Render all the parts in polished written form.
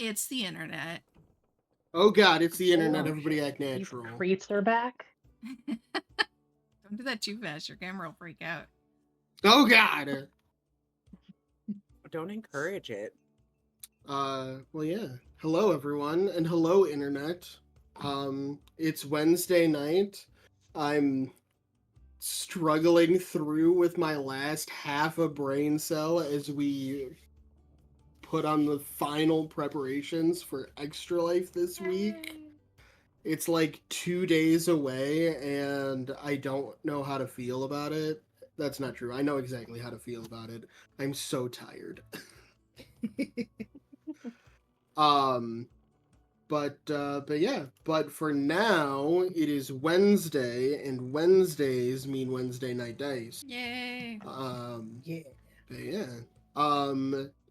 It's the internet. Oh god, it's the internet. Everybody act natural. These creeps are back. Don't do that too fast. Your camera will freak out. Oh god. Don't encourage it. Well, yeah. Hello, everyone, and hello, internet. It's Wednesday night. I'm struggling through with my last half a brain cell as we put on the final preparations for Extra Life this week. It's like 2 days away, and I don't know how to feel about it. That's not true. I know exactly how to feel about it. I'm so tired. But yeah. But for now, it is Wednesday, and Wednesdays mean Wednesday night dice. Yay! Yeah. But yeah.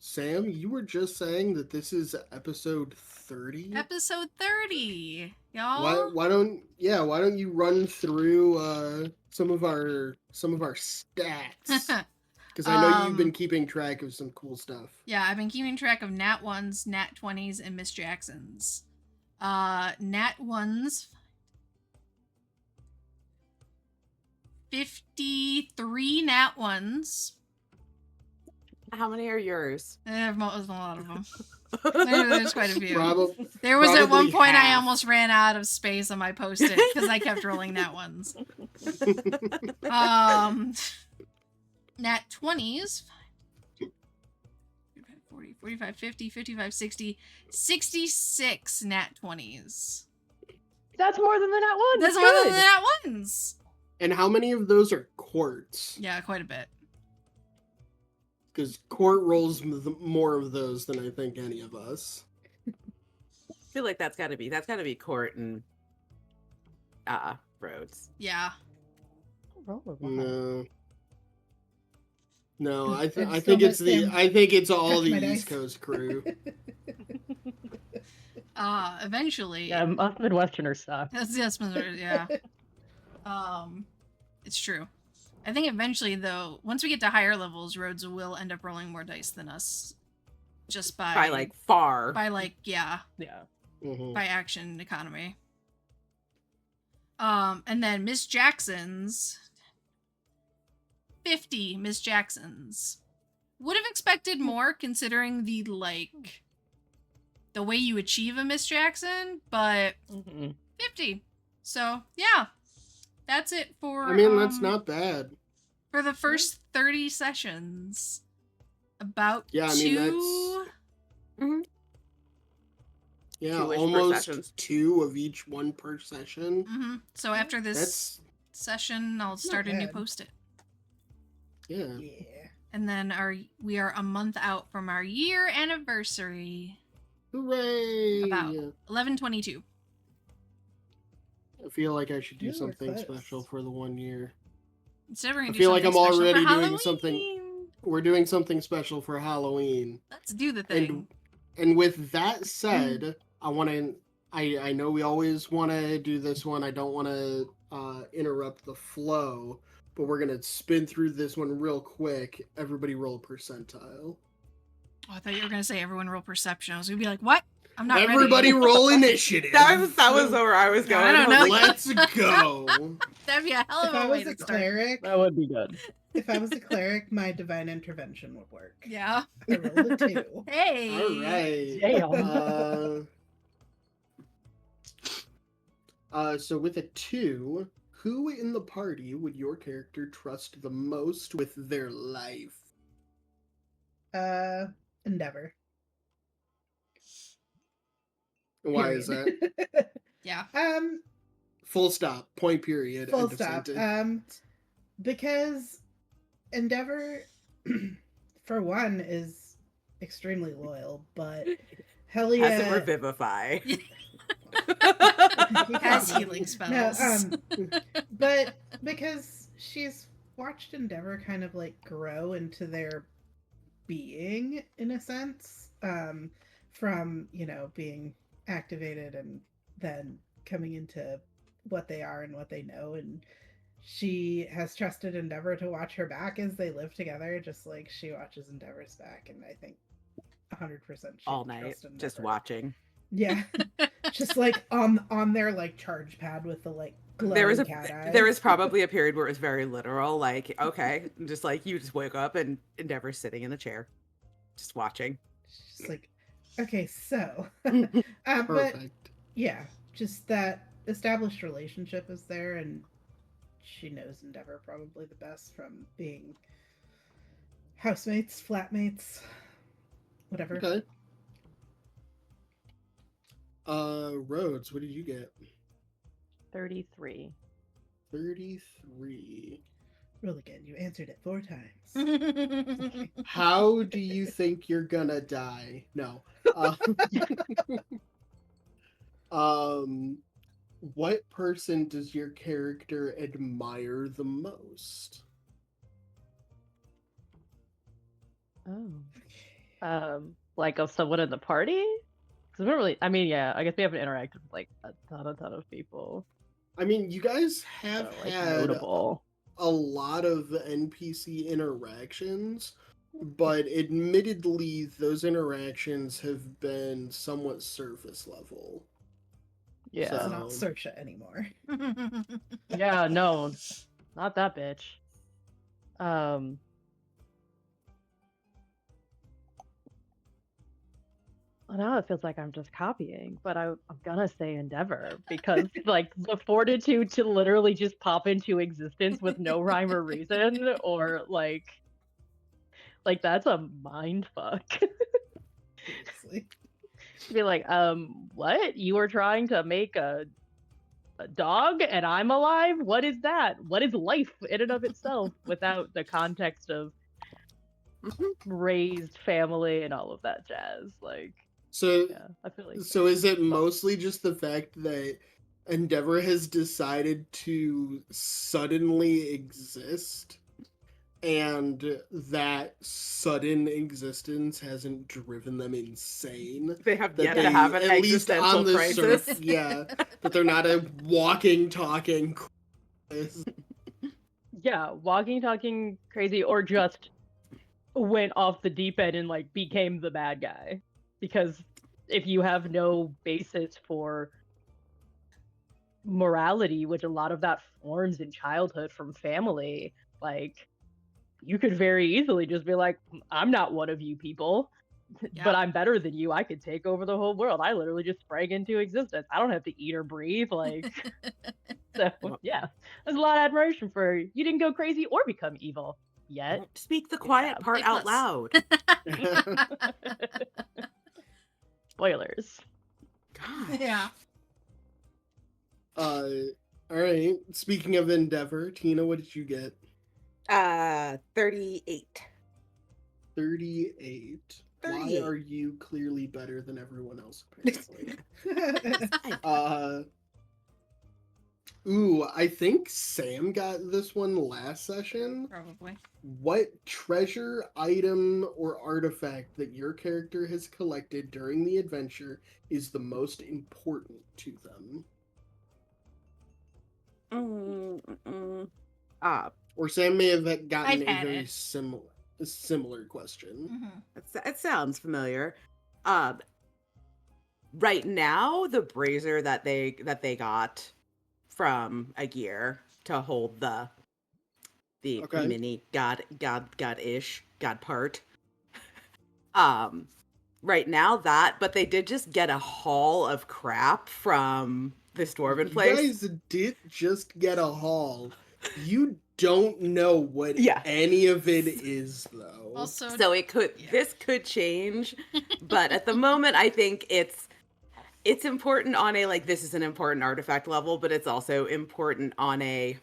Sam, you were just saying that this is episode 30. Episode 30, y'all. Why don't you run through some of our stats? Because I know you've been keeping track of some cool stuff. Yeah, I've been keeping track of Nat 1s, Nat 20s, and Miss Jacksons. Nat 1s, 53 Nat 1s. How many are yours? There's a lot of them. There's quite a few. There was at probably one point half. I almost ran out of space on my post-it because I kept rolling Nat 1s. Nat 20s, 40, 45, 50, 55, 60, 66 Nat 20s. That's more than the Nat 1. That's more than the Nat 1s. And how many of those are quarts? Yeah, quite a bit. Because Court rolls more of those than I think any of us. I feel like that's gotta be Court and Rhodes. Yeah. No, I think That's it's all the my East dice. Coast crew. Eventually. Yeah, us Midwesterners suck. Yeah. It's true. I think eventually, though, once we get to higher levels, Rhodes will end up rolling more dice than us. Just by like far. By like, yeah. Yeah. Mhm. By action economy. And then Miss Jackson's 50 Miss Jacksons. Would have expected more considering the way you achieve a Miss Jackson, but 50. So yeah. That's it for I mean, that's not bad. For the first 30 sessions. About Yeah, I mean, two. Yeah, Two-ish per almost session. 2 of each one per session. Mm-hmm. So after this session, I'll start a new bad. post-it. Yeah. Yeah. And then we are a month out from our year anniversary. Hooray! About 11/22. I feel like I should do Ooh, we're something close. special for the 1 year. Instead, we're gonna I do feel like something I'm special already for doing something. Halloween. We're doing something special for Halloween. Let's do the thing. And with that said, I know we always want to do this one. I don't want to interrupt the flow, but we're going to spin through this one real quick. Everybody roll a percentile. Oh, I thought you were gonna say everyone roll perception. I was gonna be like, what? I'm not Everybody ready. roll initiative. That was where I was going. I don't know. Let's go. That'd be a hell If of I a way was to a start. cleric, That would be good. if I was a cleric, my divine intervention would work. Yeah. I rolled a 2. Hey. All right. Damn. So with a 2, who in the party would your character trust the most with their life? Endeavor. Why is Period. that? Yeah. Full stop. Point period. Full End of stop. sentence. Because Endeavor, for one, is extremely loyal, but hell yeah. Has it revivify. Has healing spells. No, but because she's watched Endeavor kind of like grow into their being in a sense, from, you know, being activated and then coming into what they are and what they know, and she has trusted Endeavor to watch her back as they live together, just like she watches Endeavor's back, and I think 100% all night, just watching. Yeah, just like on their like charge pad with the like glowing cat eyes. There was probably a period where it was very literal, like, okay, just like you just wake up and Endeavor's sitting in the chair, just watching. Just like, okay, so Perfect. but yeah, just that established relationship is there, and she knows Endeavor probably the best from being housemates, flatmates, whatever. Okay. Rhodes, what did you get? 33. 33. Roll again. You answered it 4 times. How do you think you're gonna die? No. What person does your character admire the most? Oh. Like of someone in the party? Because we don't really. I mean, yeah. I guess we haven't interacted with like a ton of people. I mean, you guys have So, like, had notable. a lot of NPC interactions, but admittedly, those interactions have been somewhat surface level. Yeah. It's So- not Sersha anymore. Yeah. No, not that bitch. Well, now it feels like I'm just copying, but I'm gonna say Endeavor because like the fortitude to literally just pop into existence with no rhyme or reason, or like that's a mind fuck. Seriously. Be like, what? You were trying to make a dog and I'm alive? What is that? What is life in and of itself without the context of raised family and all of that jazz? Like, So, yeah, I feel like so is it mostly just the fact that Endeavor has decided to suddenly exist, and that sudden existence hasn't driven them insane? They have That yet they, to have an at least existential on the crisis. surface, yeah, that they're not a walking, talking crisis. yeah, walking, talking crazy, or just went off the deep end and like became the bad guy. Because if you have no basis for morality, which a lot of that forms in childhood from family, like you could very easily just be like, I'm not one of you people, Yeah. but I'm better than you. I could take over the whole world. I literally just sprang into existence. I don't have to eat or breathe. Like, so yeah, there's a lot of admiration for you. Didn't go crazy or become evil yet. Don't speak the quiet Yeah. part A out plus. loud. Spoilers. God. Yeah. All right. Speaking of Endeavor, Tina, what did you get? 38. 38. Why 38. are you clearly better than everyone else, apparently? Ooh, I think Sam got this one last session. Probably. What treasure, item, or artifact that your character has collected during the adventure is the most important to them? Or Sam may have gotten I've a had very it. similar question. Mhm. It sounds familiar. Right now, the brazier that they got from a gear to hold the Okay. mini god-ish god part. Right now but they did just get a haul of crap from this dwarven You place. guys did just get a haul. You don't know what Yeah. any of it is, though. Also, So this could change, but at the moment I think it's important on a like this is an important artifact level, but it's also important on a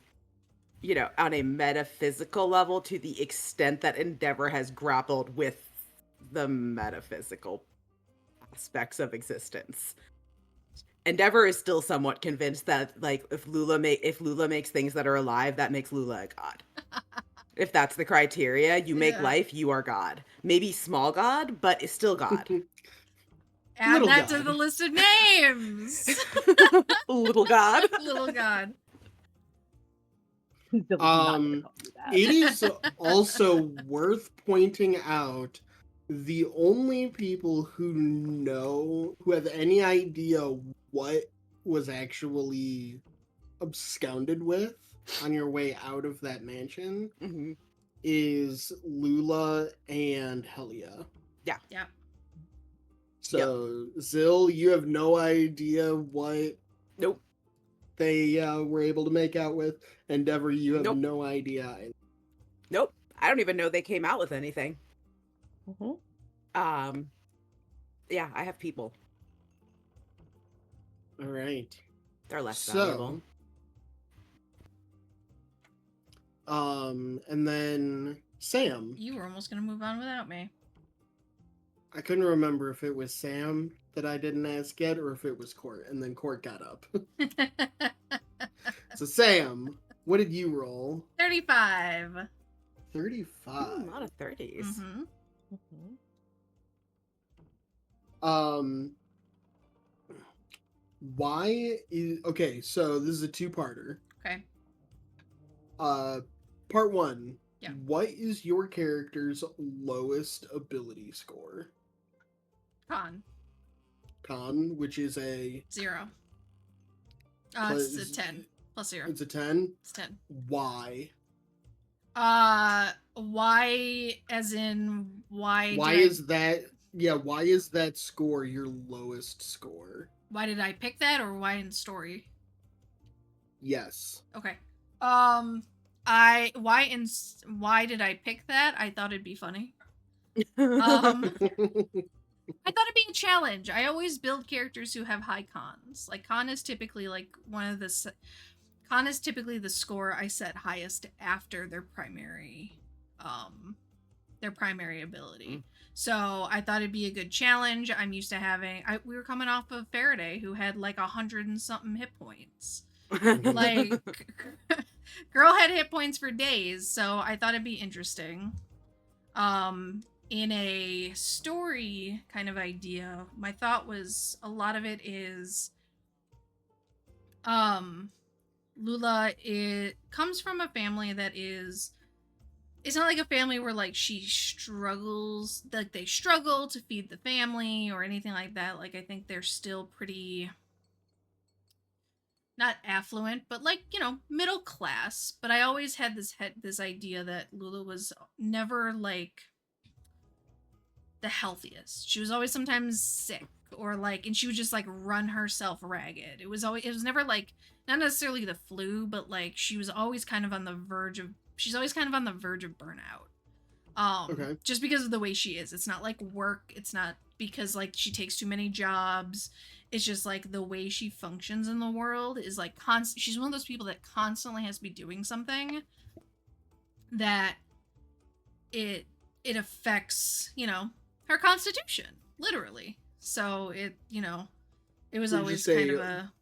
on a metaphysical level to the extent that Endeavor has grappled with the metaphysical aspects of existence. Endeavor is still somewhat convinced that like if Lula makes things that are alive, that makes Lula a god. If that's the criteria, you make Yeah. life, you are god. Maybe small god, but it's still god. add Little that to god. the list of names. Little god. Little god. Not gonna call you that. It is also worth pointing out the only people who have any idea what was actually absconded with on your way out of that mansion Hmm. is Lula and Helia. Yeah. So, Zill, you have no idea what Nope. they were able to make out with. Endeavor, you have Nope. no idea. Nope. I don't even know they came out with anything. Mhm. Yeah, I have people. All right. They're less valuable. And then Sam. You were almost gonna move on without me. I couldn't remember if it was Sam that I didn't ask yet or if it was Court, and then Court got up. So Sam, what did you roll? 35. 35. A lot of 30s. Mm-hmm. Why is okay, so this is a two-parter. Okay. Part one. Yeah. What is your character's lowest ability score? Con, which is a 0. Plus- It's a 10 plus 0. it's a 10. It's 10. Why? Why? As in why? Why is that score your lowest score? Why did I pick that, or why in story? Yes. Okay. Why did I pick that? I thought it'd be funny. I thought it'd be a challenge. I always build characters who have high cons. Like con is typically like con is typically the score I set highest after their primary ability. So I thought it'd be a good challenge. I'm used to having we were coming off of Faraday, who had like 100 and something hit points. Like girl had hit points for days, so I thought it'd be interesting. In a story kind of idea, my thought was a lot of it is Lula comes from a family that is, it's not like a family where like she struggles, like they struggle to feed the family or anything like that. Like I think they're still pretty not affluent, but like, you know, middle class. But I always had this idea that Lula was never like the healthiest. She was always sometimes sick, or like, and she would just like run herself ragged. It was never like, not necessarily the flu, but like she's always kind of on the verge of burnout. Okay. Just because of the way she is. It's not like work, it's not because like she takes too many jobs. It's just like the way she functions in the world is like she's one of those people that constantly has to be doing something that it affects, you know, her constitution, literally. So it, you know, it was Would you always say kind of a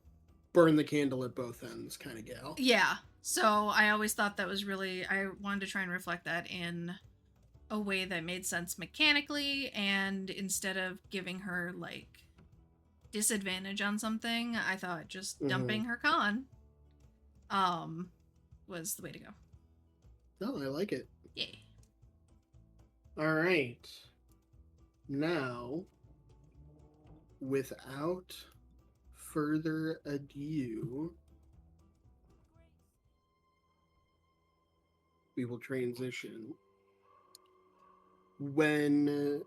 burn the candle at both ends kind of gal. yeah. So I always thought that was really, I wanted to try and reflect that in a way that made sense mechanically, and instead of giving her like disadvantage on something, I thought just dumping her con was the way to go. No, I like it. Yeah. All right. Now, without further ado, we will transition. When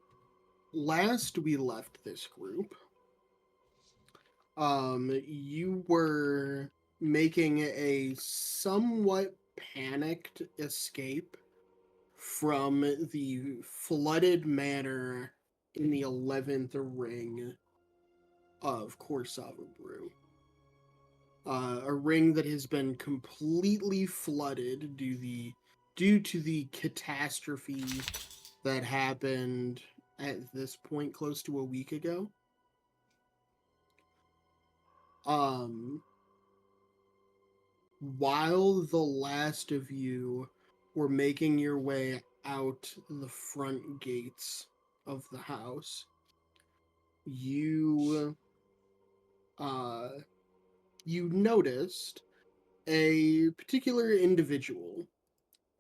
last we left this group, you were making a somewhat panicked escape from the flooded manor in the 11th ring of Korsava Brew. A ring that has been completely flooded due to the catastrophe that happened at this point close to a week ago. While the last of you were making your way out the front gates of the house, you noticed a particular individual,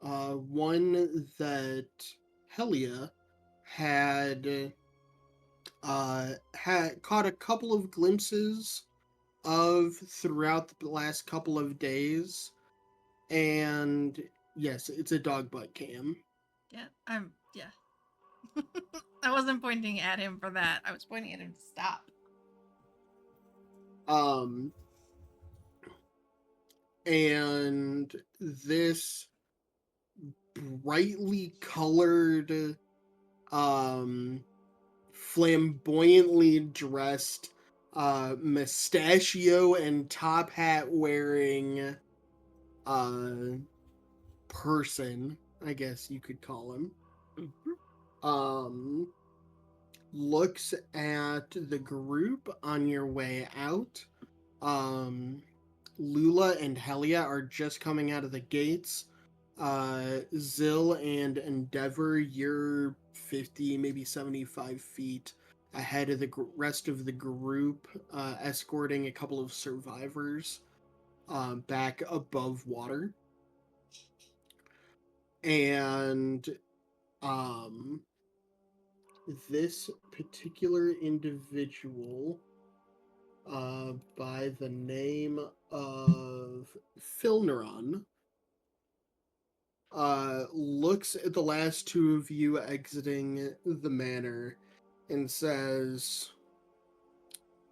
one that Helia had had caught a couple of glimpses of throughout the last couple of days, and yes, it's a dog butt cam. Yeah, yeah. I wasn't pointing at him for that. I was pointing at him to stop. And this brightly colored, flamboyantly dressed, mustachio and top hat wearing, person, I guess you could call him, looks at the group on your way out. Lula and Helia are just coming out of the gates. Zill and Endeavor, you're 50, maybe 75 feet ahead of the rest of the group, escorting a couple of survivors back above water. And this particular individual, by the name of Filneron, looks at the last two of you exiting the manor and says,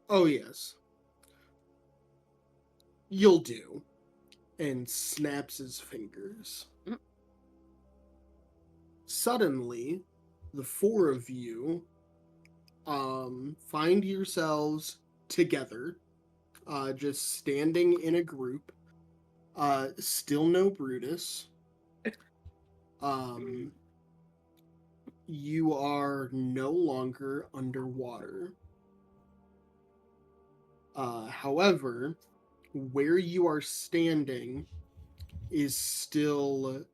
"Oh yes, you'll do," and snaps his fingers. Suddenly, the four of you find yourselves together, just standing in a group. Still no Brutus. You are no longer underwater. However, where you are standing is still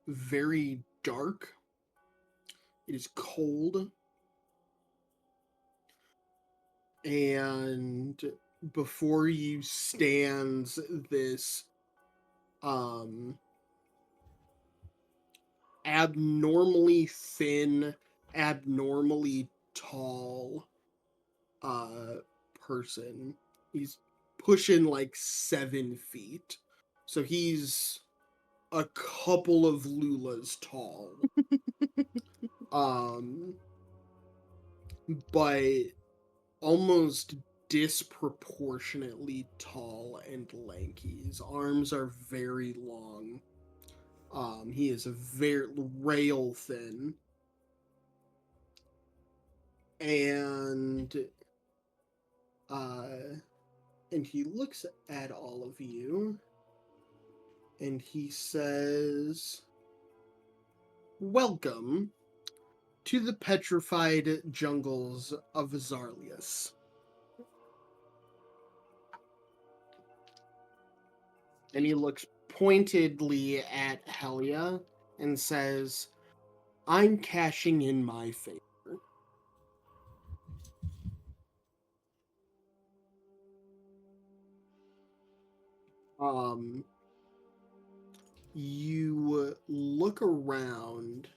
very dark. It is cold. And before you stands this abnormally thin, abnormally tall person. He's pushing like 7 feet. So he's a couple of Lulas tall. But almost disproportionately tall and lanky. His arms are very long. He is a very rail thin. And he looks at all of you and he says, "Welcome to the petrified jungles of Azarlius." And he looks pointedly at Helia and says, "I'm cashing in my favor." You look around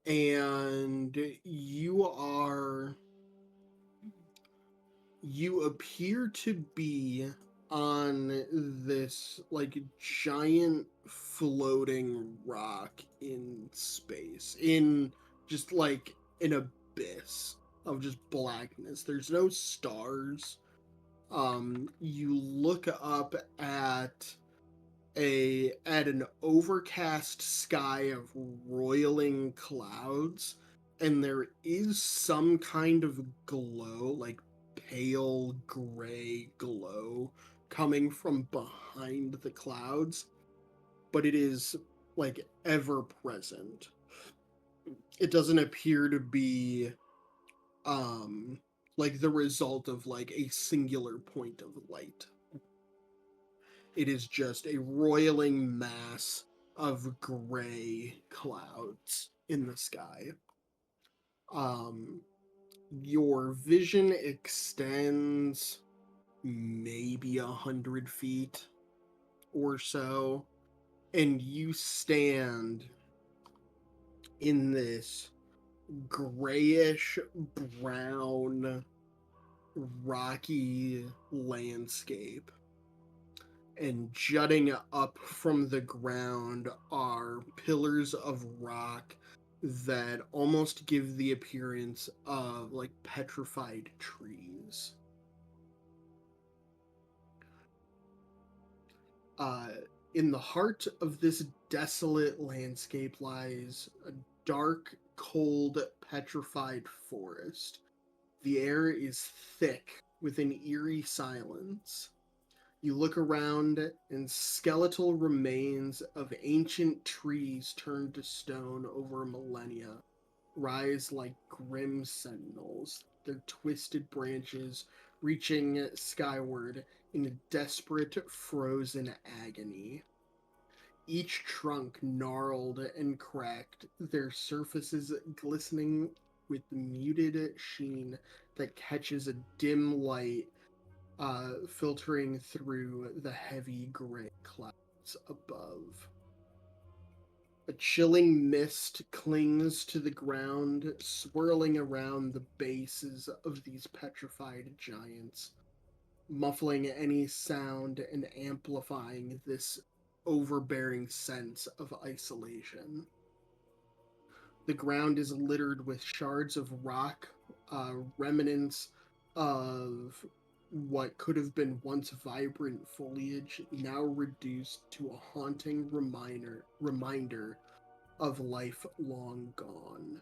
and you appear to be on this like giant floating rock in space, in just like an abyss of just blackness. There's no stars. You look up at an overcast sky of roiling clouds, and there is some kind of glow, like pale gray glow, coming from behind the clouds, but it is like ever present. It doesn't appear to be like the result of like a singular point of light. It is just a roiling mass of gray clouds in the sky. Your vision extends maybe 100 feet or so, and you stand in this grayish brown rocky landscape. And jutting up from the ground are pillars of rock that almost give the appearance of like petrified trees. In the heart of this desolate landscape lies a dark, cold, petrified forest. The air is thick with an eerie silence. You look around, and skeletal remains of ancient trees turned to stone over millennia rise like grim sentinels, their twisted branches reaching skyward in a desperate, frozen agony. Each trunk gnarled and cracked, their surfaces glistening with the muted sheen that catches a dim light filtering through the heavy gray clouds above. A chilling mist clings to the ground, swirling around the bases of these petrified giants, muffling any sound and amplifying this overbearing sense of isolation. The ground is littered with shards of rock, remnants of what could have been once vibrant foliage, now reduced to a haunting reminder of life long gone.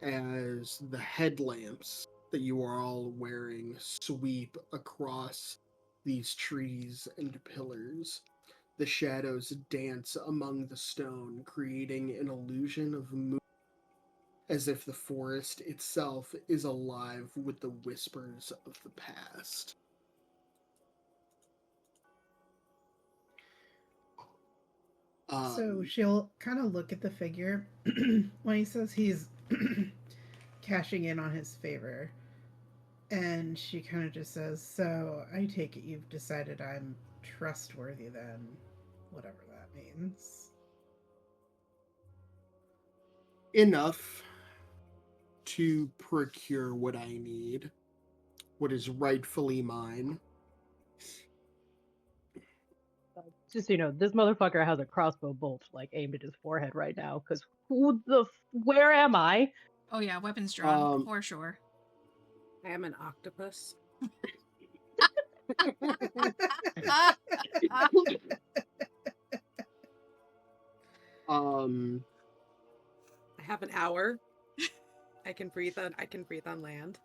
As the headlamps that you are all wearing sweep across these trees and pillars, the shadows dance among the stone, creating an illusion of movement, as if the forest itself is alive with the whispers of the past. So she'll kind of look at the figure when he says he's cashing in on his favor. And she kind of just says, "So I take it you've decided I'm trustworthy then, whatever that means." Enough to procure what I need, what is rightfully mine. Just so you know, this motherfucker has a crossbow bolt like aimed at his forehead right now. Because where am I? Oh yeah, weapons drawn for sure. I am an octopus. I have an hour. I can breathe on land.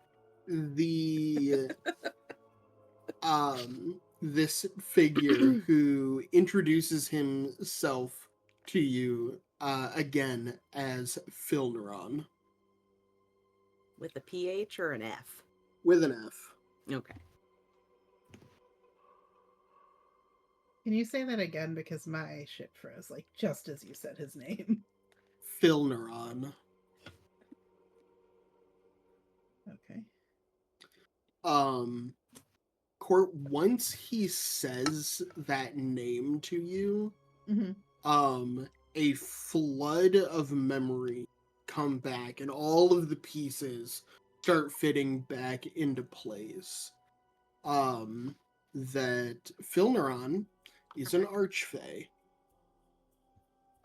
The this figure who introduces himself to you again as Filneron. With a PH or an F? With an F. Okay. Can you say that again? Because my shit froze, like, just as you said his name. Filneron. Okay. Court, once he says that name to you, a flood of memory come back and all of the pieces start fitting back into place. That Filneron is an archfey.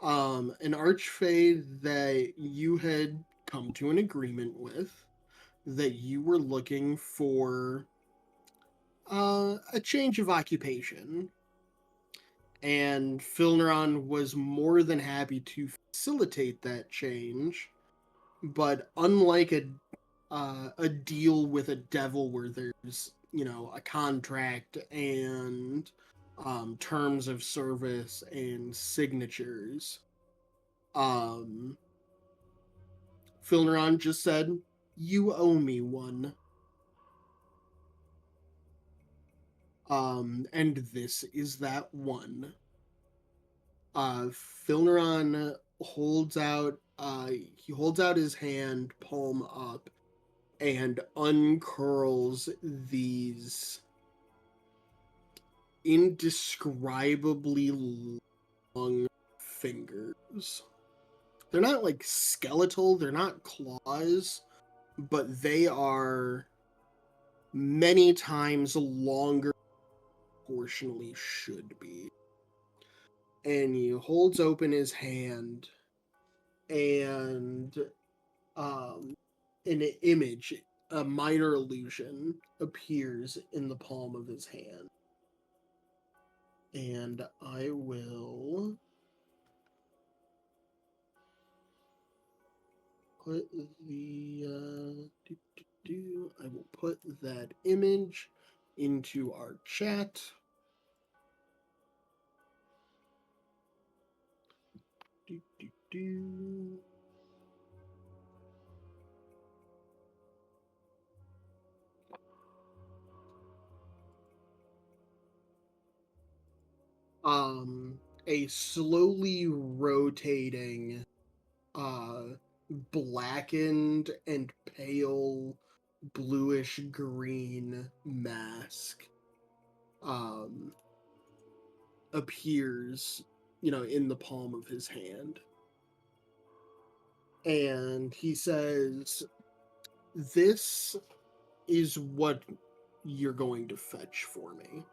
An archfey that you had come to an agreement with, that you were looking for a change of occupation. And Filneron was more than happy to facilitate that change, but unlike a deal with a devil where there's, you know, a contract and terms of service and signatures, Filneron just said, "You owe me one." And this is that one. Filneron holds out his hand, palm up, and uncurls these indescribably long fingers. they're not like skeletal, they're not claws, but they are many times longer than proportionally should be. And he holds open his hand, and an image, a minor illusion, appears in the palm of his hand. And I will put I will put that image into our chat. Do, do, do. A slowly rotating, blackened and pale bluish green mask appears, in the palm of his hand. And he says, "This is what you're going to fetch for me.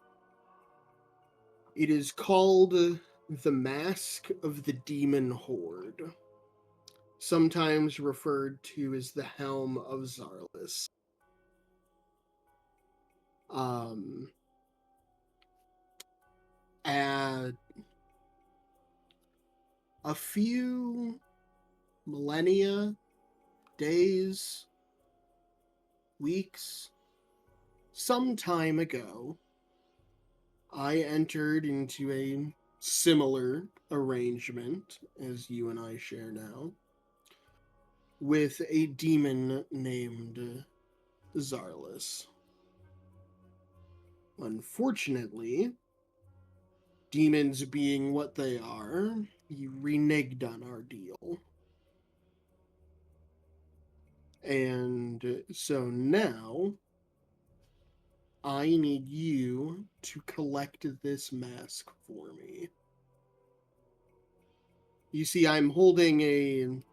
It is called the Mask of the Demon Horde, sometimes referred to as the Helm of Zarlis. At a few millennia, days, weeks, some time ago, I entered into a similar arrangement as you and I share now with a demon named Zarlis. Unfortunately, demons being what they are, he reneged on our deal. And so now, I need you to collect this mask for me. You see, I'm holding an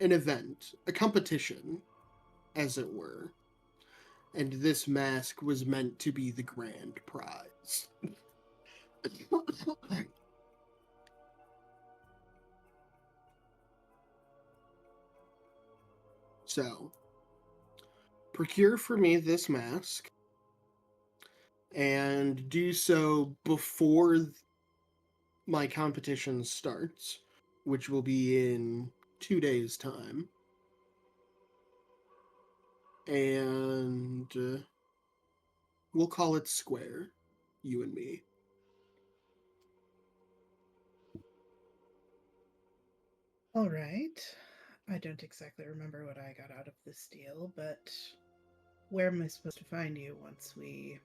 event, a competition, as it were. And this mask was meant to be the grand prize. So, procure for me this mask, and do so before my competition starts, which will be in 2 days' time. And we'll call it square, you and me. All right. I don't exactly remember what I got out of this deal, but where am I supposed to find you once we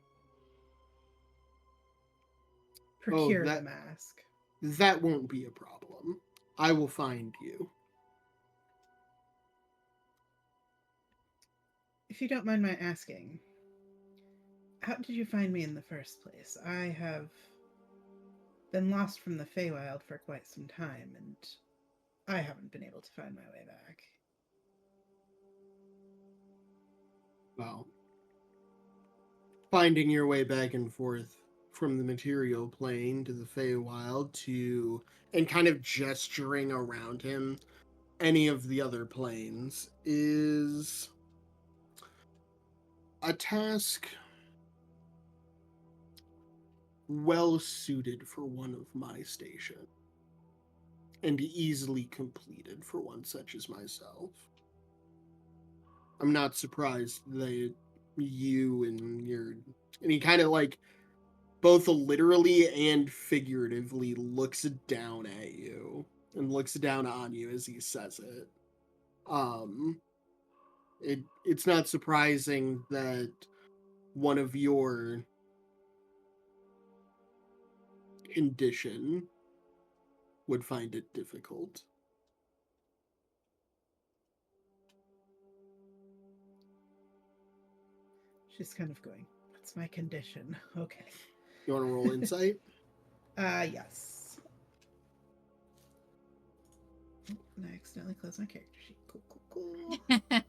procure the mask? That won't be a problem. I will find you. If you don't mind my asking, how did you find me in the first place? I have been lost from the Feywild for quite some time, and I haven't been able to find my way back. Well, finding your way back and forth from the material plane to the Feywild and kind of gesturing around him, any of the other planes, is a task well suited for one of my station, and easily completed for one such as myself. I'm not surprised that you and he kind of both literally and figuratively looks down at you and looks down on you as he says it. It's not surprising that one of your condition would find it difficult. She's kind of going, "What's my condition?" Okay. You want to roll insight? Yes. I accidentally closed my character sheet. Cool, cool, cool. I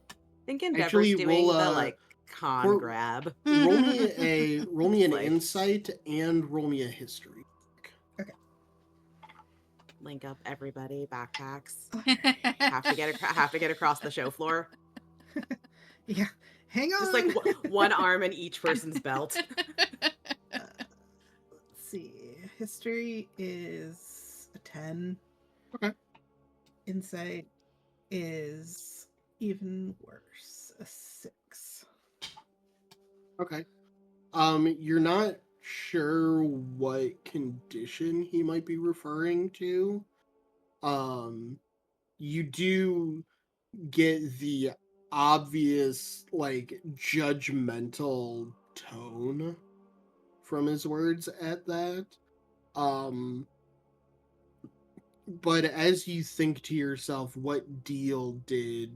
think Endeavor's Actually, doing roll, the like con for- grab. roll me an Like- insight and roll me a history. Link up everybody, backpacks. Okay. Have to get across the show floor. Yeah. Hang on. Just like one arm in each person's belt. Let's see. History is a 10. Okay. Insight is even worse, a 6. Okay. You're not sure what condition he might be referring to. You do get the obvious, like, judgmental tone from his words at that. But as you think to yourself, what deal did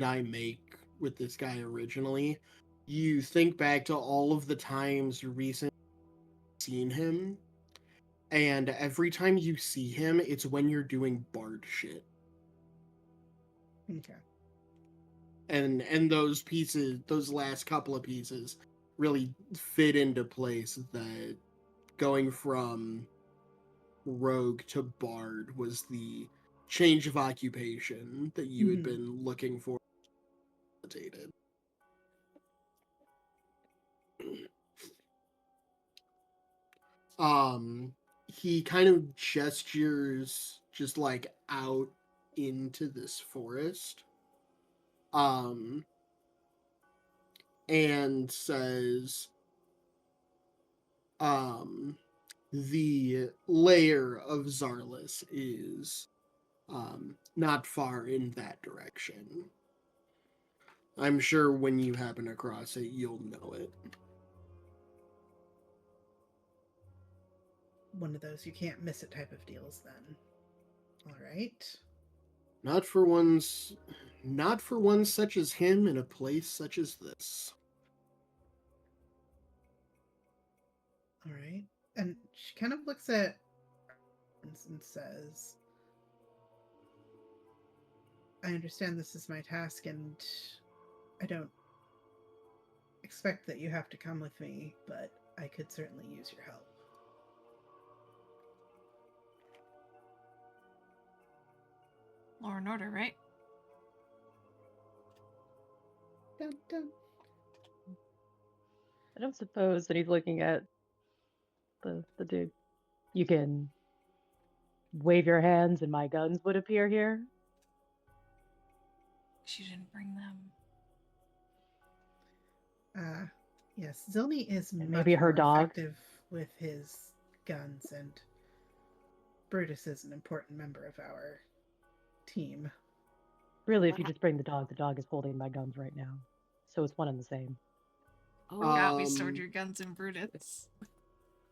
I make with this guy originally? You think back to all of the times you recently seen him, and every time you see him, it's when you're doing bard shit. Okay. And those pieces, those last couple of pieces, really fit into place that going from rogue to bard was the change of occupation that you had been looking for. He kind of gestures just like out into this forest, and says, the lair of Zarlis is not far in that direction. I'm sure when you happen across it, you'll know it. One of those you can't miss it type of deals then. All right. Not for one such as him in a place such as this. All right. And she kind of looks at and says, I understand this is my task and I don't expect that you have to come with me, but I could certainly use your help. Law and Order, right? Dun, dun. I don't suppose that he's looking at the dude. You can wave your hands and my guns would appear here. She didn't bring them. Yes, Zilny is And much maybe her more dog. effective with his guns, and Brutus is an important member of our team. Really, if you just bring the dog is holding my guns right now. So it's one and the same. Oh, God, we stored your guns in Brutus.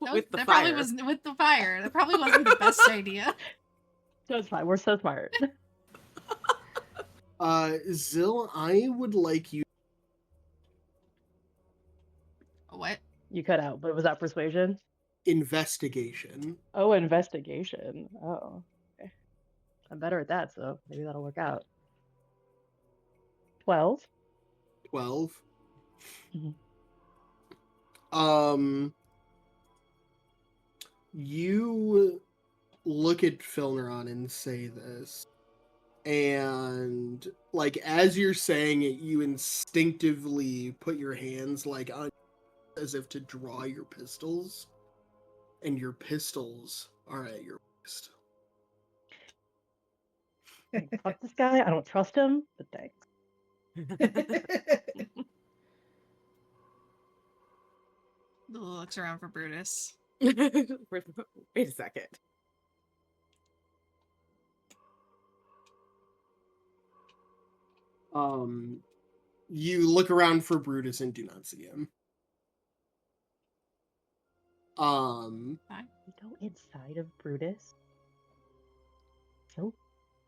with the that fire. probably was with the fire. That probably wasn't the best idea. So it's fine. We're so smart. Zil, I would like you. What? You cut out, but was that persuasion? Investigation. Oh, investigation. Oh, okay. I'm better at that, so maybe that'll work out. 12. 12. Mhm. You look at Filneron and say this, and like as you're saying it, you instinctively put your hands like on as if to draw your pistols, and your pistols are at your waist. Fuck this guy. I don't trust him, but thanks. Lulu looks around for Brutus. Wait a second. You look around for Brutus and do not see him. You go inside of Brutus. So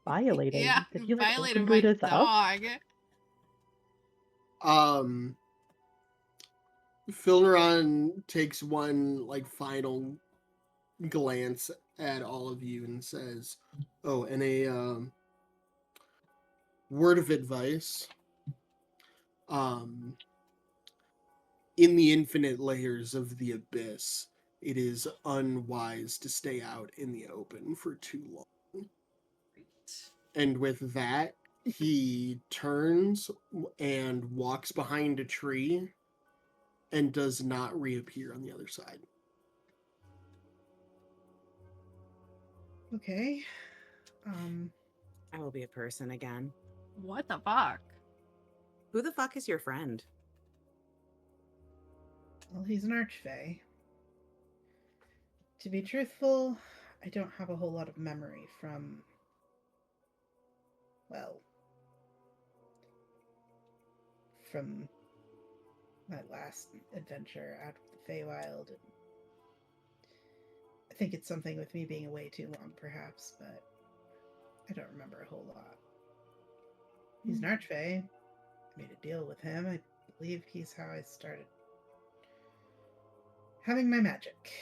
violating. Yeah, Did you like violated open my Brutus up? dog. Filneron takes one like final glance at all of you and says, "Oh, and a word of advice. Um, in the infinite layers of the abyss, it is unwise to stay out in the open for too long." And with that, he turns and walks behind a tree and does not reappear on the other side. Okay. I will be a person again. What the fuck? Who the fuck is your friend? Well, he's an archfey. To be truthful, I don't have a whole lot of memory from, well, from my last adventure out of the Feywild. And I think it's something with me being away too long, perhaps, but I don't remember a whole lot. He's an archfey. I made a deal with him. I believe he's how I started having my magic.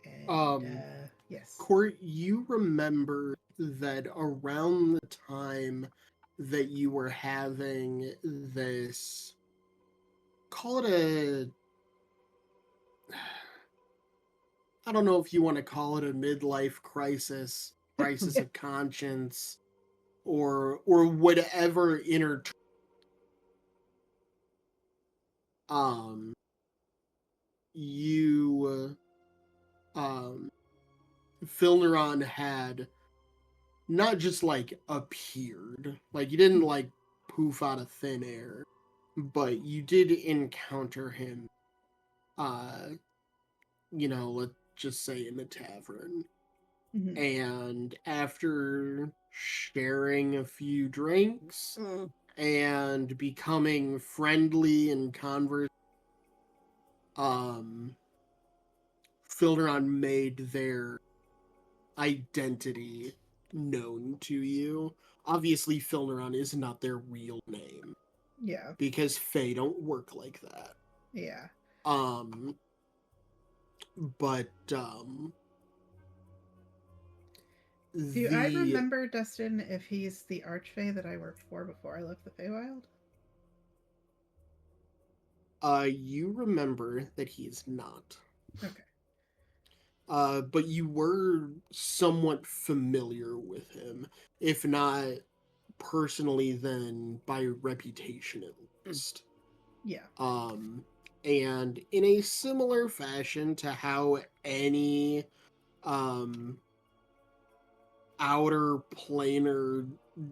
And, yes. Court, you remember that around the time that you were having this, call it a, I don't know if you want to call it a midlife crisis, crisis of conscience, or whatever inner, you, Filneron had not just like appeared, like you didn't like poof out of thin air, but you did encounter him, let's just say in the tavern. Mhm. And after sharing a few drinks and becoming friendly and Filneron made their identity known to you. Obviously, Filneron is not their real name Yeah. because Fae don't work like that. Yeah. But Do I remember, Dustin, if he's the archfey that I worked for before I left the Feywild? You remember that he's not. Okay. But you were somewhat familiar with him, if not personally, then by reputation at least. Yeah. And in a similar fashion to how any outer planar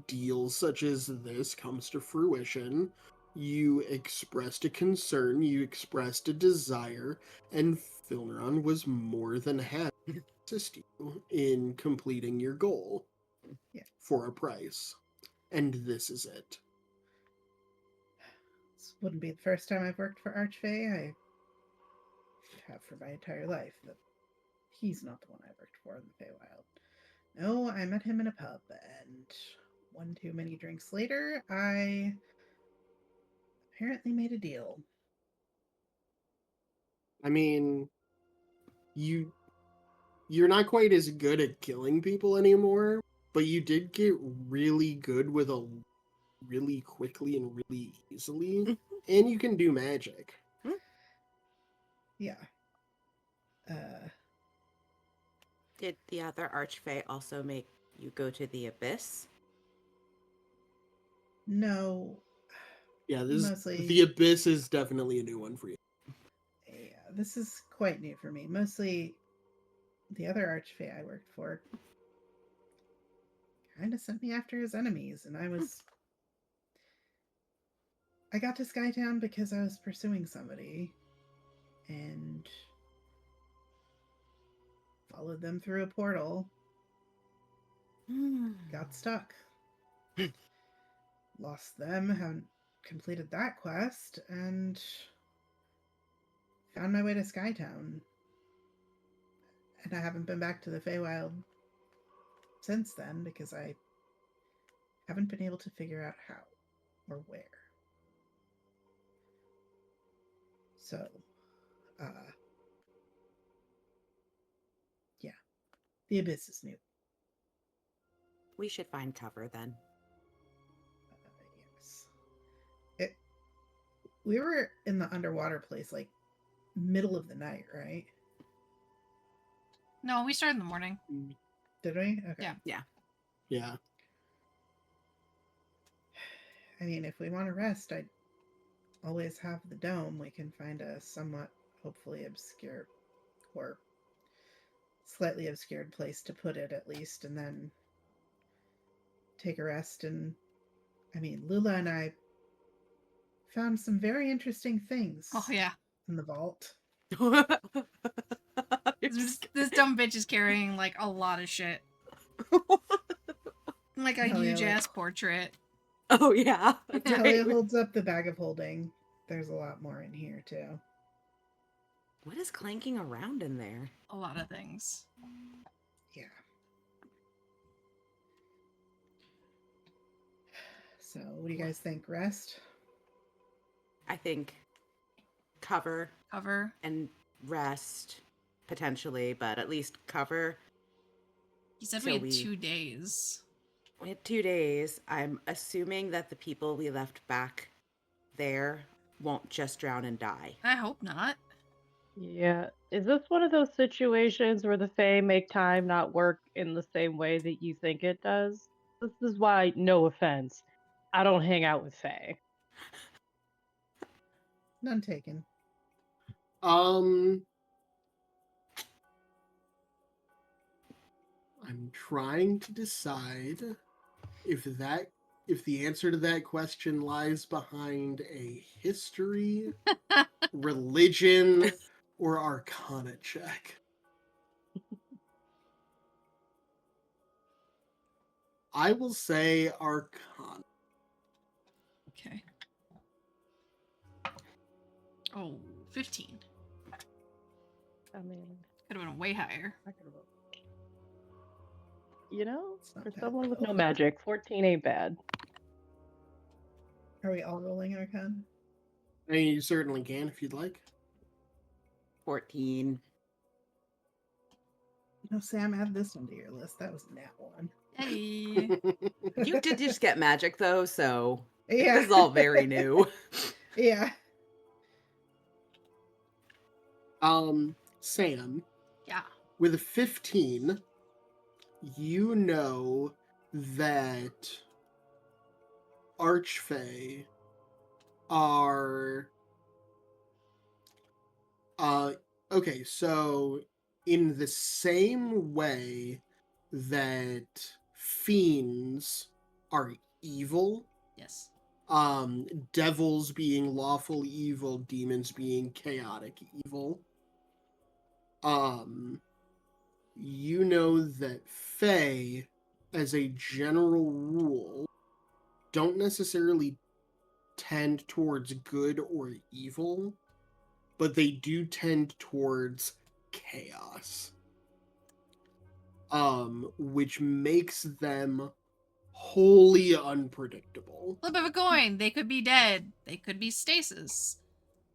deal such as this comes to fruition, you expressed a concern, you expressed a desire, and Filneron was more than happy to assist you in completing your goal for a price. And this is it. This wouldn't be the first time I've worked for Archfey. I have for my entire life, but he's not the one I worked for in the Feywild. No, I met him in a pub, and one too many drinks later, I apparently made a deal. I mean, you're not quite as good at killing people anymore, but you did get really good with a really quickly and really easily, and you can do magic. Yeah. Did the other archfey also make you go to the abyss? No. Yeah, Mostly the abyss is definitely a new one for you. Yeah, this is quite new for me. Mostly the other archfey I worked for kind of sent me after his enemies, and I got to Skytown because I was pursuing somebody and followed them through a portal. Got stuck. Lost them, haven't completed that quest, and found my way to Skytown. And I haven't been back to the Feywild since then because I haven't been able to figure out how or where. So, yeah. The abyss is new. We should find cover then. Yes. We were in the underwater place like middle of the night, right? No, we started in the morning. Did we? Okay. Yeah. Yeah. I mean, if we want to rest, I'd always have the dome. We can find a somewhat, hopefully obscure or slightly obscured place to put it at least, and then take a rest. And I mean, Lula and I found some very interesting things Oh yeah. in the vault. This dumb bitch is carrying like a lot of shit. Like a Oh, yeah, huge like- ass portrait. Oh yeah. Talia holds up the bag of holding. There's a lot more in here too. What is clanking around in there? A lot of things. Yeah. So, what do you guys think? Rest? I think cover Cover. and rest potentially, but at least cover. He said So we had we- 2 days. We had 2 days. I'm assuming that the people we left back there won't just drown and die. I hope not. Yeah. Is this one of those situations where the Fae make time not work in the same way that you think it does? This is why, no offense, I don't hang out with Fae. None taken. I'm trying to decide if the answer to that question lies behind a history, religion, or arcana check. I will say arcana. Okay. Oh, 15. I mean, Could have been way higher. I could roll. You know, It's not for bad, someone with though. no magic, 14 ain't bad. Are we all rolling Arcana? I mean, you certainly can if you'd like. 14. No, Sam, add this one to your list. That was a nat one. Hey. You did just get magic though, so Yeah. this is all very new. Yeah. Sam, Yeah. with a 15, you know that Archfey are okay, so in the same way that fiends are evil, Yes. devils being lawful evil, demons being chaotic evil, you know that Fae, as a general rule, don't necessarily tend towards good or evil, but they do tend towards chaos. Which makes them wholly unpredictable. Flip of a coin. They could be dead. They could be stasis.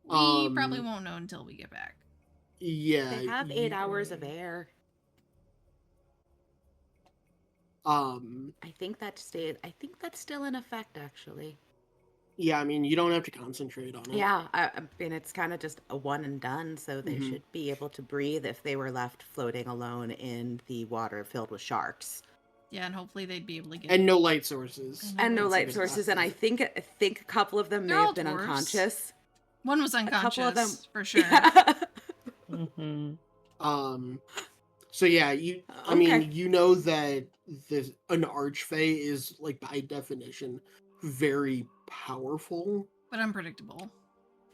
We probably won't know until we get back. Yeah. They have 8 hours of air. I think that's still in effect actually. Yeah, I mean, you don't have to concentrate on it. Yeah, I mean it's kind of just a one and done, so they Mhm. should be able to breathe if they were left floating alone in the water filled with sharks. Yeah, and hopefully they'd be able to get. And no light sources. And no light Exactly. sources, and I think a couple of them They're may all have been dwarves. unconscious. One was couple unconscious of them- for sure. Yeah. Mm-hmm. So yeah, I Okay. mean, you know that an archfey is, like, by definition, very powerful, But unpredictable.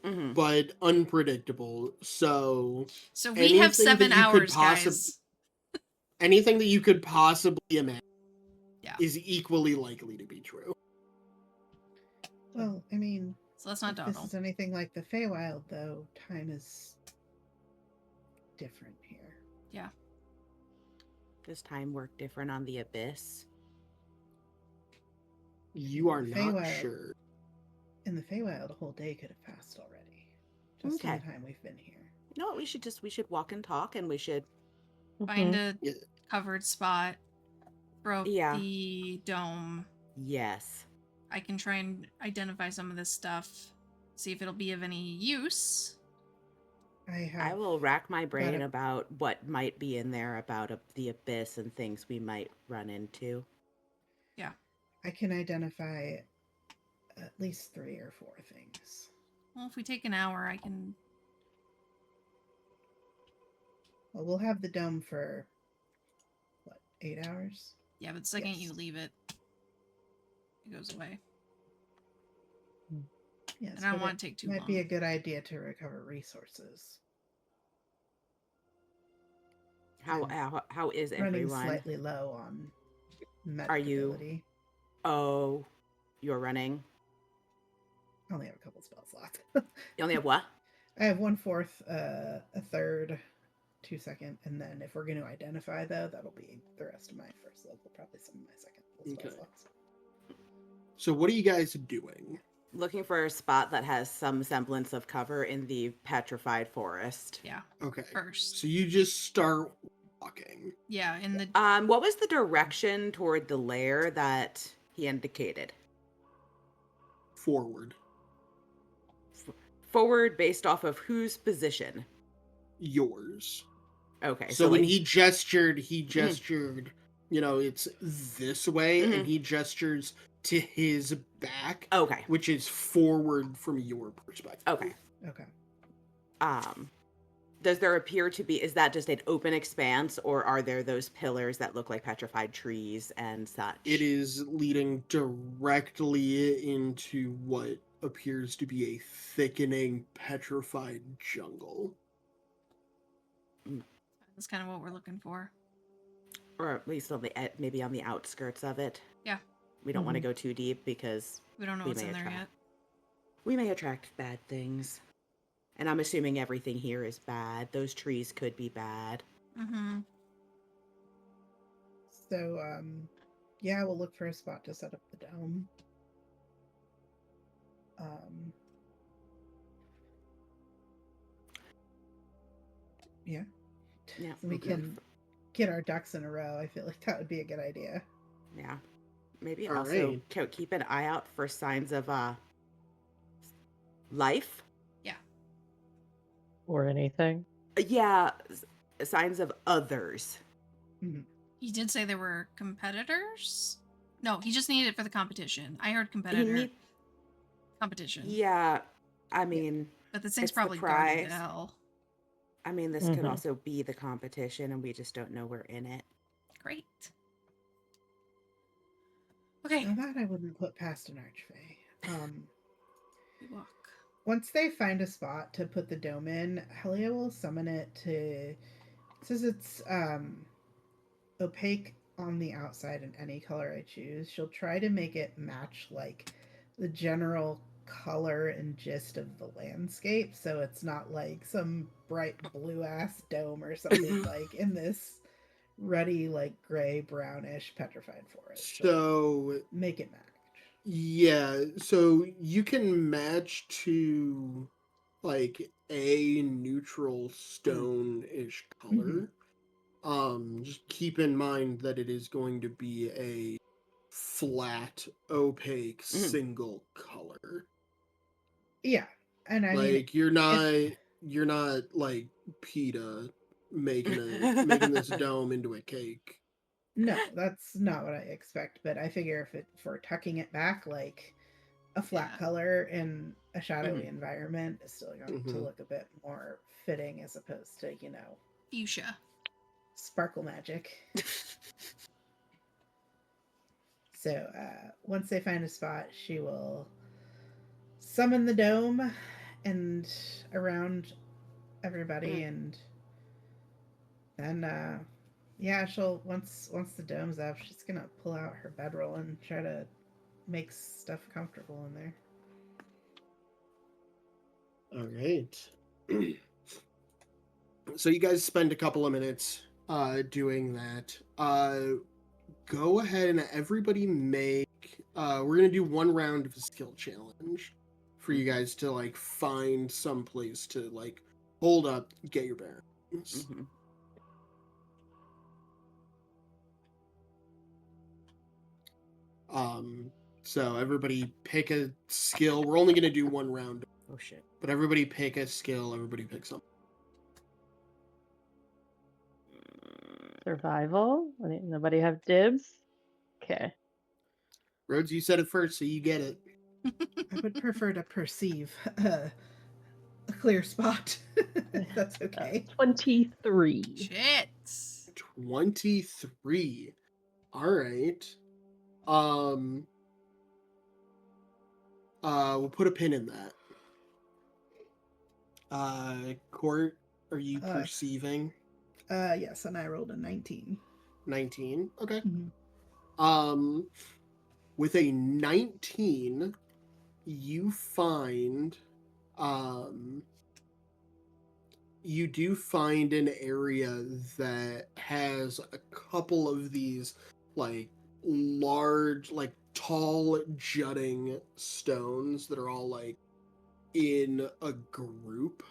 Mhm. but unpredictable. So So we have anything that 7 you could hours, guys. anything that you could possibly imagine Yeah. is equally likely to be true. Well, I mean, So let's not if this dawdle. is anything like the Feywild, though, time is different here. Does time work different on the abyss? You are not Feywild. sure. In the Feywild, a whole day could have passed already. Just in Okay. the time we've been here. You know what? We should walk and talk, and we should Find Mm-hmm. a Yeah. covered spot broke Yeah. the dome. Yes. I can try and identify some of this stuff, see if it'll be of any use. I will rack my brain a- about what might be in there about the abyss and things we might run into. I can identify at least 3 or 4 things. Well, if we take an hour, I can... Well, we'll have the dome for, what, 8 hours? Yeah, but the second Yes. you leave it, it goes away. Yes, And I don't but want it to take too might long. be a good idea to recover resources. How is Running everyone? slightly low on Are you- medicability. Oh, you're running. I only have a couple spell slots. You only have what? I have 1/4, a third, 2 second, and then if we're going to identify though, that'll be the rest of my first level, probably some of my second level spell Okay. slots. So what are you guys doing? Looking for a spot that has some semblance of cover in the petrified forest. Yeah, Okay. first. So you just start walking. Yeah, in the... What was the direction toward the lair that he indicated? Forward. Forward based off of whose position? Yours. Okay. So when like- he gestured, you know, it's this way, Mhm. and he gestures to his back, Okay. which is forward from your perspective. Okay. Okay. Does there appear to be, is that just an open expanse, or are there those pillars that look like petrified trees and such? It is leading directly into what appears to be a thickening, petrified jungle. That's kind of what we're looking for. Or at least on maybe on the outskirts of it. Yeah. We don't want to go too deep because We don't know We what's may in there attract- yet. we may attract bad things. And I'm assuming everything here is bad. Those trees could be bad. Mm-hmm. So, yeah, we'll look for a spot to set up the dome. Yeah. Yeah. So we can get our ducks in a row. I feel like that would be a good idea. Yeah. Maybe All also right. keep an eye out for signs of life. Or anything. Yeah, signs of others. He did say there were competitors? No, he just needed it for the competition. I heard competitor. Competition. Yeah, I mean, But this thing's it's the probably guarded to prize. hell. I mean, this could Mhm. also be the competition, and we just don't know we're in it. Great. Okay. Now that I wouldn't put past an archfey. We walk. Once they find a spot to put the dome in, Helia will summon it to... Since it's opaque on the outside in any color I choose, she'll try to make it match like the general color and gist of the landscape, so it's not like some bright blue ass dome or something like in this ruddy like gray brownish petrified forest. She'll So make it match. yeah, so you can match to like a neutral stone-ish color. Just keep in mind that it is going to be a flat, opaque, single color. Yeah, and I mean, Like you're not like PETA making this dome into a cake. no, that's not what I expect. But I figure if we're tucking it back, like a flat Yeah. color in a shadowy environment is still going to Mhm. look a bit more fitting as opposed to, Fuchsia. sparkle magic. So once they find a spot, she will summon the dome and around everybody, and then yeah, she'll once the dome's up, she's gonna pull out her bedroll and try to make stuff comfortable in there. All right. So you guys spend a couple of minutes doing that. Go ahead and everybody make we're gonna do one round of a skill challenge for you guys to like find some place to like hold up, get your bearings. So everybody pick a skill. We're only gonna do one round, Oh shit. but everybody pick a skill. Everybody pick something. Survival? Nobody have dibs? Okay. Rhodes, you said it first, so you get it. I would prefer to perceive a clear spot. If that's okay. 23. Shit. 23. All right. We'll put a pin in that. Court, are you perceiving? Yes, and I rolled a 19. 19. Okay. Mhm. With a 19, you find, you do find an area that has a couple of these, like, large, like, tall, jutting stones that are all, like, in a group.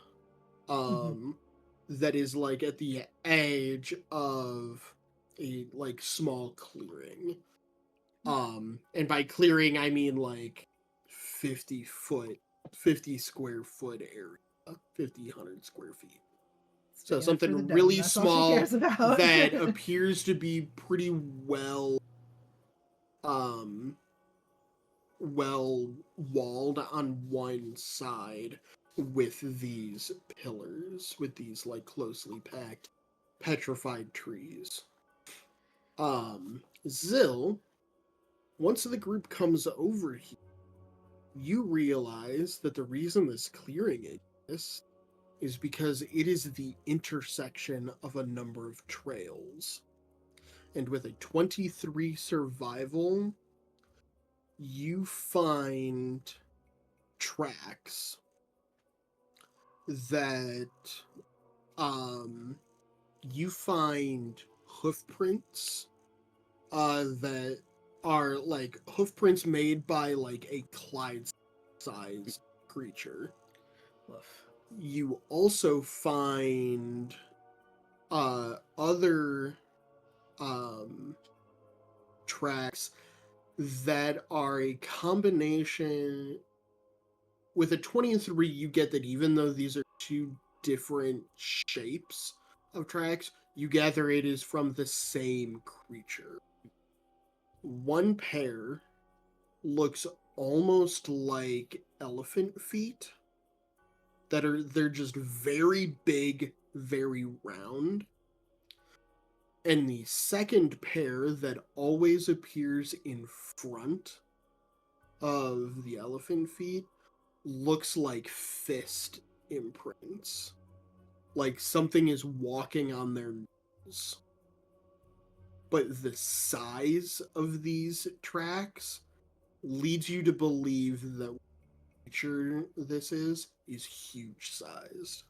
That is, like, at the edge of a, like, small clearing. And by clearing, I mean, like, 50 square foot area, 100 square feet. So Staying after the something dome, really that's all she small cares about. that appears to be pretty well walled on one side with these pillars, with these, like, closely packed petrified trees. Zill, once the group comes over here, you realize that the reason this clearing exists is because it is the intersection of a number of trails. And with a 23 survival, you find tracks that, you find hoof prints, that are, like, hoof prints made by, like, a Clyde-sized creature. Woof. You also find other tracks that are a combination. With a 23, you get that even though these are two different shapes of tracks, you gather it is from the same creature. One pair looks almost like elephant feet they're just very big, very round. And the second pair that always appears in front of the elephant feet looks like fist imprints. Like something is walking on their nose. But the size of these tracks leads you to believe that creature this is huge sized.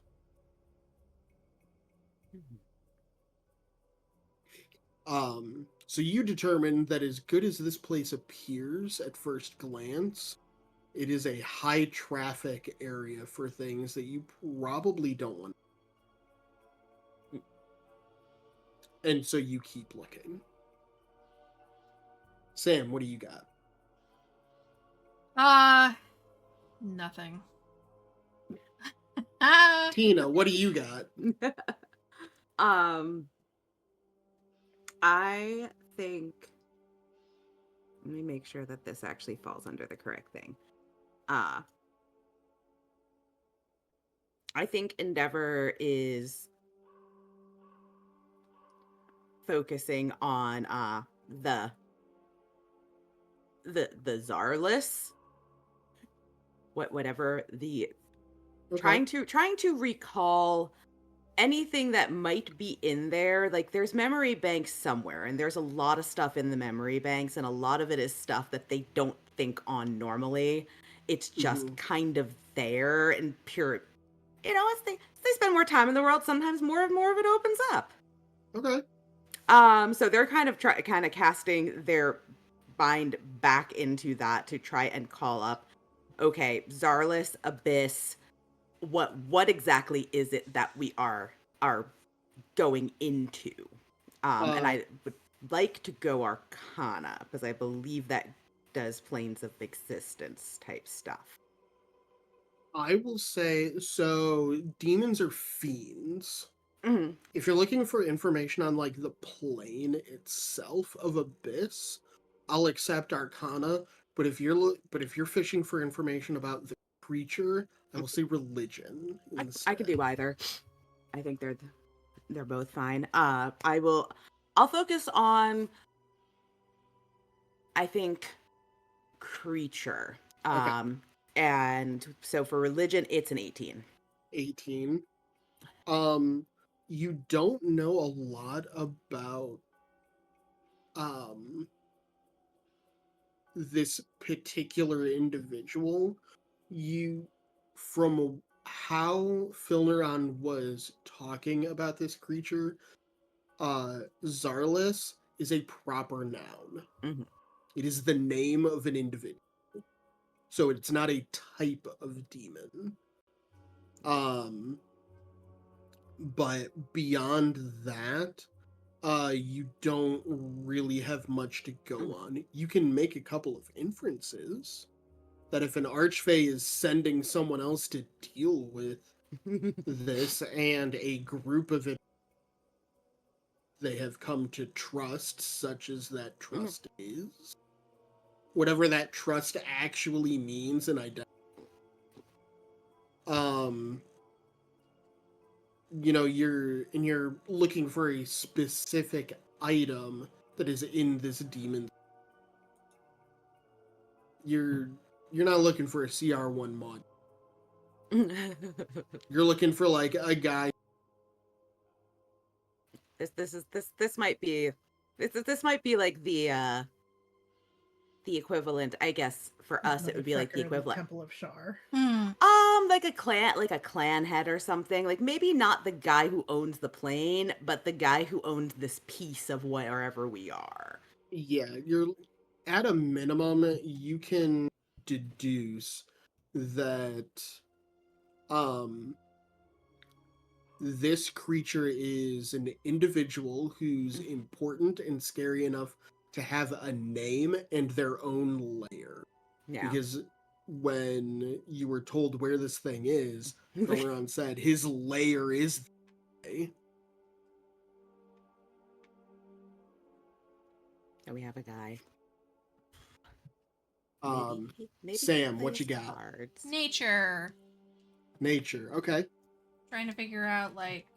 So you determine that as good as this place appears at first glance, it is a high traffic area for things that you probably don't want. And so you keep looking. Sam, what do you got? Nothing. Tina, what do you got? I think, let me make sure that this actually falls under the correct thing. I think Endeavor is focusing on the Czarless, whatever the Okay. trying to recall anything that might be in there. Like, there's memory banks somewhere, and there's a lot of stuff in the memory banks, and a lot of it is stuff that they don't think on normally. It's just kind of there and pure, as they spend more time in the world, sometimes more of it opens up. Okay. So they're kind of casting their mind back into that to try and call up, okay, Czarless, Abyss, what exactly is it that we are going into? And I would like to go Arcana, because I believe that does planes of existence type stuff. I will say, so demons are fiends. Mm-hmm. If you're looking for information on like the plane itself of Abyss, I'll accept Arcana. But if you're fishing for information about the creature, I will say religion I could instead. do either. I think they're both fine. I'll focus on, I think, creature. Okay. And so for religion, it's an 18. 18. You don't know a lot about um this particular individual. You from how Filneron was talking about this creature, Zarlis is a proper noun. Mhm. It is the name of an individual. So it's not a type of demon. But beyond that, you don't really have much to go on. You can make a couple of inferences that if an archfey is sending someone else to deal with this and a group of it they have come to trust, such as that trust is, whatever that trust actually means, and you're looking for a specific item that is in this demon. You're not looking for a CR1 mod. You're looking for like a guy. This might be like the equivalent, I guess. For us, it would be like the Motherfucker of the equivalent. Temple of Shar. Like a clan head or something. Like maybe not the guy who owns the plane, but the guy who owns this piece of wherever we are. Yeah, you're at a minimum, you can deduce that this creature is an individual who's important and scary enough to have a name and their own lair. Yeah. Because when you were told where this thing is, Valeron said his lair is So we have a guy. Maybe Sam, what you got? Cards. Nature. Nature, okay. Trying to figure out, like,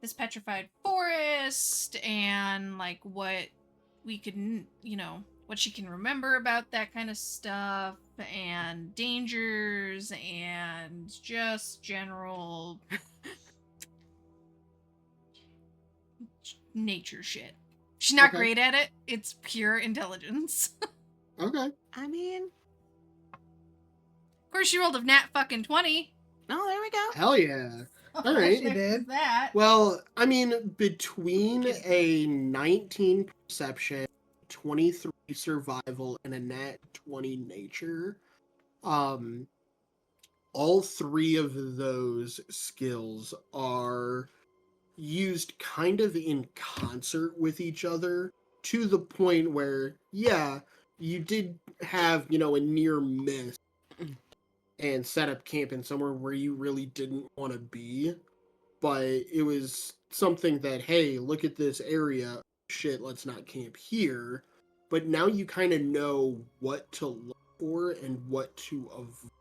this petrified forest and, like, what we could, what she can remember about that kind of stuff and dangers and just general nature shit. She's not Okay. great at it. It's pure intelligence. Okay. I mean, Of course, she rolled a nat fucking 20. oh, there we go. Hell yeah. All right. She did. That. Well, I mean, between a 19 perception, 23 survival, and a nat 20 nature, all three of those skills are used kind of in concert with each other to the point where, yeah, you did have, a near miss and set up camp in somewhere where you really didn't want to be. But it was something that, hey, look at this area. Shit, let's not camp here. But now you kind of know what to look for and what to avoid.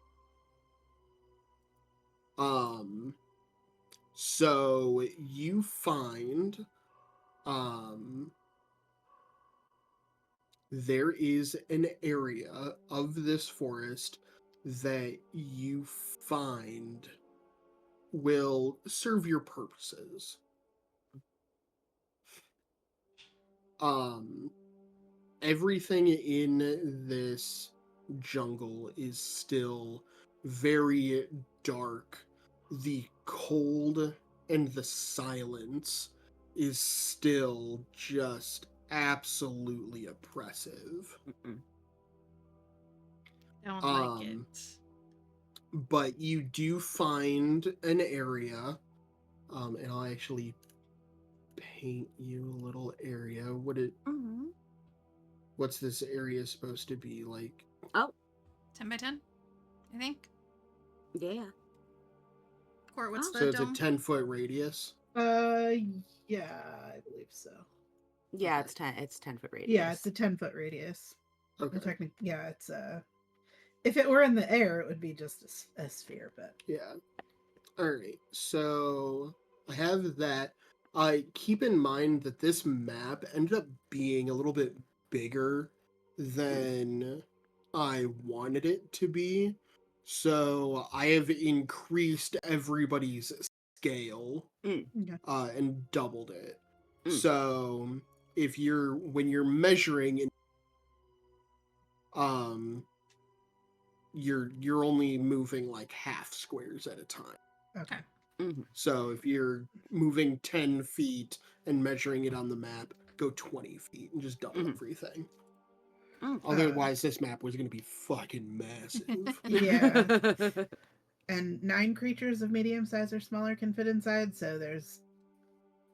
So you find, there is an area of this forest that you find will serve your purposes. Everything in this jungle is still very dark. The cold and the silence is still just absolutely oppressive. Don't like it. But you do find an area, and I'll actually paint you a little area. Mhm. What's this area supposed to be like? 10 by 10, I think. Yeah. Court, what's Oh. the So it's a dome? 10-foot radius. Yeah, I believe so. Yeah, Okay. it's 10-foot radius. Yeah, it's a 10-foot radius. Okay. Yeah, it's if it were in the air, it would be just a sphere, but Yeah. All right. So I have that. Keep in mind that this map ended up being a little bit bigger than I wanted it to be. So I have increased everybody's scale yeah. and doubled it. Mm. So when you're measuring, um, you're only moving like half squares at a time. Okay. Mhm. So if you're moving 10 feet and measuring it on the map, go 20 feet and just double Mhm. everything. Mm. Otherwise, this map was going to be fucking massive. Yeah. And 9 creatures of medium size or smaller can fit inside, so there's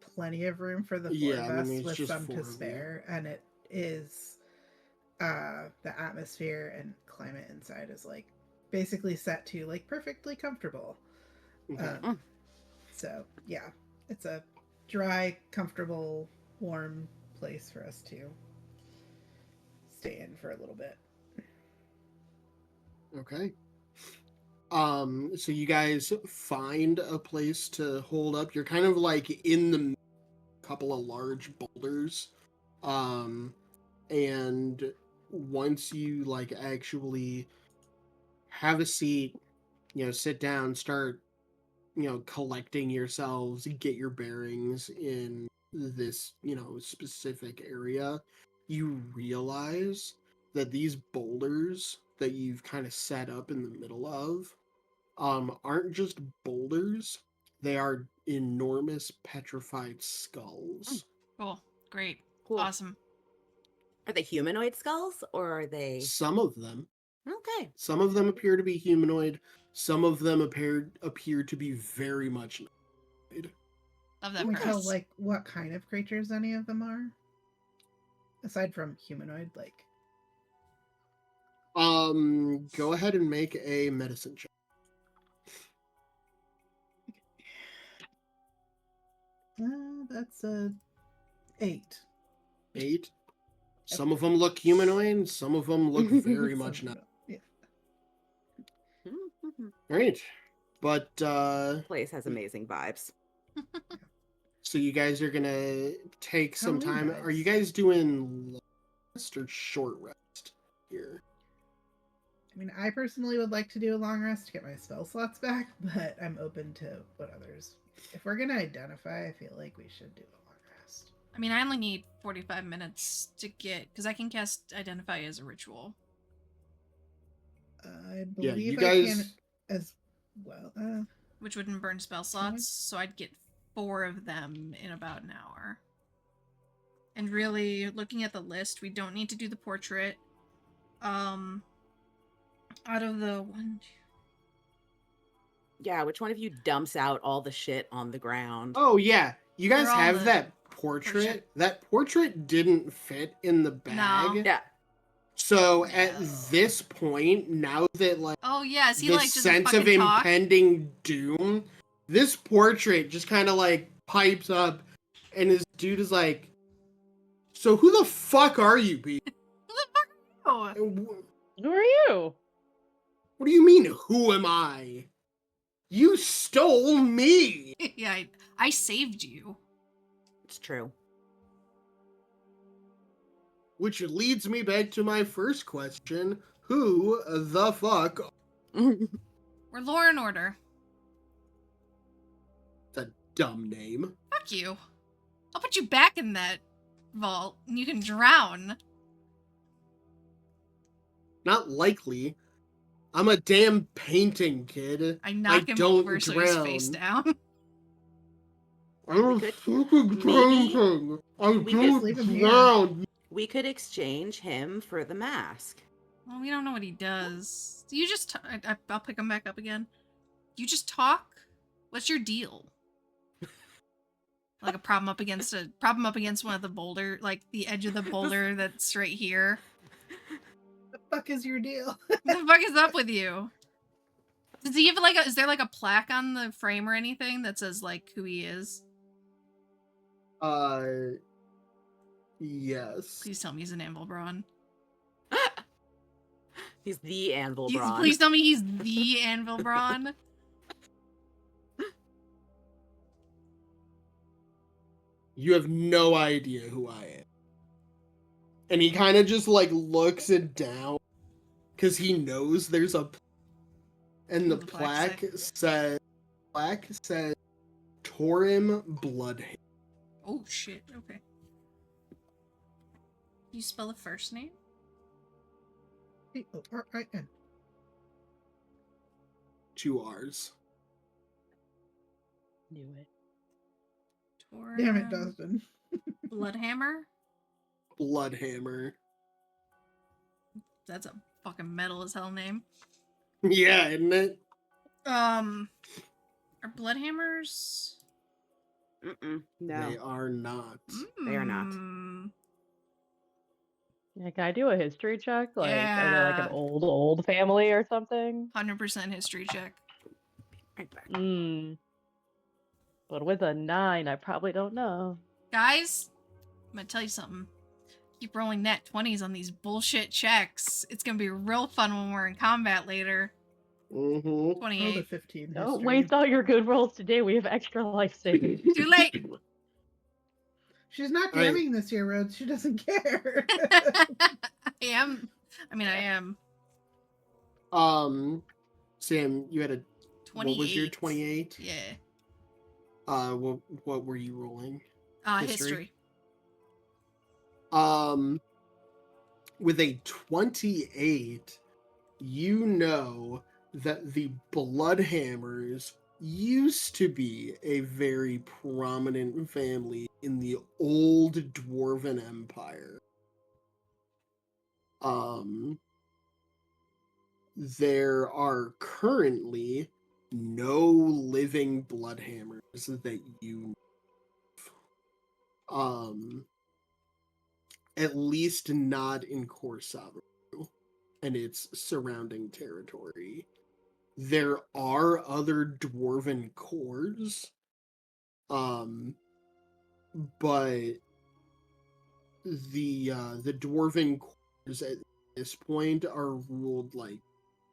plenty of room for the 4 Yeah, of I mean, us it's with just some 4 to of you. spare. And it is the atmosphere and climate inside is like basically set to like perfectly comfortable. Okay. So yeah, it's a dry, comfortable, warm place for us to stay in for a little bit. Okay. So you guys find a place to hold up. You're kind of like in the couple of large boulders. And once you like actually have a seat, sit down, start, collecting yourselves, get your bearings in this, specific area, you realize that these boulders that you've kind of set up in the middle of aren't just boulders, they are enormous petrified skulls. Cool. Great. Cool. Awesome. Are they humanoid skulls or are they? Some of them. Okay. Some of them appear to be humanoid. Some of them appear to be very much humanoid. Love that Can we premise. tell like what kind of creatures any of them are? Aside from humanoid, like Go ahead and make a medicine check. that's a 8. 8. Some of them look humanoid. Some of them look very much not. Yeah. Mhm. Right. But Place has amazing vibes. so you guys are gonna take some Halloween time. Are you vibes. guys doing long rest or short rest here? I mean, I personally would like to do a long rest to get my spell slots back, but I'm open to what others. If we're gonna identify, I feel like we should do a long rest. I mean, I only need 45 minutes to get, because I can cast Identify as a ritual. I Yeah, believe you I guys. can as well. Which wouldn't burn spell slots, so I'd get 4 of them in about an hour. And really, looking at the list, we don't need to do the portrait. Out of the one, Yeah, which one of you dumps out all the shit on the ground? Oh yeah, you guys They're all have the that portrait. portrait. That portrait didn't fit in the bag. No. Yeah. So at No. this point, now that like Oh yeah, is he the like just sense of fucking talk? impending doom, this portrait just kind of like pipes up, and this dude is like, "So who the fuck are you, B? Who the fuck are you? And Who are you? What do you mean, who am I? You stole me!" Yeah, I saved you. It's true. Which leads me back to my first question: who the fuck? We're Law and Order. It's a dumb name. Fuck you. I'll put you back in that vault and you can drown. Not likely. I'm a damn painting, kid. I knock him don't over so drown. he's face down. I'm a We could- fucking maybe painting. I we could don't leave him here. drown. We could exchange him for the mask. Well, we don't know what he does. You just I'll pick him back up again. You just talk? What's your deal? Like a prop him up against one of the boulder, like the edge of the boulder that's right here. The fuck is your deal? What the fuck is up with you? Does he have like is there like a plaque on the frame or anything that says like who he is? Yes. Please tell me he's an Anvil Braun. He's the Anvil Braun. Please tell me he's the Anvil Braun. You have no idea who I am. And he kind of just like looks it down because he knows there's a and the plaque says Torim Bloodhammer. Oh shit, okay. Can you spell the first name? T-O-R-I-N. 2 R's. Knew it. Damn it, Dustin. Bloodhammer? Bloodhammer. That's a fucking metal as hell name. Yeah, isn't it? Are Bloodhammers? No. They are not. They are not. Yeah, can I do a history check? Like, are they like an Yeah. old family or something? 100% history check. Right back. But with a 9, I probably don't know. Guys, I'm gonna tell you something. Keep rolling nat 20s on these bullshit checks. It's gonna be real fun when we're in combat later. Mm-hmm. Roll the 28. 15. Don't history. waste all your good rolls today. We have extra life savings. Too late! She's not DMing this year, Rhodes. She doesn't care. I am. Sam, you had a 28. What was your 28? Yeah. What were you rolling? History. With a 28, you know that the Bloodhammers used to be a very prominent family in the old Dwarven Empire. There are currently no living Bloodhammers that you know. At least not in Korsavaru and its surrounding territory. There are other dwarven cores, but the dwarven cores at this point are ruled like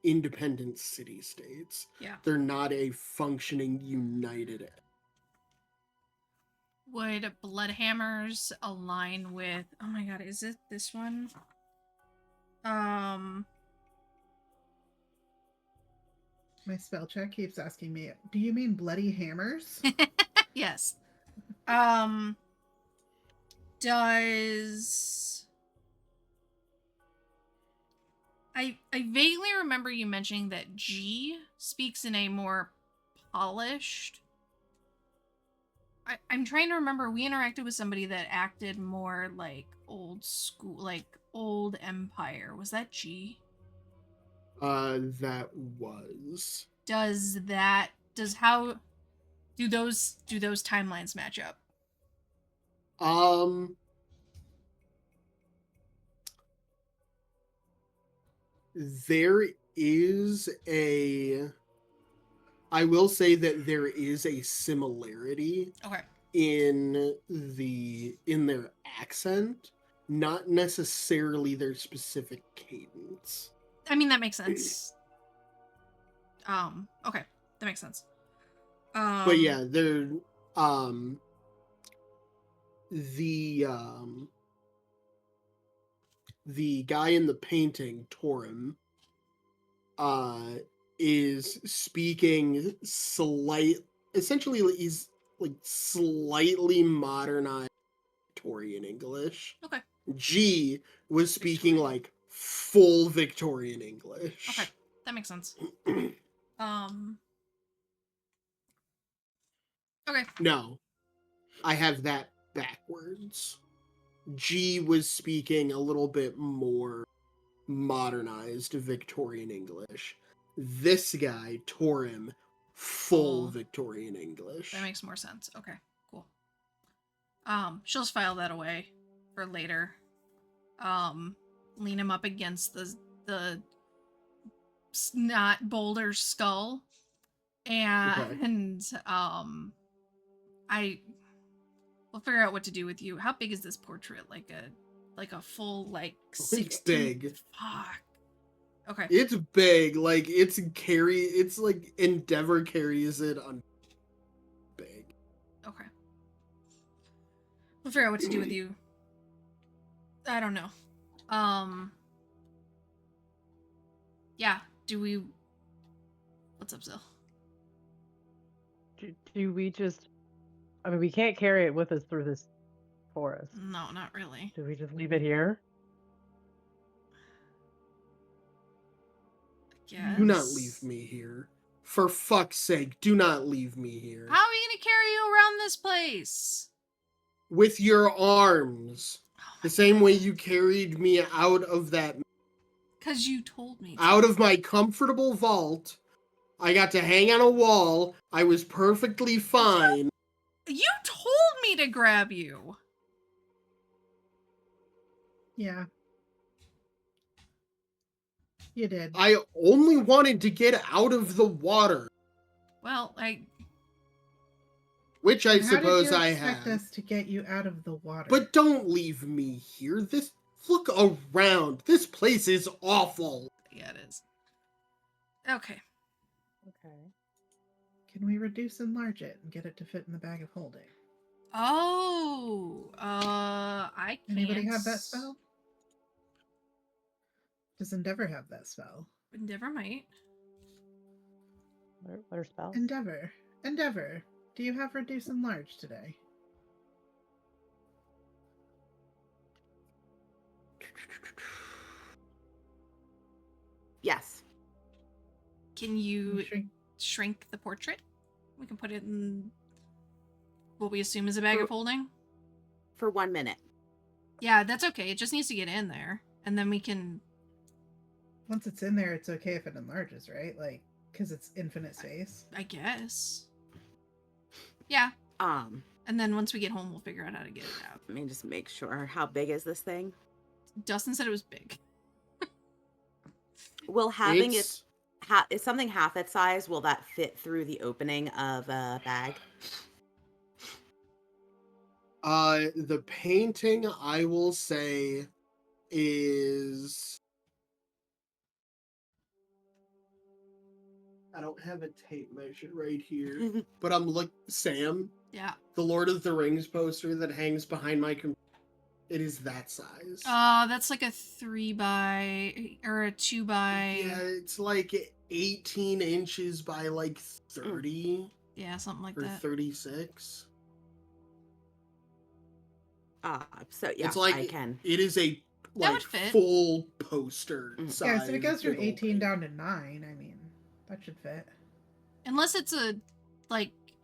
independent city-states. Yeah. They're not a functioning united. Would Bloodhammers align with... Oh my god, is it this one? My spell check keeps asking me, do you mean bloody hammers? Yes. Does... I vaguely remember you mentioning that G speaks in a more polished... I'm trying to remember, we interacted with somebody that acted more like old school, like old empire. Was that G? That was. Do those timelines match up? There is I will say that there is a similarity Okay. in their accent, not necessarily their specific cadence. I mean, that makes sense. Okay. That makes sense. But yeah, they're the guy in the painting, Torim, is speaking essentially he's like slightly modernized Victorian English. Okay. G was speaking like full Victorian English. Okay. That makes sense. Okay. No, I have that backwards. G was speaking a little bit more modernized Victorian English. This guy, Torim, full Victorian English. That makes more sense. Okay, cool. She'll just file that away for later. Lean him up against the snot boulder skull, and we'll figure out what to do with you. How big is this portrait? Like a full like 60? It's big. Fuck. Okay. It's big. Like it's like Endeavor carries it on big. Okay. We'll figure out what to do with you. I don't know. Yeah. Do we? What's up, Zil? Do we just? I mean, we can't carry it with us through this forest. No, not really. Do we just leave it here? Yes. Do not leave me here. For fuck's sake, do not leave me here. How are we gonna carry you around this place? With your arms. Oh my The same God. way you carried me out of that, 'Cause you told me to. out of my comfortable vault. I got to hang on a wall. I was perfectly fine. You told me to grab you. Yeah. You did. I only wanted to get out of the water, Well, which I How suppose did you I expect have. us to get you out of the water? But don't leave me here. Look around. This place is awful. yeah, it is. Okay. Okay. Can we reduce and enlarge it and get it to fit in the bag of holding? Oh, I can't. Anybody have that spell? Does Endeavor have that spell? Endeavor might. What are spells? Endeavor. Endeavor. Do you have reduce and enlarge today? Yes. Can you Shrink- shrink the portrait? We can put it in what we assume is a bag of holding. For 1 minute. Yeah, that's okay. It just needs to get in there, and then we can. Once it's in there, it's okay if it enlarges, right? Like, because it's infinite space. I guess. Yeah, and then once we get home, we'll figure out how to get it out. Let me just make sure. How big is this thing? Dustin said it was big. Will having It's- is something half its size, will that fit through the opening of a bag? The painting, I will say, is... I don't have a tape measure right here, but Sam, Yeah. the Lord of the Rings poster that hangs behind my computer, it is that size. That's like a 3x or a 2x. Yeah, it's like 18 inches by like 30 Yeah, something like or that. 36. So yeah, It's like I can. it is a That like would fit. full poster Mhm. size. Yeah, so if it goes from big old 18 thing. down to 9, I mean, that should fit. Unless it's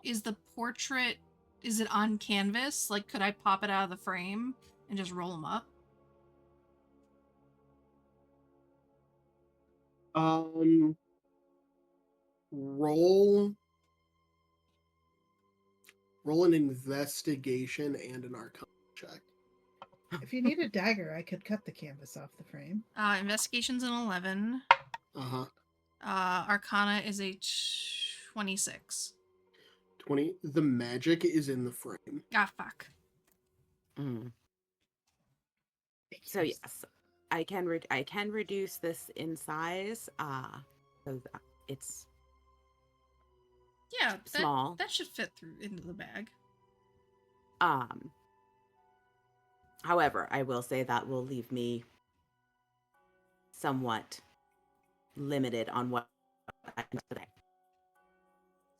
is the portrait, is it on canvas? Like, could I pop it out of the frame and just roll them up? Roll an investigation and an arcana check. If you need a dagger, I could cut the canvas off the frame. Investigation's an 11. Uh-huh. Arcana is a 26. 20. The magic is in the frame. Ah, fuck. Mm. So yes, I can reduce this in size. So that it's Yeah, small. that should fit through into the bag. However, I will say that will leave me somewhat limited on what I can do today.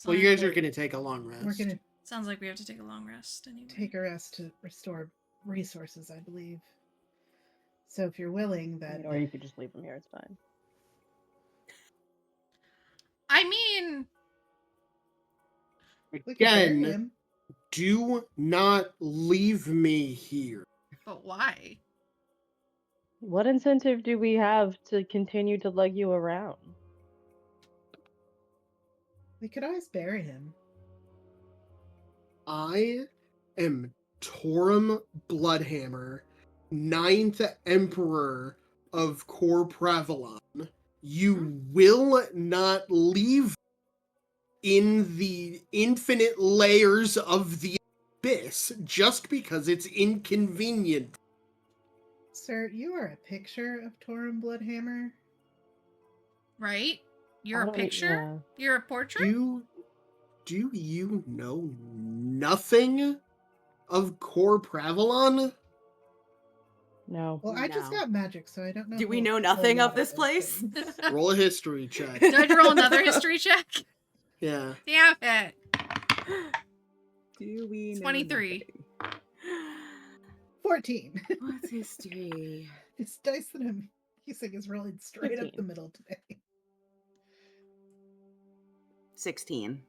Well, you guys are going to take a long rest. We're going to Sounds like we have to take a long rest anyway. take a rest to restore resources, I believe. So if you're willing, then Or you could just leave them here. It's fine. I mean, we can bury Again, him. do not leave me here. but why? What incentive do we have to continue to lug you around? We could always bury him. I am Torum Bloodhammer, 9th Emperor of Cor Pravalon, you will not leave in the infinite layers of the abyss just because it's inconvenient. Sir, you are a picture of Torum Bloodhammer. Right? You're I a don't picture? You're a portrait? Do you know nothing of Cor Pravalon? No. Well, I just No. got magic, so I don't know. Do we a know whole nothing lot of this place? things. Roll a history check. Do I have to roll another history check? Yeah. Damn it. Do we know 23. nothing? 14. What's history? This dice that I'm using is rolling straight up 15. the middle today. 16.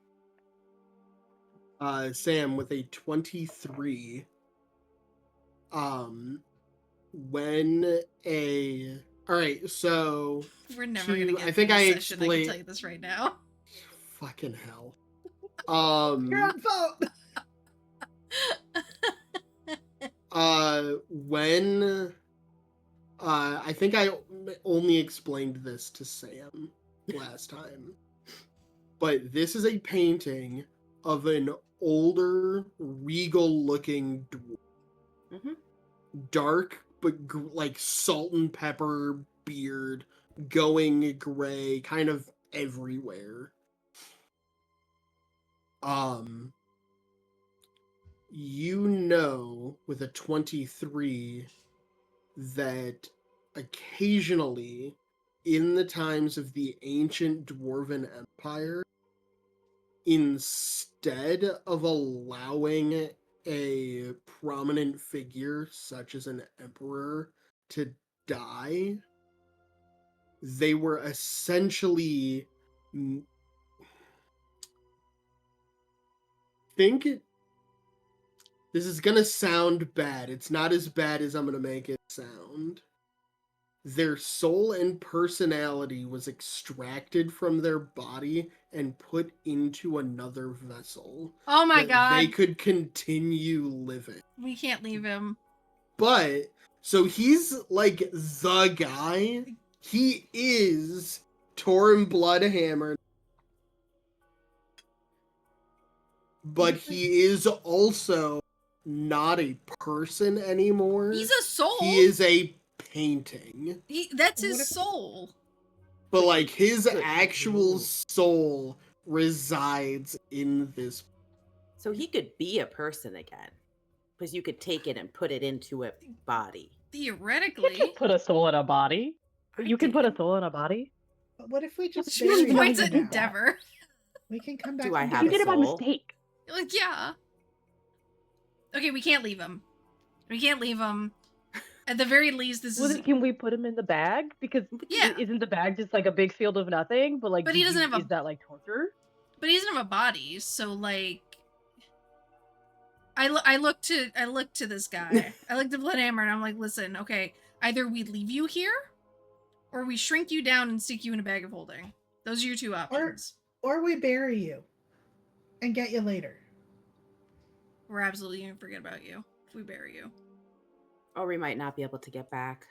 Sam with a 23. When a all right, so We're never gonna get I think through I this session, I can explained. tell you this right now. Fucking hell. You're on fault. When I think I only explained this to Sam last time, but this is a painting of an older, regal-looking dwarf. Mhm. Dark, but like salt and pepper beard, going gray, kind of everywhere. You know, with a 23, that occasionally, in the times of the ancient Dwarven Empire, instead of allowing a prominent figure, such as an emperor, to die, they were essentially think this is gonna sound bad. It's not as bad as I'm gonna make it sound. Their soul and personality was extracted from their body and put into another vessel. Oh my that god. They could continue living. We can't leave him. But, so he's like the guy. He is Torin Bloodhammer. But he is also not a person anymore. He's a soul. He is a painting. That's What his if- soul. But like his Good actual lord. soul resides in this. So he could be a person again. Because you could take it and put it into a body. You Theoretically. can put a soul in a body. I You can put a did. soul in a body. But what if we just She bury even Points him at did now? that. Endeavor. We can come back. Do I and have You get did a it by soul? mistake. Like, yeah. Okay, we can't leave him. We can't leave him. At the very least, this Well, is. then can we put him in the bag? Because Yeah. isn't the bag just like a big field of nothing? But like, But he doesn't have a- is that like torture? But he doesn't have a body, so like. I look to this guy. I look to Bloodhammer and I'm like, listen, okay, either we leave you here, or we shrink you down and stick you in a bag of holding. Those are your two options. Or we bury you and get you later. We're absolutely gonna forget about you if we bury you. Or we might not be able to get back.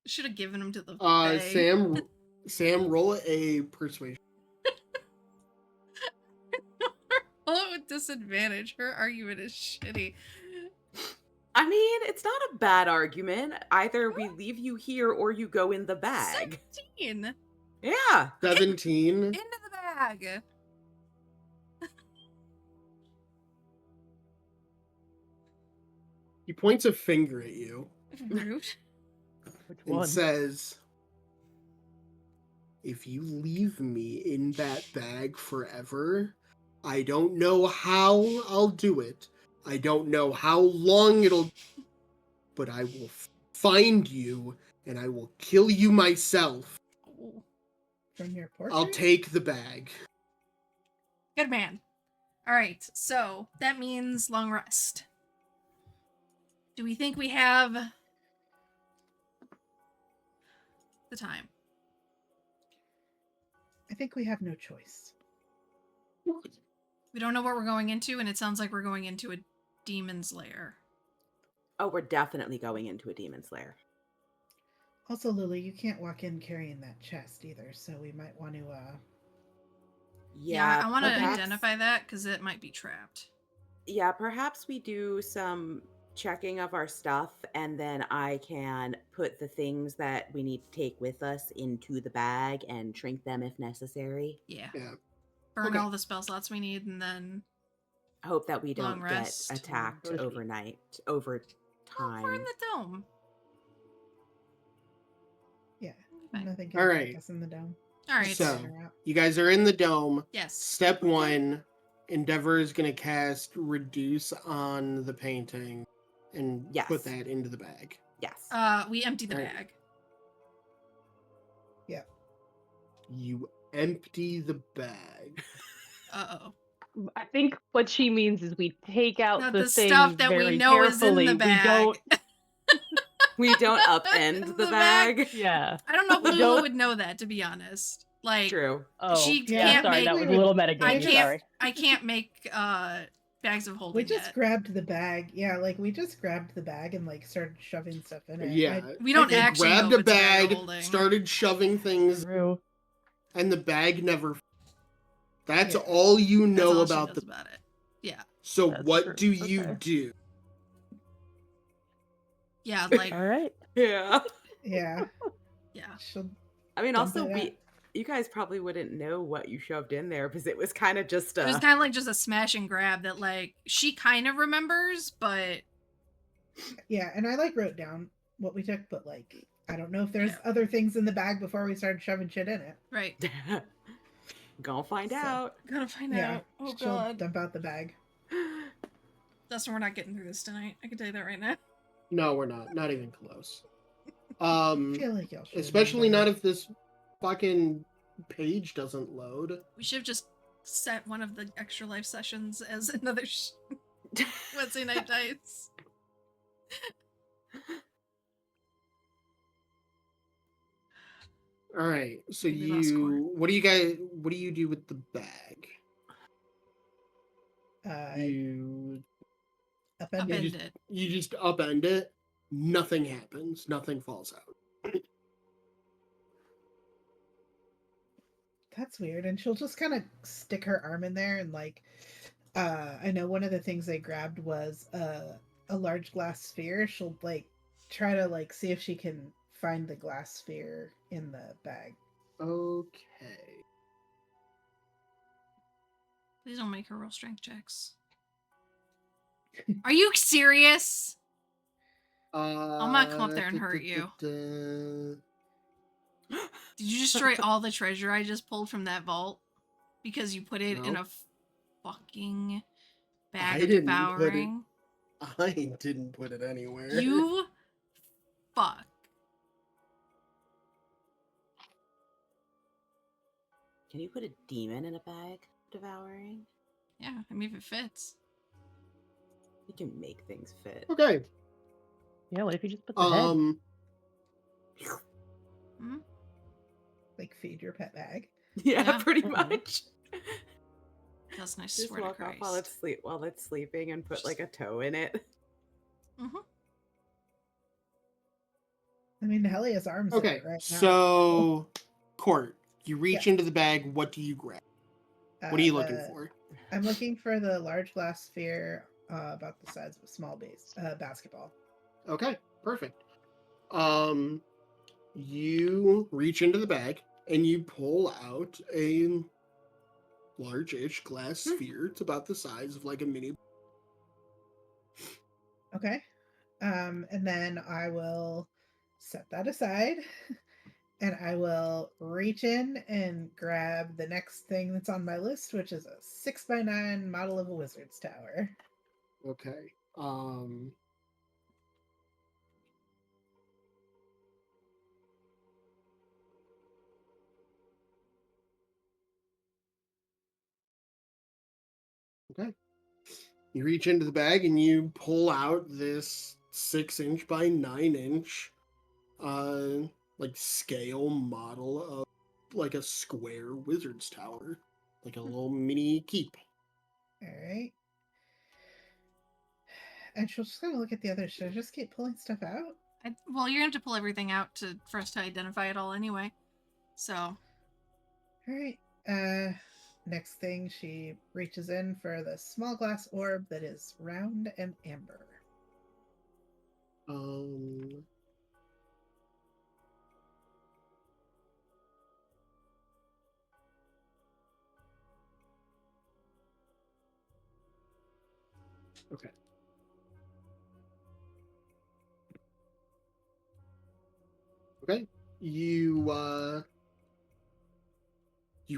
Should have given him to the Fae. Sam, roll a persuasion. Oh, with disadvantage. Her argument is shitty. I mean, it's not a bad argument. Either we leave you here or you go in the bag. 17! Yeah. 17. Into the bag! He points a finger at you Rude. Which and one? says, "If you leave me in that bag forever, I don't know how I'll do it. I don't know how long it'll, but I will find you and I will kill you myself. Oh, From your portrait? I'll take the bag." good man. Alright, so that means long rest. Do we think we have the time? I think we have no choice. We don't know what we're going into, and it sounds like we're going into a demon's lair. Oh, we're definitely going into a demon's lair. Also, Lily, you can't walk in carrying that chest either, so we might want to, Yeah, I want to perhaps- identify that because it might be trapped. Yeah, perhaps we do some checking of our stuff, and then I can put the things that we need to take with us into the bag and shrink them if necessary. Yeah. Yeah. Burn Okay. all the spell slots we need, and then Hope that we Long don't get rest. attacked Go to sleep. overnight, over oh, we're in time. the dome. yeah, Fine. nothing can All attack right. us in the dome. All right. So- Figure out. You guys are in the dome. Yes. Step 1, Endeavor is going to cast Reduce on the painting and Yes. put that into the bag. Yes. We empty the All right. bag. You empty the bag. Uh-oh. I think what she means is we take out Not the, the thing stuff that we very know is in carefully. the bag. We don't. We don't upend the The bag? bag. Yeah. I don't know if We Lulu don't- would know that, to be honest. Like, True. Oh, She yeah. can't Sorry, make- that was a little I metagaming. can't. Sorry. I can't make bags of holding We just yet. grabbed the bag. Yeah, like we just grabbed the bag and like started shoving stuff in it. Yeah. We don't They actually grabbed know a if it's bag of bag, holding. started shoving things, True. and the bag never. That's Yeah. all you That's know all she about knows the. about it. Yeah. So That's what true. do you Okay. do? Yeah, like, All right. Yeah. Yeah. yeah. She'll I mean, Dump also, it out. you guys probably wouldn't know what you shoved in there because it was kind of just It was kind of like just a smash and grab that, like, she kind of remembers, but Yeah, and I like wrote down what we took, but like I don't know if there's Yeah. other things in the bag before we started shoving shit in it. right. Gonna find So- out. Gotta find Yeah. out. Oh She'll god. dump out the bag. Dustin, we're not getting through this tonight. I can tell you that right now. No, we're not. Not even close. I feel like y'all should. Especially not if this fucking page doesn't load. We should have just set one of the extra life sessions as another Wednesday night dice. All right. So We lost score. what do you do with the bag? You Upend Upend it. it. you just upend it. Nothing happens. Nothing falls out. That's weird. And she'll just kind of stick her arm in there and like I know one of the things they grabbed was a large glass sphere. She'll like try to like see if she can find the glass sphere in the bag. Okay. Please don't make her roll strength checks. Are you serious? I'm not come up there and hurt you. Did you destroy all the treasure I just pulled from that vault? Because you put it in No. a fucking I bag of didn't put it- devouring? I didn't put it anywhere. You fuck. Can you put a demon in a bag of devouring? Yeah, I mean, if it fits. You can make things fit. Okay. Yeah, what if you just put the head? Like feed your pet bag. Yeah, Yeah. pretty Mhm. much. Dustin, I Just swear to walk off Christ. while it's sleeping and put like a toe in it. Mm-hmm. I mean, Helia's arms. in Okay. it right now. So, Court, you reach into the bag. What do you grab? What are you looking for? I'm looking for the large glass sphere about the size of a small basketball. Okay, perfect. You reach into the bag and you pull out a large-ish glass sphere. It's about the size of like a mini. Okay. And then I will set that aside and I will reach in and grab the next thing that's on my list, which is a 6x9 model of a wizard's tower. Okay. Okay. You reach into the bag and you pull out this 6-inch by 9-inch like scale model of like a square wizard's tower. Like a little mini keep. All right. And she'll just kind of look at the others. Should I just keep pulling stuff out? Well, you're going to have to pull everything out for us to identify it all anyway. So. All right. Next thing, she reaches in for the small glass orb that is round and amber. Okay. Okay. You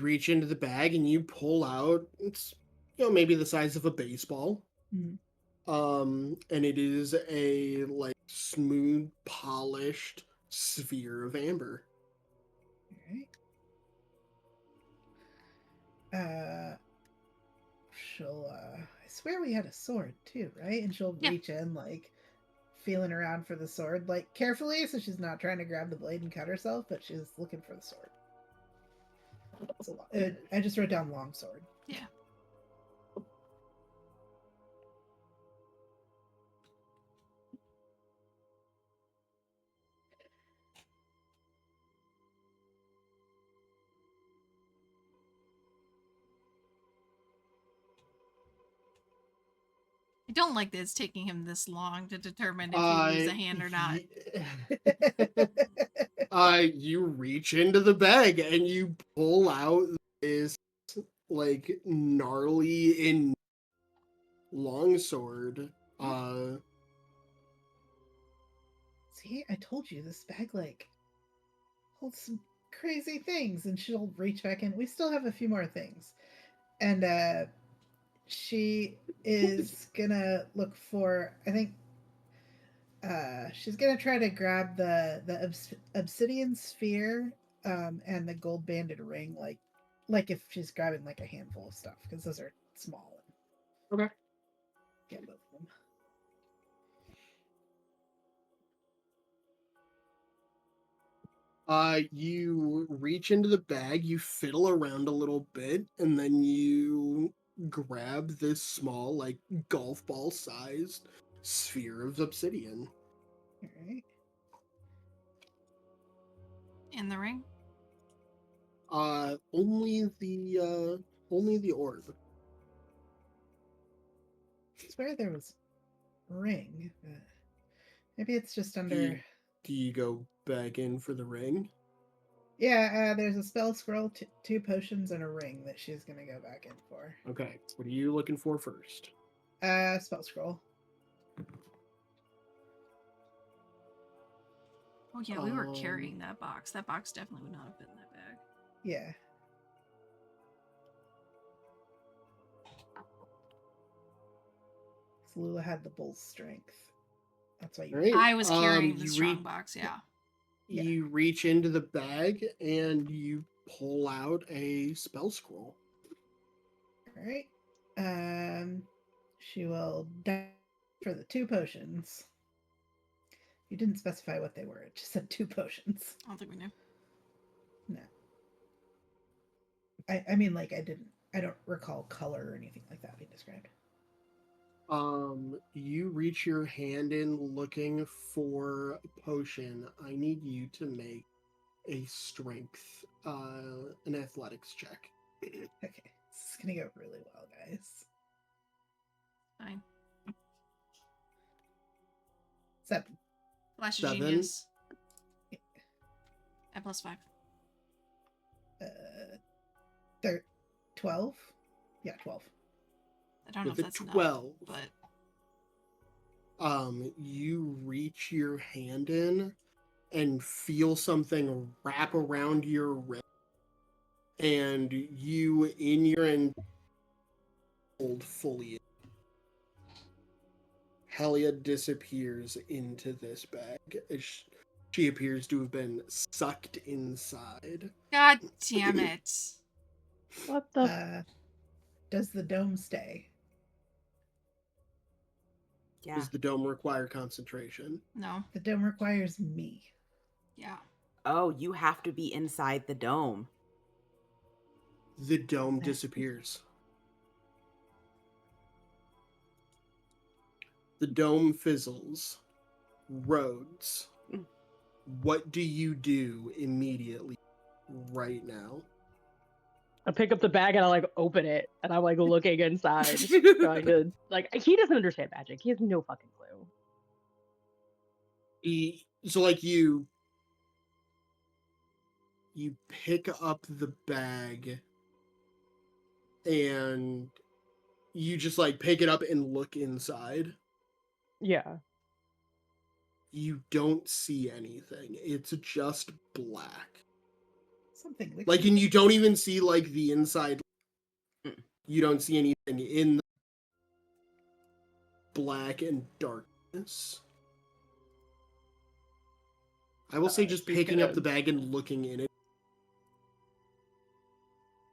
reach into the bag and you pull out, it's maybe the size of a baseball. Mm-hmm. And it is a like smooth, polished sphere of amber. All right. She'll I swear we had a sword too, right? And she'll reach in, like feeling around for the sword, like carefully, so she's not trying to grab the blade and cut herself, but she's looking for the sword. I just wrote down long sword. Yeah. I don't like that it's taking him this long to determine if you lose a hand or not. You reach into the bag and you pull out this like gnarly in longsword. See, I told you this bag like holds some crazy things. And she'll reach back in. We still have a few more things. And she is gonna look for, I think she's gonna try to grab the obsidian sphere and the gold banded ring, like if she's grabbing like a handful of stuff, because those are small. Okay. Get both of them. You reach into the bag, you fiddle around a little bit, and then you grab this small, like, golf ball sized sphere of obsidian. All right. In the ring? Only the orb. I swear there was a ring. Maybe it's just under. Do you go back in for the ring? Yeah, there's a spell scroll, two potions, and a ring that she's gonna go back in for. Okay, what are you looking for first? Spell scroll. Oh yeah, we were carrying that box. That box definitely would not have been in that bag. Yeah. Lula had the bull's strength. That's why you. Right. I was carrying the strong box. Yeah. You reach into the bag and you pull out a spell scroll. All right. She will die for the two potions. You didn't specify what they were. It just said two potions. I don't think we knew. No. I mean, like, I don't recall color or anything like that being described. You reach your hand in looking for a potion. I need you to make a strength, an athletics check. Okay, this is gonna go really well, guys. Fine. 7. Flash of 7? genius. At +5. 12? Yeah, 12. I don't know if With a that's 12. enough, but You reach your hand in and feel something wrap around your wrist, and you, in your end, hold fully. Helia disappears into this bag as she appears to have been sucked inside. God damn it. What the? Does the dome stay? Yeah. Does the dome require concentration? No. The dome requires me. Yeah. Oh, you have to be inside the dome. The dome disappears. The dome fizzles. Roads. Mm. What do you do immediately right now? I pick up the bag and I like open it and I'm like looking inside, trying to like he doesn't understand magic. He has no fucking clue. So like you pick up the bag and you just like pick it up and look inside. Yeah. You don't see anything. It's just black. Something Like, and you don't even see like the inside. Mm. You don't see anything in the black and darkness. I will say just he's picking up gonna- the bag and looking in it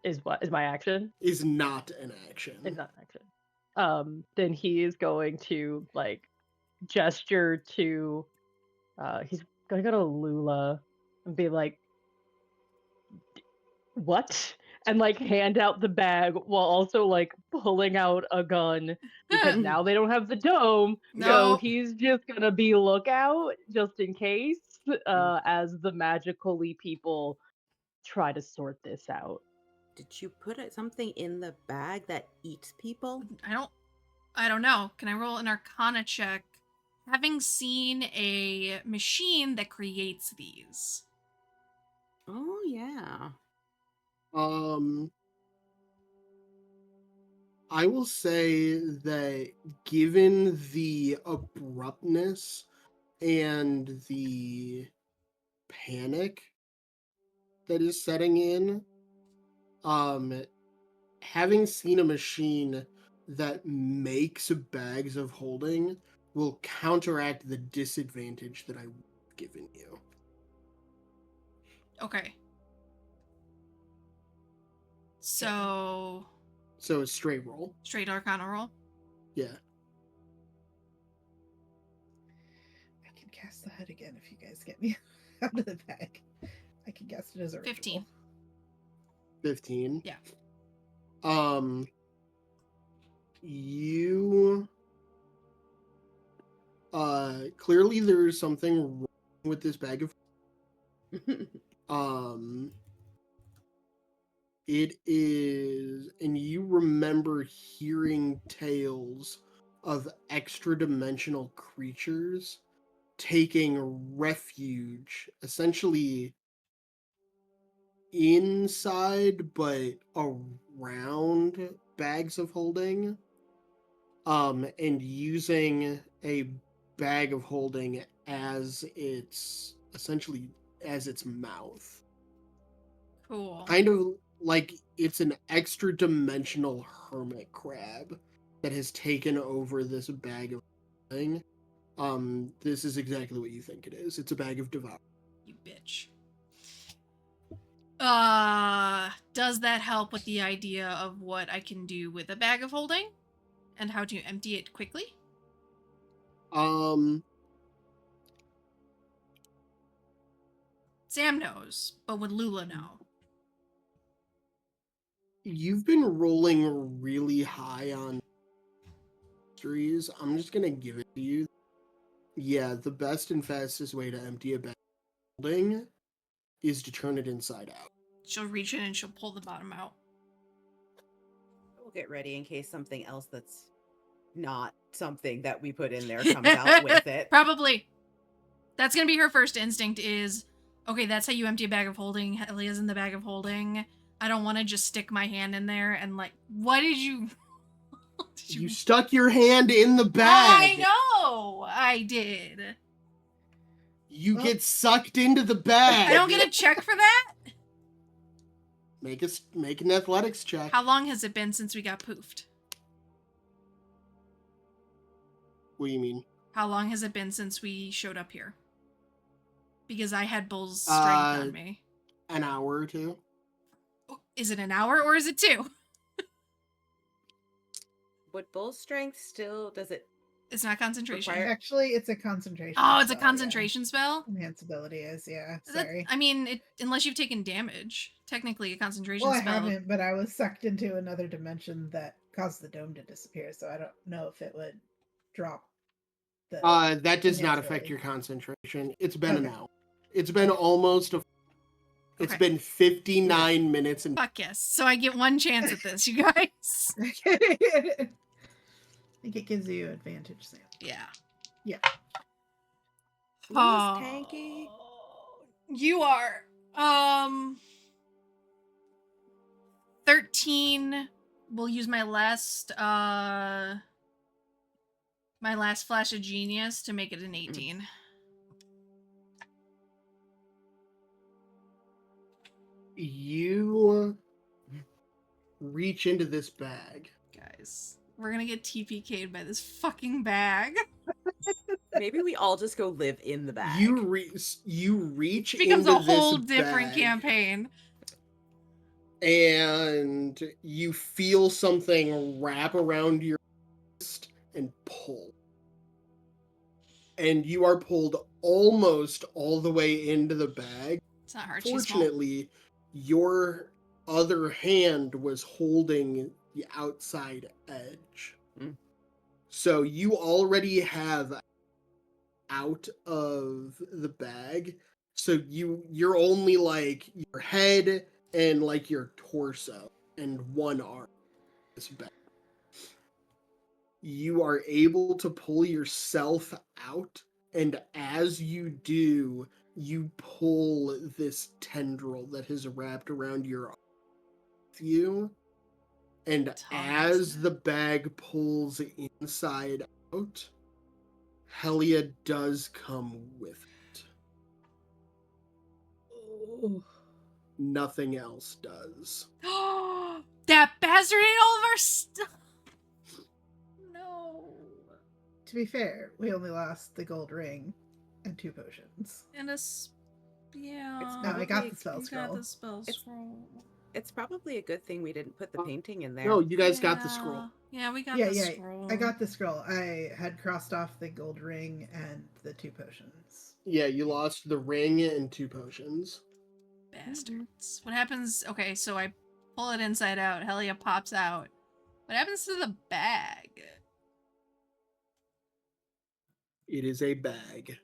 Is my action? is not an action. It's not an action. Then he is going to like gesture to he's gonna go to Lula and be like, what? And like hand out the bag while also like pulling out a gun because now they don't have the dome. So No. he's just gonna be lookout just in case as the magically people try to sort this out. Did you put something in the bag that eats people? I don't know. Can I roll an Arcana check? Having seen a machine that creates these. Oh yeah. I will say that given the abruptness and the panic that is setting in, having seen a machine that makes bags of holding will counteract the disadvantage that I've given you. Okay. So So a straight roll. straight Arcana roll. Yeah. I can cast the HUD again if you guys get me out of the bag. I can cast it as a 15. 15. Yeah. You clearly there's something wrong with this bag of it is, and you remember hearing tales of extra dimensional creatures taking refuge essentially inside but around bags of holding, and using a bag of holding as its mouth. Cool. Kind of like it's an extra dimensional hermit crab that has taken over this bag of holding. This is exactly what you think it is. It's a bag of devour. You bitch. Does that help with the idea of what I can do with a bag of holding? And how to empty it quickly? Sam knows, but would Lula know? You've been rolling really high on mysteries. I'm just gonna give it to you. Yeah, the best and fastest way to empty a bag of holding is to turn it inside out. She'll reach in and she'll pull the bottom out. We'll get ready in case something else that's not something that we put in there comes out with it. Probably. That's gonna be her first instinct is, okay, that's how you empty a bag of holding. Helia's in the bag of holding. I don't want to just stick my hand in there and like, what did you... You stuck your hand in the bag! I know! I did. You get sucked into the bag! I don't get a check for that? Make an athletics check. How long has it been since we got poofed? What do you mean? How long has it been since we showed up here? Because I had Bull's strength on me. An hour or two. Is it an hour or is it 2? Would Bull's strength still does it It's not concentration. Require- Actually, it's a concentration. Oh, it's a spell, concentration spell? Yeah. Enhance ability is, yeah. That- Sorry. I mean, unless you've taken damage. Technically, a concentration Well, I spell. haven't, but I was sucked into another dimension that caused the dome to disappear, so I don't know if it would drop That does not affect naturally. your concentration. It's been an Okay. hour. It's been almost a. It's Okay. been 59 minutes and. Fuck yes. So I get one chance at this, you guys. I think it gives you advantage, Sam. Yeah. Yeah. Who's tanky? You are. 13. We'll use my last flash of genius to make it an 18. You reach into this bag. Guys, we're gonna get TPK'd by this fucking bag. Maybe we all just go live in the bag. You reach It becomes into a whole this different bag, campaign. and you feel something wrap around your wrist and pull. And you are pulled almost all the way into the bag. It's not hard. She's small. Fortunately, your other hand was holding the outside edge. Mm. So you already have out of the bag. So you're only like your head and like your torso and one arm in this bag. You are able to pull yourself out, and as you do, you pull this tendril that has wrapped around your arm with you. And as the bag pulls inside out, Helia does come with it. Nothing else does. That bastard ate all of our stuff. No. To be fair, we only lost the gold ring and 2 potions. And yeah. It's No, I got Probably- the spell You scroll. got the spell It's- scroll. It's probably a good thing we didn't put the painting in there. No, you guys got the scroll. Yeah, we got Yeah, the yeah, scroll. I got the scroll. I had crossed off the gold ring and the 2 potions. Yeah, you lost the ring and 2 potions. Bastards. What happens? Okay, so I pull it inside out. Helia pops out. What happens to the bag? It is a bag.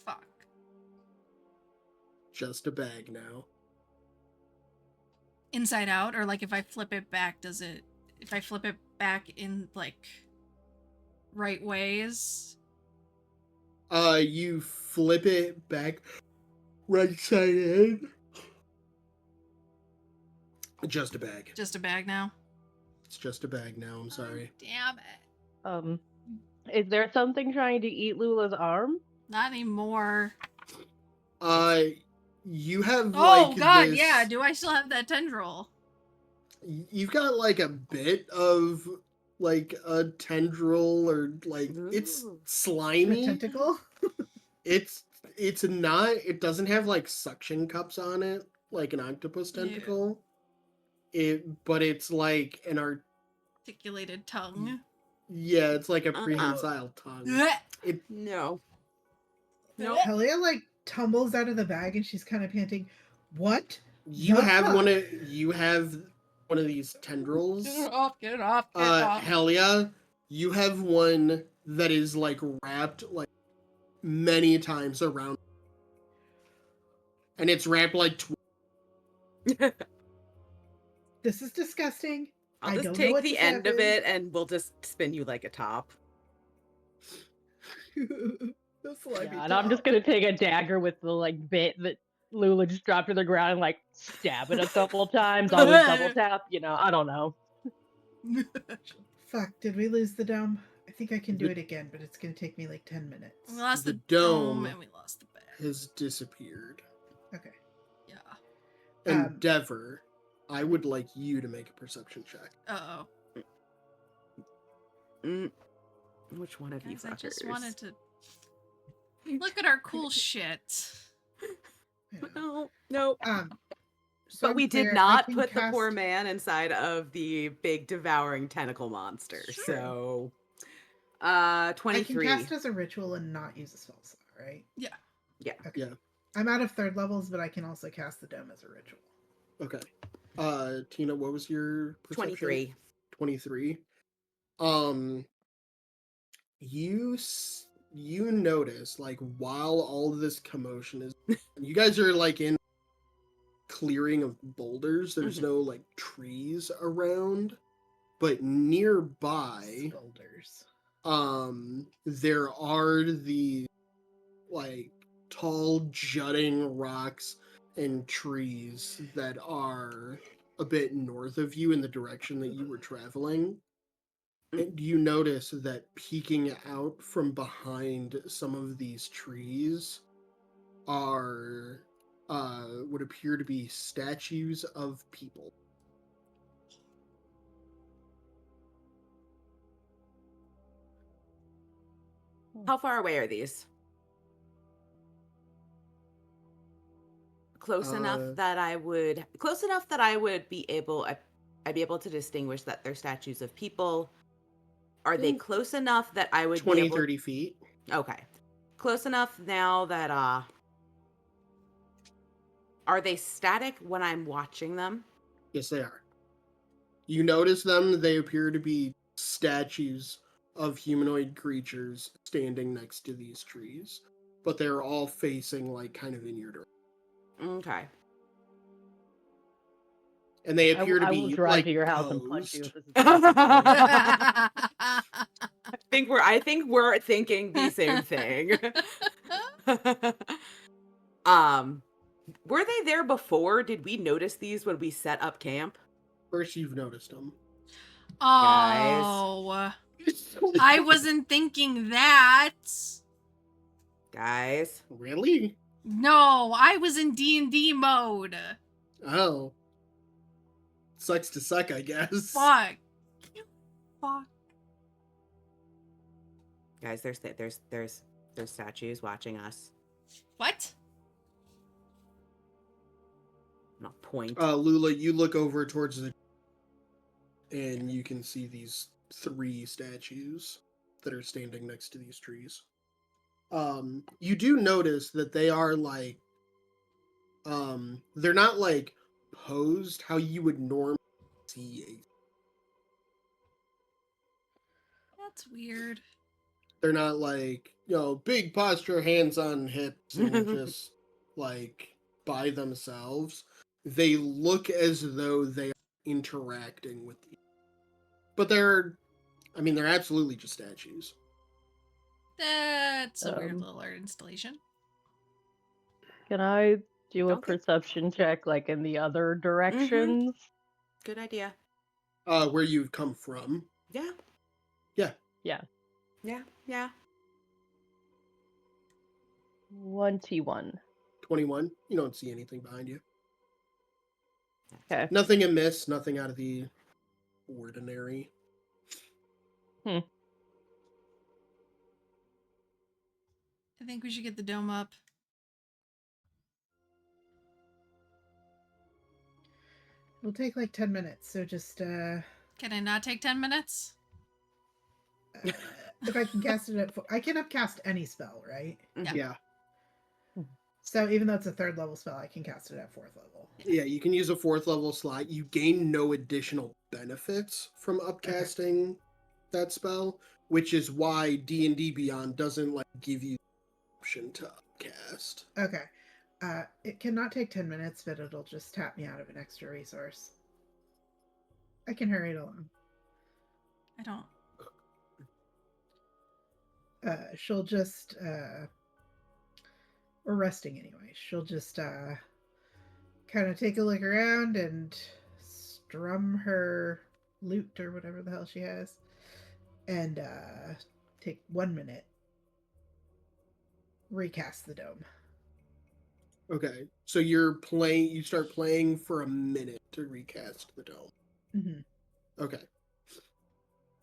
Fuck. Just a bag now. Inside out, or like if I flip it back, does it? If I flip it back in like right ways? You flip it back right side in. Just a bag. Just a bag now. It's just a bag now, I'm sorry. Damn it. Is there something trying to eat Lula's arm? Not anymore. You have Oh like god, this, yeah. Do I still have that tendril? You've got like a bit of like a tendril, or like it's Ooh. A slimy. tentacle? It's not, it doesn't have like suction cups on it like an octopus Ew. tentacle. But it's like an Articulated tongue. yeah, it's like a Uh-uh. prehensile tongue. Blech. No. Nope. Helia like tumbles out of the bag and she's kind of panting. What? You The have fuck? one of these tendrils. Get it off, get it off, get it off. Helia, you have one that is like wrapped like many times around, and it's wrapped like This is disgusting. I I'll don't just know take what the just end of happened. it and we'll just spin you like a top. The slimy Yeah, and I'm just top. gonna take a dagger with the like bit that Lula just dropped to the ground and like stab it a couple times. Always double tap, I don't know. Fuck, did we lose the dome? I think I can do it again, but it's gonna take me like 10 minutes. We lost The the dome dome and we lost the bag. has disappeared. Okay. Yeah. Endeavor, I would like you to make a perception check. Uh-oh. Which one of you Guys, I just fuckers? wanted to look at our cool shit. I know. No, no. So But I'm we did clear, I not can put the poor cast- man inside of the big devouring tentacle monster. Sure. So, I can 23. cast as a ritual and not use a spell slot, right? Yeah. Yeah. Okay. Yeah. I'm out of 3rd levels, but I can also cast the dome as a ritual. Okay. Tina, what was your perception? 23. 23. Um, you notice, like, while all of this commotion is, you guys are like in clearing of boulders. There's no like trees around, but nearby, Boulders. there are the like tall jutting rocks and trees that are a bit north of you in the direction that you were traveling. And you notice that peeking out from behind some of these trees are would appear to be statues of people. How far away are these? Close enough that I would be able I'd be able to distinguish that they're statues of people. Are they close enough that I would 20, be able 30 feet. Okay. Close enough now that are they static when I'm watching them? Yes, they are. You notice them, they appear to be statues of humanoid creatures standing next to these trees, but they're all facing like kind of in your direction. Okay. And they appear to I be will drive like to your house and punch you posed. if this is possible. I think we're thinking the same thing. Were they there before? Did we notice these when we set up camp? First, you've noticed them. Oh, I wasn't thinking that. Guys. Really? No, I was in D&D mode. Oh. Sucks to suck, I guess. Fuck. Fuck. Guys, there's statues watching us. What? Not point. Lula, you look over towards the and you can see these 3 statues that are standing next to these trees. You do notice that they are like they're not like posed how you would normally see That's weird. they're not like, big posture, hands on hips, and just like by themselves. They look as though they are interacting with you. But they're absolutely just statues. That's a weird little art installation. Can I do a Don't think- perception check, like in the other directions? Good idea. Where you've come from. Yeah. Yeah. Yeah. Yeah. 21. 21. You don't see anything behind you. Okay. Nothing amiss, nothing out of the ordinary. I think we should get the dome up. It'll take like 10 minutes, so just Can I not take 10 minutes? if I can cast it I can upcast any spell, right? Yeah. So even though it's a 3rd level spell, I can cast it at 4th level. Yeah, you can use a 4th level slot. You gain no additional benefits from upcasting that spell, which is why D&D Beyond doesn't like give you the option to upcast. Okay. It cannot take 10 minutes, but it'll just tap me out of an extra resource. I can hurry it along. I don't. She'll just we're resting anyway. She'll just kind of take a look around and strum her lute or whatever the hell she has, and take 1 minute. Recast the dome. Okay, so you start playing for a minute to recast the dome. Mm-hmm. Okay.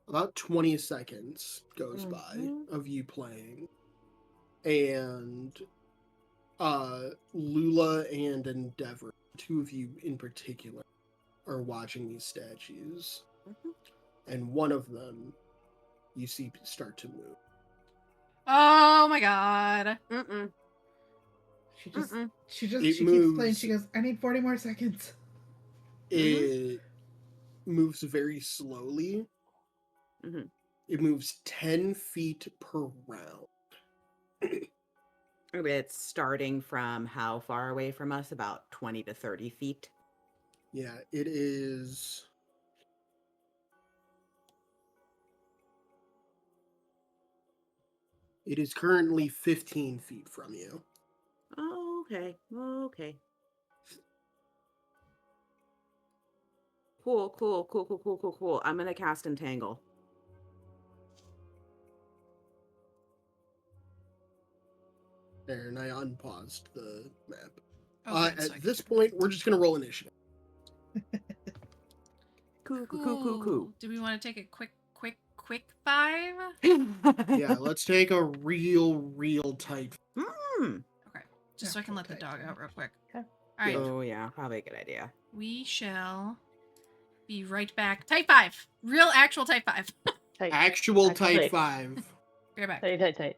About 20 seconds goes by of you playing, and Lula and Endeavor, 2 of you in particular, are watching these statues, and one of them you see start to move. Oh my god. She just she It keeps moves. playing. She goes, I need 40 more seconds. It moves very slowly, Mhm. It moves 10 feet per round. It's starting from how far away from us? About 20 to 30 feet. Yeah, it is. It is currently 15 feet from you. Oh, okay. Okay. Cool. I'm gonna cast Entangle. There, and I unpaused the map. Oh, good, so I At can this do point, we're just going to roll initiative. Cool. Do we want to take a quick 5? Yeah, let's take a real tight. Mm. Okay, just so I can let the Actual dog tight out real quick. Okay. All right, Oh yeah, probably a good idea. we shall be right back. Type 5. Real actual type 5. Tight. Actual Actual tight tight. 5. Be right back. Tight. Tight.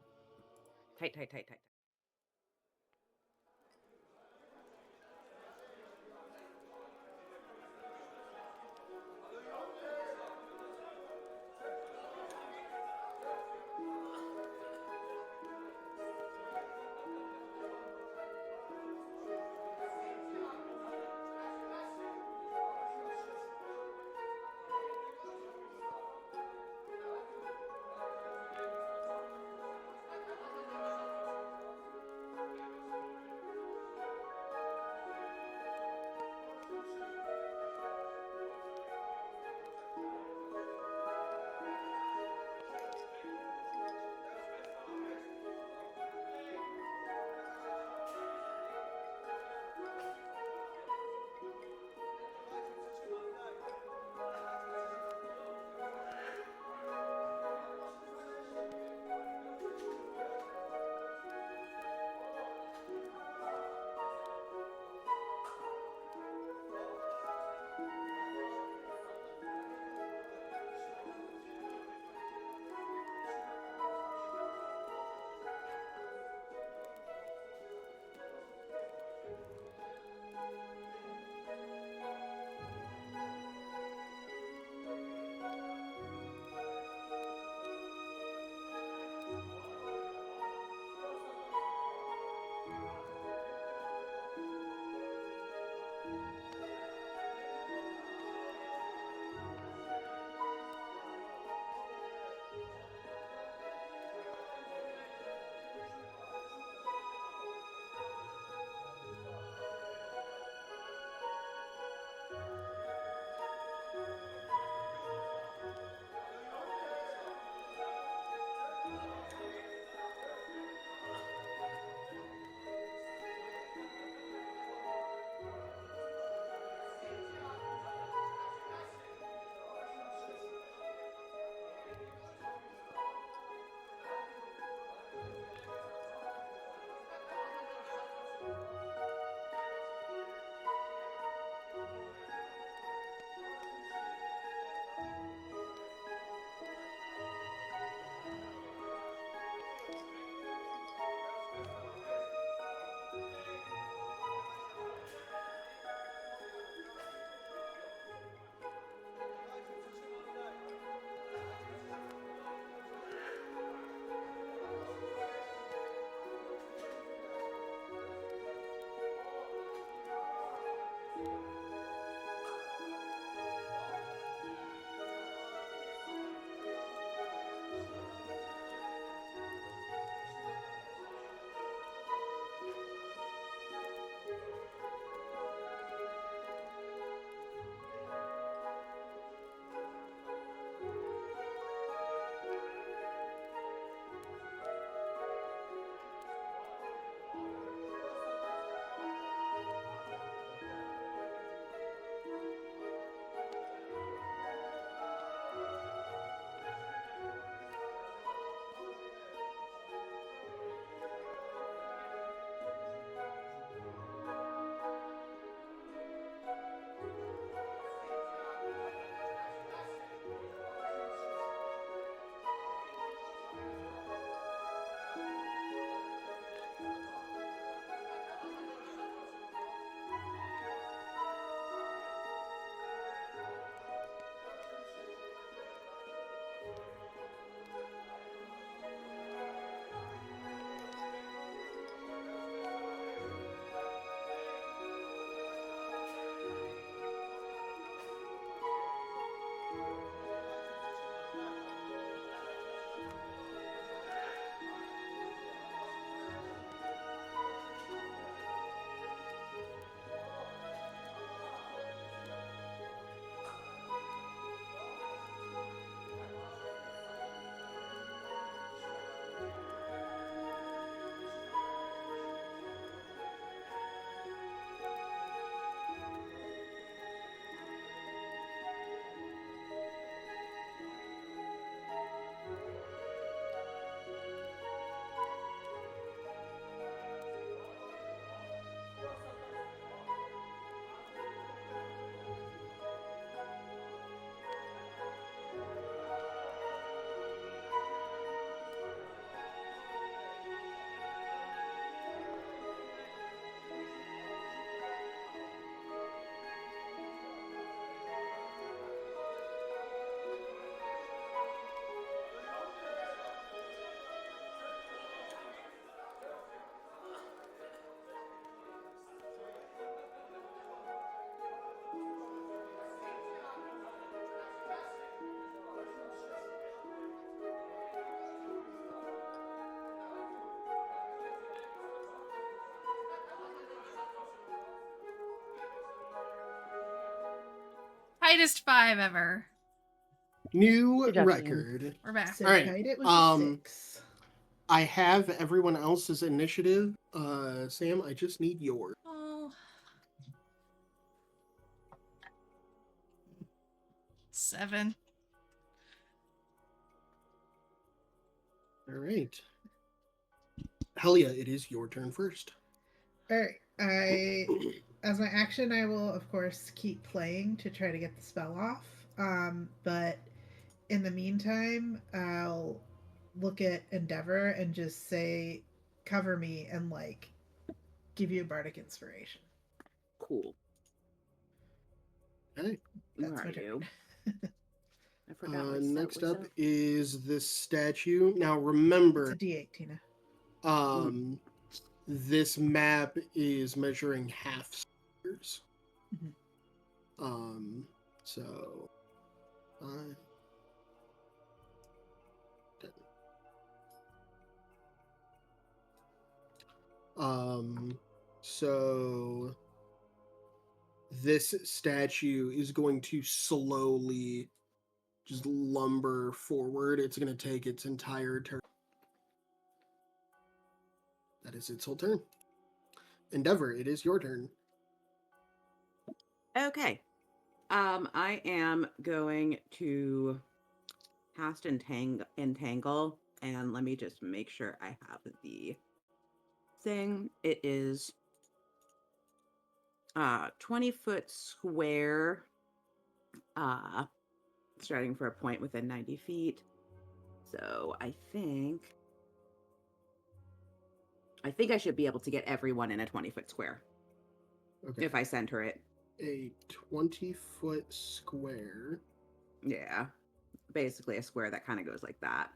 Highest 5 ever. New Good job, team. record. We're back. So All right, kite, it was a 6. I have everyone else's initiative. Sam, I just need yours. Oh. 7. All right. Helia, it is your turn first. Alright, as my action, I will, of course, keep playing to try to get the spell off. But in the meantime, I'll look at Endeavor and just say, cover me, and, like, give you a bardic inspiration. Cool. Okay. That's Where my are turn. you? I forgot which Next set was up up. is this statue. Now It's remember, a D8, Tina. this map is measuring half squares. Mhm. So 5, 10. So this statue is going to slowly just lumber forward. It's going to take its entire turn. That is its whole turn. Endeavor, it is your turn. Okay. I am going to cast entangle, and let me just make sure I have the thing. It is 20-foot square, starting for a point within 90 feet. So I think I should be able to get everyone in a 20-foot square Okay. if I center it. A 20-foot square. Yeah. Basically a square that kind of goes like that.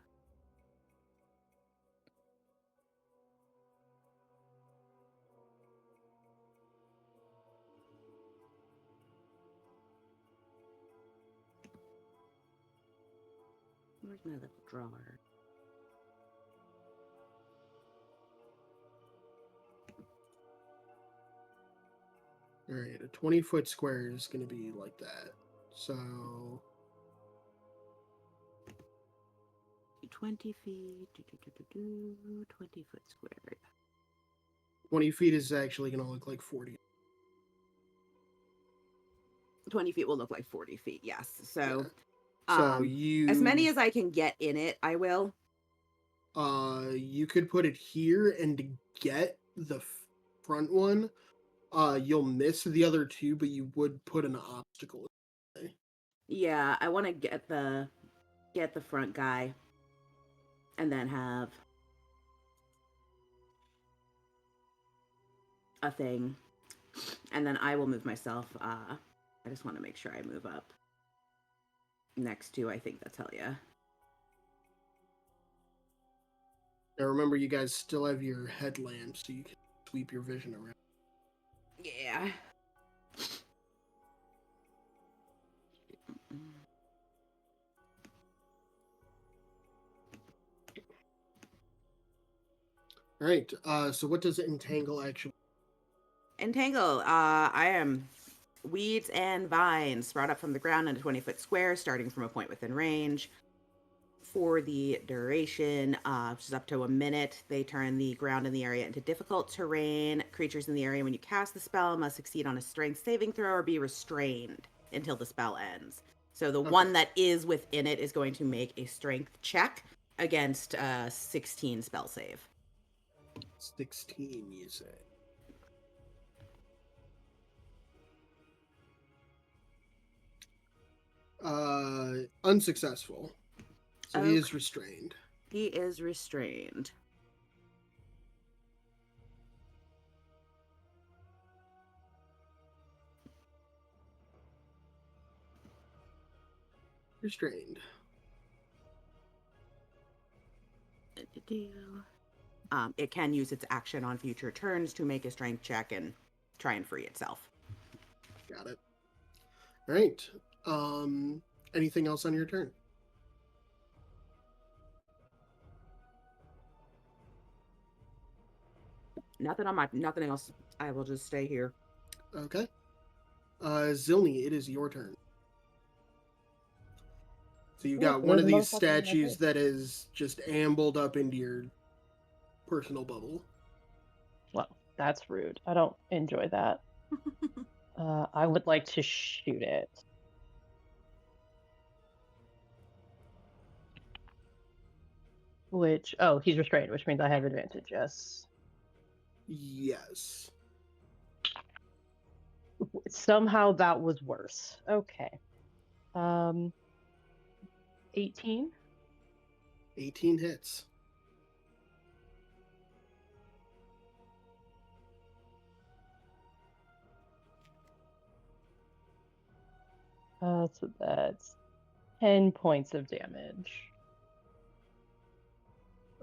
Where's my little drawer? All right, a 20-foot square is going to be like that. So 20 feet, 20-foot square. 20 feet is actually going to look like 40. 20 feet will look like 40 feet, yes. So, So as many as I can get in it, I will. You could put it here, and to get the front one, you'll miss the other two, but you would put an obstacle. Yeah, I want to get the front guy, and then have a thing, and then I will move myself. I just want to make sure I move up next to. I think that's Helia. Now remember, you guys still have your headlamp, so you can sweep your vision around. Yeah. All right. So what does entangle actually? Entangle. I am weeds and vines brought up from the ground in a 20-foot square, starting from a point within range. For the duration, which is up to a minute, they turn the ground in the area into difficult terrain. Creatures in the area, when you cast the spell, must succeed on a strength saving throw or be restrained until the spell ends. So the one that is within it is going to make a strength check against 16 spell save. 16, you say? Unsuccessful. So he is restrained. He is restrained. Restrained. It can use its action on future turns to make a strength check and try and free itself. Got it. All right. Anything else on your turn? Nothing else. I will just stay here. Okay. Zilni, it is your turn. So you Yeah, got so one there's of a these motherfucker in my statues face. that is just ambled up into your personal bubble. Well, that's rude. I don't enjoy that. I would like to shoot it. Which, oh, he's restrained, which means I have advantage, yes. Yes. Somehow that was worse. Okay. 18? 18 hits. So that's 10 points of damage.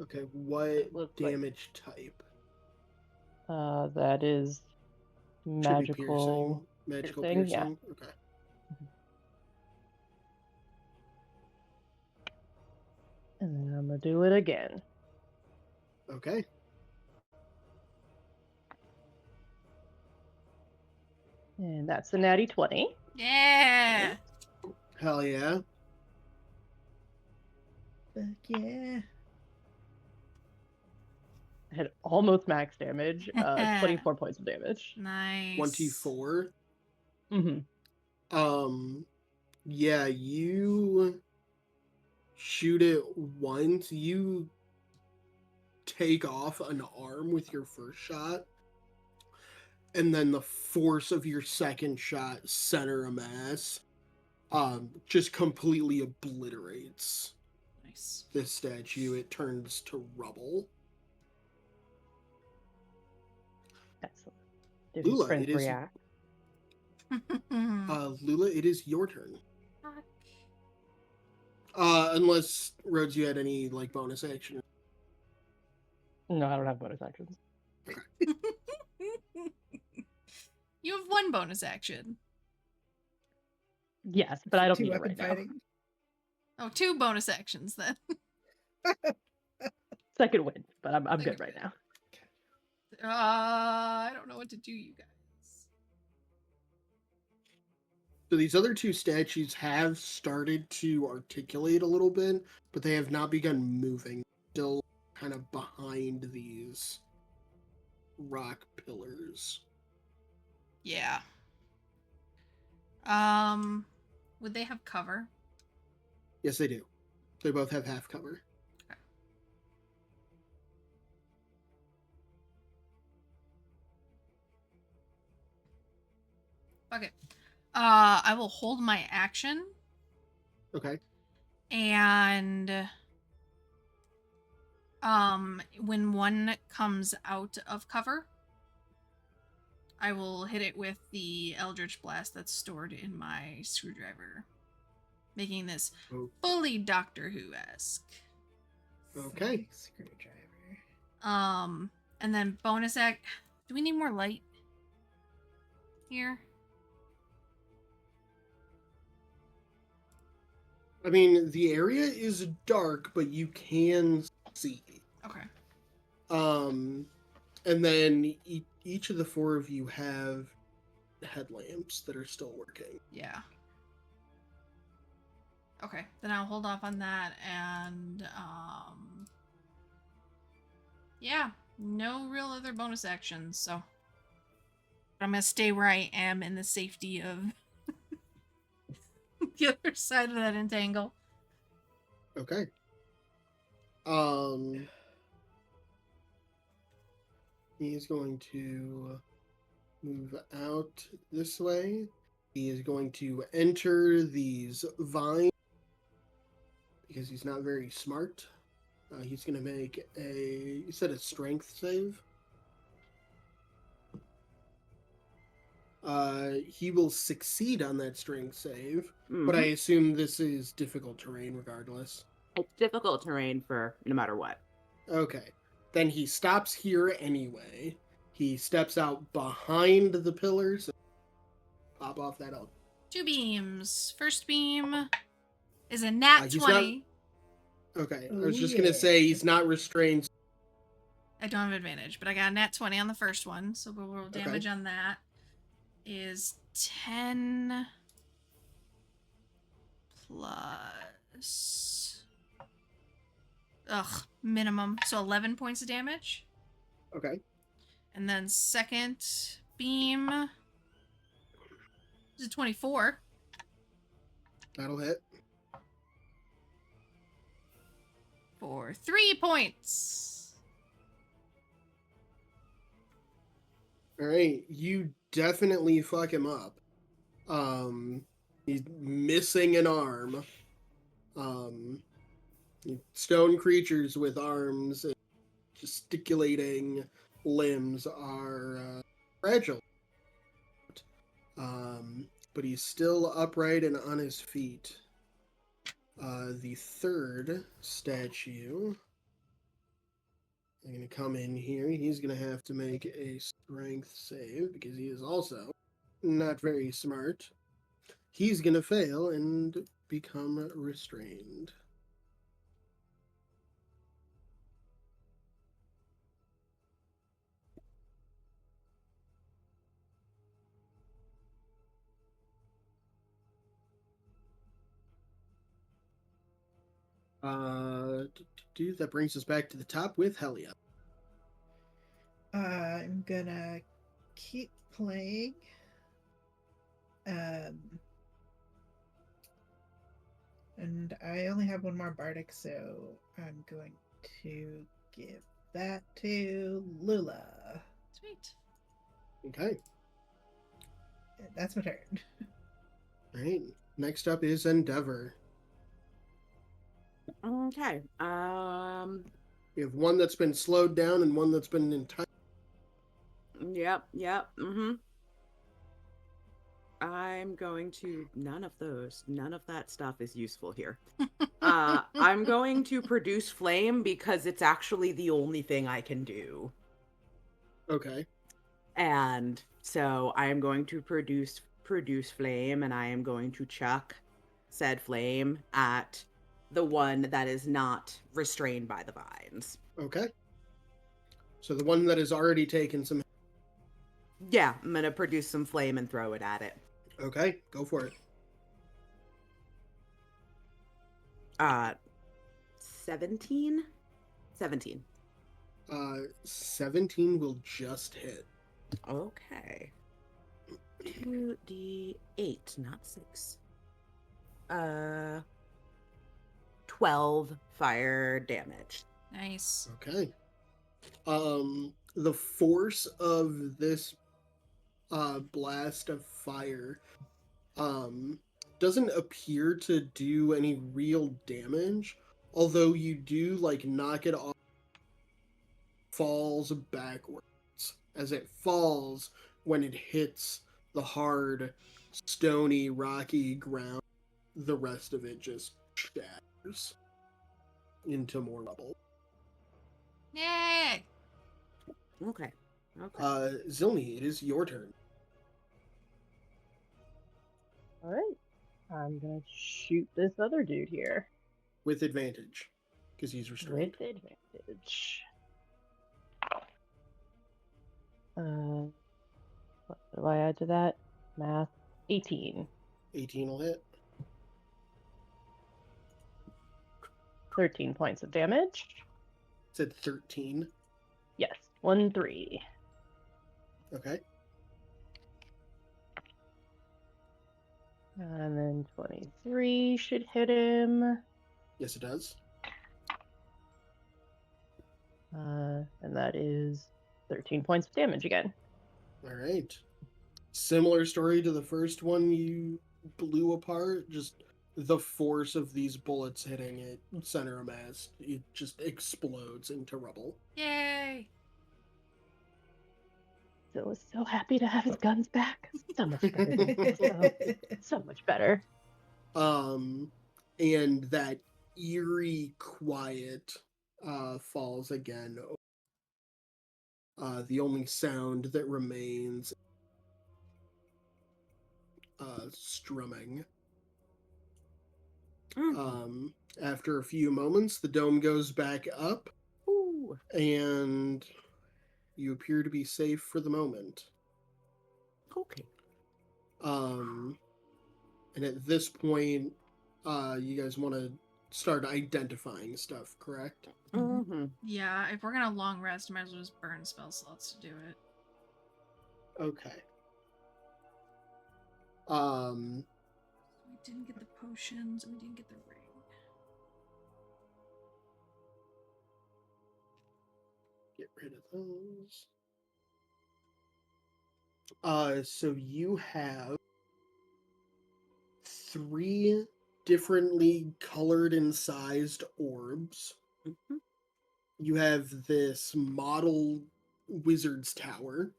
Okay, what It looks like damage type? that is Should be magical piercing. Magical piercing, yeah. piercing? Okay. And then I'm gonna do it again. Okay. And that's the natty 20. Yeah. Hell yeah. Fuck yeah. I had almost max damage. 24 points of damage. Nice. 24. Mm-hmm. Yeah, you shoot it once. You take off an arm with your first shot. And then the force of your second shot, center of mass, just completely obliterates Nice. this statue. It turns to rubble. Excellent. Did his Lula, friends it is react? Lula, it is your turn. Unless Rhodes, you had any like bonus action. No, I don't have bonus actions. You have one bonus action. Yes, but I don't Two need it weapon right now. fighting. Oh, two bonus actions then. Second win, but I'm Second good right win. now. I don't know what to do, you guys. So these other two statues have started to articulate a little bit, but they have not begun moving. Still kind of behind these rock pillars. Yeah. Would they have cover? Yes, they do. They both have half cover. Okay. I will hold my action. Okay. And when one comes out of cover, I will hit it with the Eldritch Blast that's stored in my screwdriver, making this fully Doctor Who-esque. Okay. Screwdriver. And then bonus act. Do we need more light here? I mean, the area is dark, but you can see. Okay. And then each of the four of you have headlamps that are still working. Yeah. Okay, then I'll hold off on that, and yeah, no real other bonus actions, so I'm gonna stay where I am in the safety of the other side of that entangle. Okay. He's going to move out this way. He is going to enter these vines because he's not very smart. He's going to make you said a strength save. He will succeed on that strength save, but I assume this is difficult terrain regardless. It's difficult terrain for no matter what. Okay. Then he stops here anyway. He steps out behind the pillars. Pop off that out. 2 beams. First beam is a nat 20. Okay. Oh, I was just going to say he's not restrained. I don't have advantage, but I got a nat 20 on the first one, so we'll roll damage on that. Is 10 plus minimum. So 11 points of damage. Okay. And then second beam is a 24. That'll hit. For 3 points. All right, you definitely fuck him up. He's missing an arm. Stone creatures with arms and gesticulating limbs are fragile. But he's still upright and on his feet. The third statue, I'm going to come in here. He's going to have to make a strength save because he is also not very smart. He's going to fail and become restrained. That brings us back to the top with Helia. I'm gonna keep playing. And I only have one more bardic, so I'm going to give that to Lula. Sweet. Okay. That's my turn. All right. Next up is Endeavor. Okay. We have one that's been slowed down and one that's been entirely. Yep. I'm going to none of that stuff is useful here. I'm going to produce flame because it's actually the only thing I can do. Okay. And so I am going to produce flame, and I am going to chuck said flame at the one that is not restrained by the vines. Okay. So the one that has already taken some. Yeah, I'm gonna produce some flame and throw it at it. Okay, go for it. 17? 17. 17 will just hit. Okay. 2d8, not 6. 12 fire damage. Nice. Okay. The force of this blast of fire doesn't appear to do any real damage, although you do knock it off, falls backwards. As it falls, when it hits the hard, stony, rocky ground, the rest of it just shatters into more rubble. Yay! Okay. Zilni, it is your turn. All right. I'm gonna shoot this other dude here With advantage, because he's restrained. with advantage. What do I add to that? Math. 18. 18 will hit. 13 points of damage. Said 13. Yes. 1, 3. Okay. And then 23 should hit him. Yes, it does. And that is 13 points of damage again. All right. Similar story to the first one you blew apart. Just the force of these bullets hitting it center of mass, it just explodes into rubble. Yay! Phil was so happy to have his guns back. So much better. so much better. And that eerie quiet falls again. The only sound that remains strumming. After a few moments, the dome goes back up. Ooh. And you appear to be safe for the moment. Okay. And at this point, you guys want to start identifying stuff, correct? Mm-hmm. Yeah, if we're gonna long rest, might as well just burn spell slots to do it. Okay. We didn't get the potions, and we didn't get the ring. Get rid of those. So you have 3 differently colored and sized orbs. Mm-hmm. You have this model wizard's tower.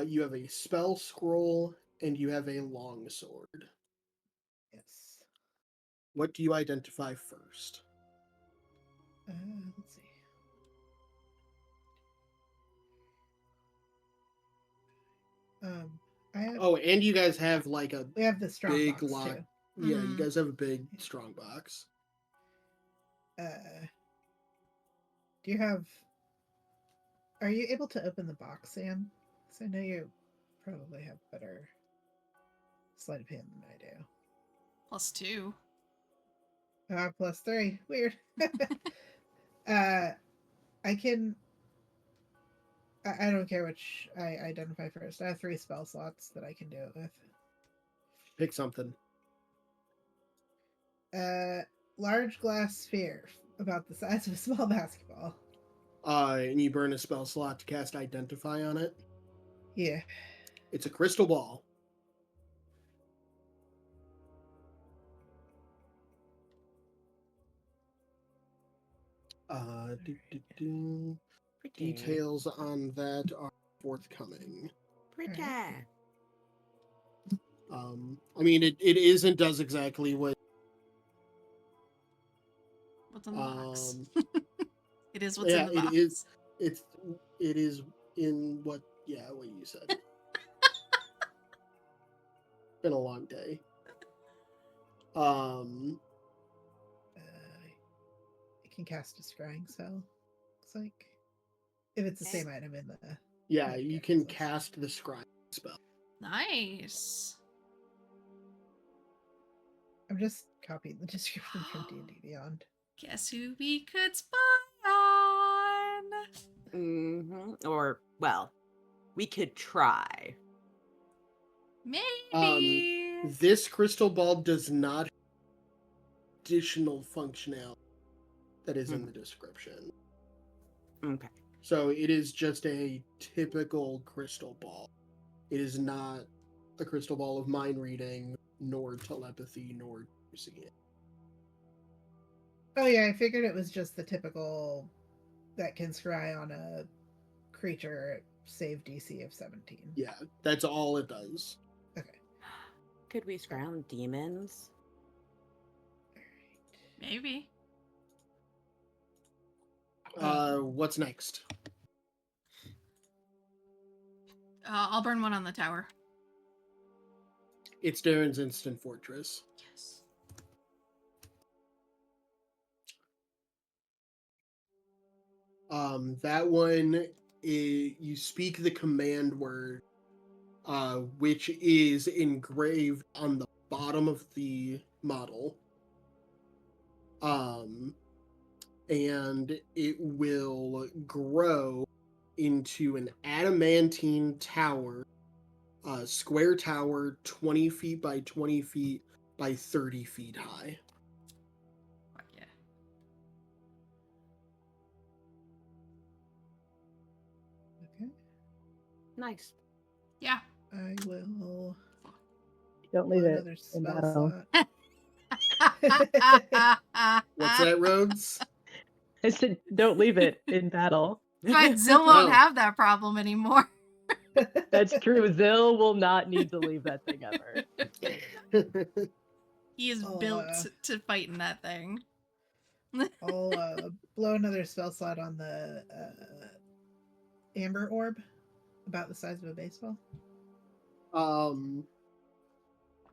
You have a spell scroll, and you have a long sword. Yes. What do you identify first? Let's see. I have. Oh, and you guys have like a We have the strong big box lock. too. Yeah, you Mhm. guys have a big strong box. Do you have? Are you able to open the box, Sam? Because I know you probably have better sleight of hand than I do. +2. +3. Weird. I can. I don't care which I identify first. I have 3 spell slots that I can do it with. Pick something. Large glass sphere about the size of a small basketball. And you burn a spell slot to cast Identify on it. Yeah. It's a crystal ball. Pretty. Details on that are forthcoming. Pretty. I mean, it is and does exactly what. What's in the box? Um, It is what's yeah, in the box. it is. It is in what? Yeah, what you said. Been a long day. I can cast a scrying spell. Looks like if it's the same item in the. Yeah, in the you can character's list. cast the scrying spell. Nice. I'm just copying the description from D&D Beyond. Guess who we could spy on? Mm-hmm. Or, well, we could try. Maybe. This crystal ball does not have additional functionality that is in the description. Okay. So it is just a typical crystal ball. It is not a crystal ball of mind reading, nor telepathy, nor using it. Oh yeah, I figured it was just the typical that can scry on a creature save DC of 17. Yeah, that's all it does. Okay. Could we scry on demons? Maybe. What's next? I'll burn one on the tower. It's Darren's instant fortress. Yes. That one, you speak the command word, which is engraved on the bottom of the model. And it will grow into an adamantine tower, square tower, 20 feet by 20 feet by 30 feet high. Fuck yeah. Okay. Nice. Yeah. I will Don't pull leave it another in spell battle. slot. What's that, Rhodes? I said, don't leave it in battle. But Zill won't No. have that problem anymore. That's true. Zill will not need to leave that thing ever. He is Oh, built to fight in that thing. I'll blow another spell slot on the amber orb, about the size of a baseball.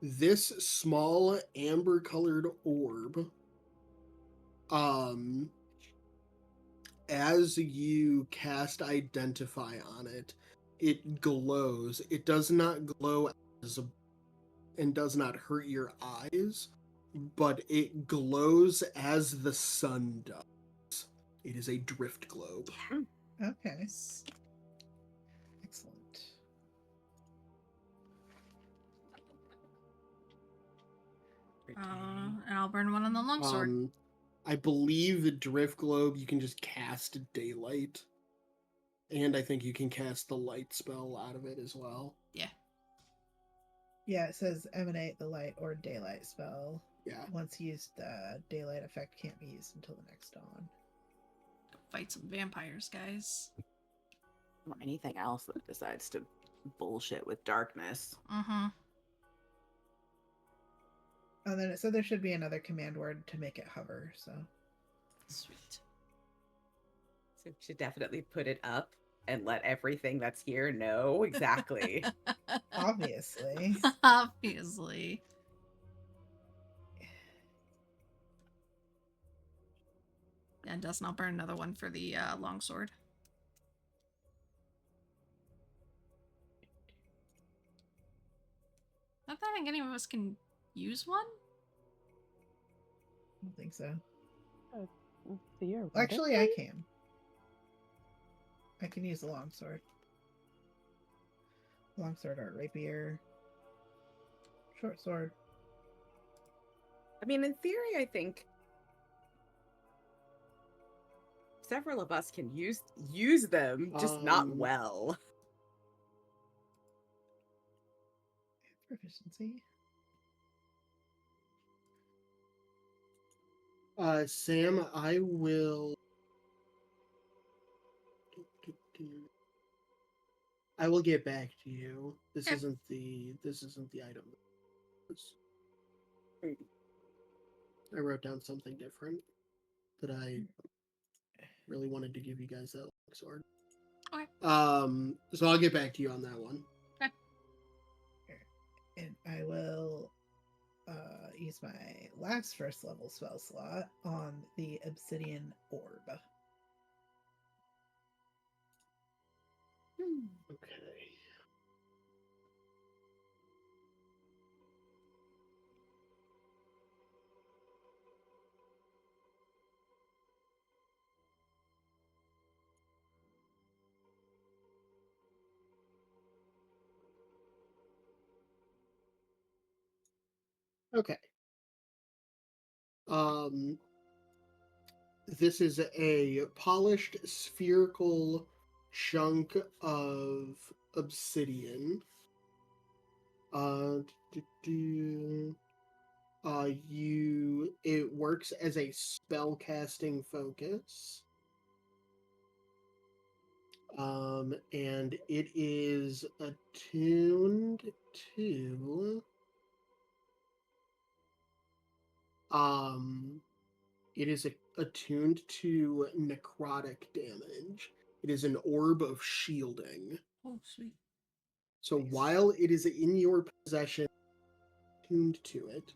This small amber colored orb, as you cast Identify on it, it glows. It does not glow and does not hurt your eyes, but it glows as the sun does. It is a drift globe. Okay. Excellent. And I'll burn one on the longsword. I believe the drift globe you can just cast daylight, and I think you can cast the light spell out of it as well. Yeah. Yeah, it says emanate the light or daylight spell. Yeah. Once used, daylight effect can't be used until the next dawn. Go fight some vampires, guys. Or anything else that decides to bullshit with darkness. Mm-hmm. And then it said there should be another command word to make it hover, so. Sweet. So we should definitely put it up and let everything that's here know exactly. Obviously. Obviously. And Dustin, I'll burn another one for the longsword. Not that I think any of us can use one. I don't think so. Theoretically. Actually, I can. I can use the longsword. Longsword or rapier. Short sword. I mean, in theory, I think several of us can use them, just not well. Proficiency. Sam, I will get back to you. This Okay. isn't the item. I wrote down something different that I really wanted to give you guys that sword. Okay. So I'll get back to you on that one. Okay. And I will use my last first level spell slot on the obsidian orb. Okay. Okay. This is a polished spherical chunk of obsidian. It works as a spell casting focus. And it is attuned to attuned to necrotic damage. It is an orb of shielding. Oh, sweet. So while it is in your possession, attuned to it,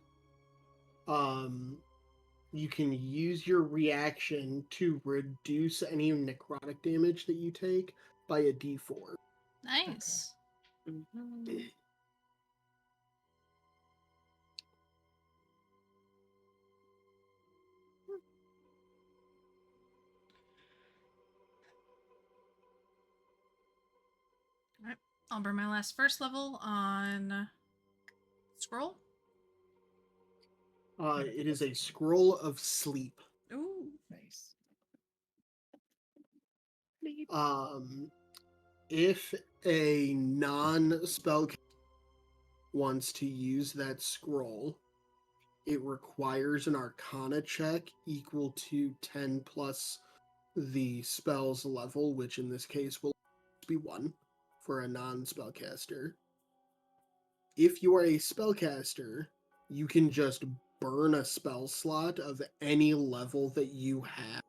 you can use your reaction to reduce any necrotic damage that you take by a d4. Nice. Okay. Alright. I'll burn my last first level on scroll. It is a scroll of sleep. Ooh. Nice. If a non-spell wants to use that scroll, it requires an Arcana check equal to 10 plus the spell's level, which in this case will be 1 for a non-spellcaster. If you are a spellcaster, you can just burn a spell slot of any level that you have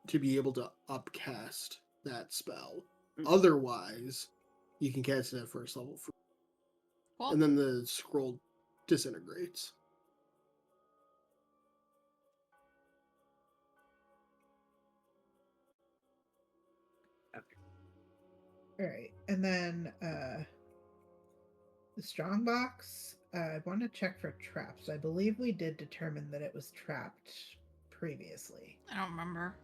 to be able to upcast that spell. Otherwise, you can cast it at first level. Cool. And then the scroll disintegrates. All right, and then the strong box. I want to check for traps. I believe we did determine that it was trapped previously. I don't remember.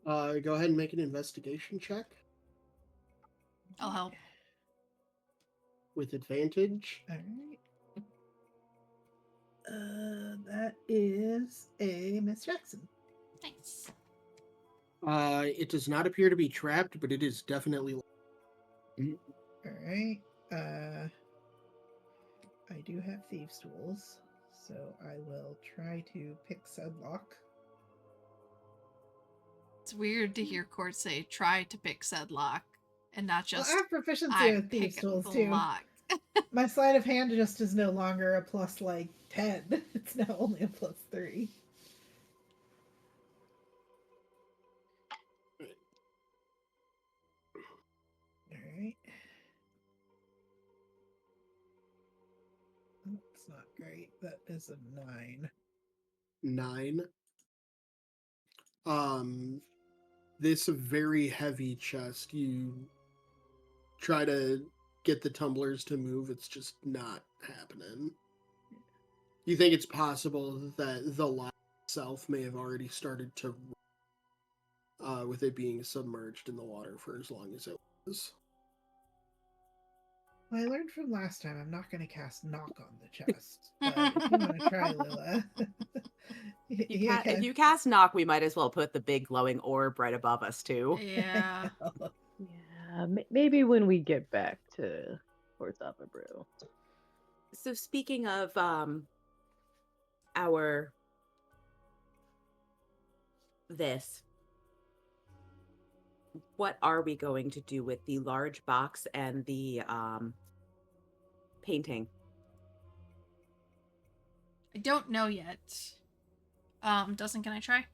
Go ahead and make an investigation check I'll help. with advantage. All right. That is a Miss Jackson. Nice. It does not appear to be trapped, but it is definitely. All right. I do have thieves' tools, so I will try to pick said lock. It's weird to hear Court say, try to pick said lock, and not Well, just, I have proficiency I with thieves' pick tools the too. lock. My sleight of hand just is no longer a plus like 10. It's now only a plus 3. Alright. That's not great. That is a 9. 9. This very heavy chest, you try to get the tumblers to move, it's just not happening. You think it's possible that the lock itself may have already started to with it being submerged in the water for as long as it was. Well, I learned from last time I'm not going to cast knock on the chest. But if you want to try, Lila. If you cast knock, we might as well put the big glowing orb right above us too. Yeah. Yeah, maybe when we get back to Port Brew. So speaking of our this, what are we going to do with the large box and the painting? I don't know yet. Dustin, can I try?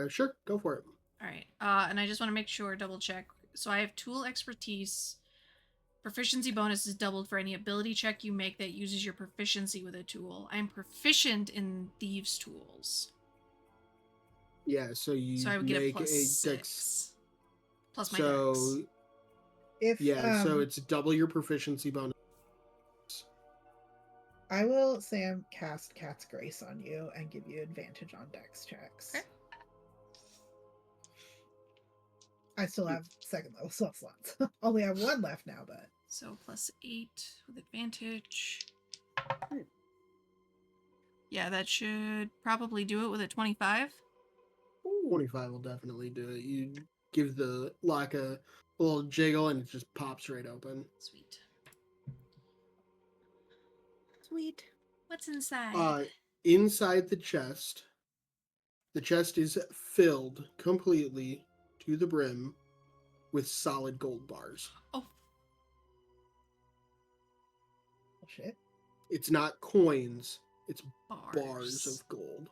Sure, go for it. All right. And I just want to make sure, double check. So I have tool expertise. Proficiency bonus is doubled for any ability check you make that uses your proficiency with a tool. I'm proficient in thieves' tools. Yeah, so you So I would get a make plus a 6. Plus my so dex. If so it's double your proficiency bonus. I will, Sam, cast Cat's Grace on you and give you advantage on dex checks. Okay. I still have second level spell slots. Only have 1 left now, but So plus 8 with advantage. Yeah, that should probably do it with a 25. 25 will definitely do it. You give the lock a little jiggle and it just pops right open. Sweet. Sweet. What's inside? Inside the chest is filled completely to the brim with solid gold bars. Oh, shit. It's not coins, it's bars. bars of gold.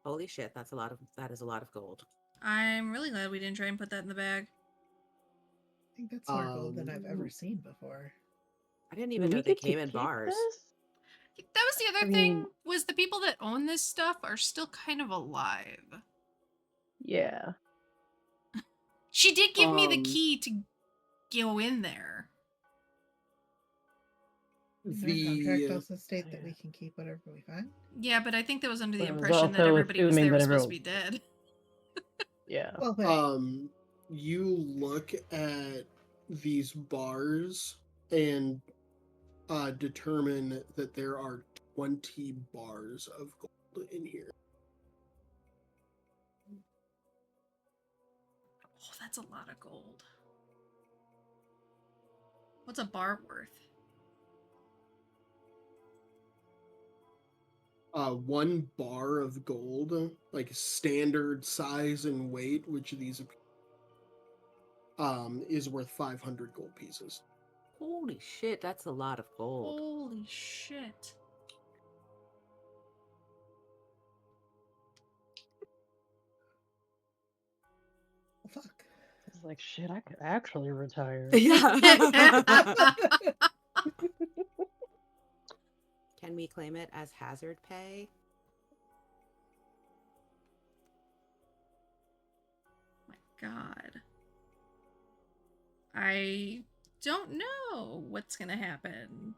Holy shit, that is a lot of gold. I'm really glad we didn't try and put that in the bag. I think that's more gold than I've ever seen before. I didn't even know they came in bars. That was the other thing, was the people that own this stuff are still kind of alive. Yeah. She did give me the key to go in there. The contract also state that we can keep whatever we find. Yeah, but I think that was under the But it was impression that also everybody was assuming there that was supposed to be everyone- dead. Yeah. Well, but You look at these bars and determine that there are 20 bars of gold in here. Oh, that's a lot of gold. What's a bar worth? 1 bar of gold, like standard size and weight, which these is worth 500 gold pieces. Holy shit, that's a lot of gold. Holy shit. well, fuck. It's like, shit, I could actually retire. Yeah. Can we claim it as hazard pay? God. I don't know what's gonna happen.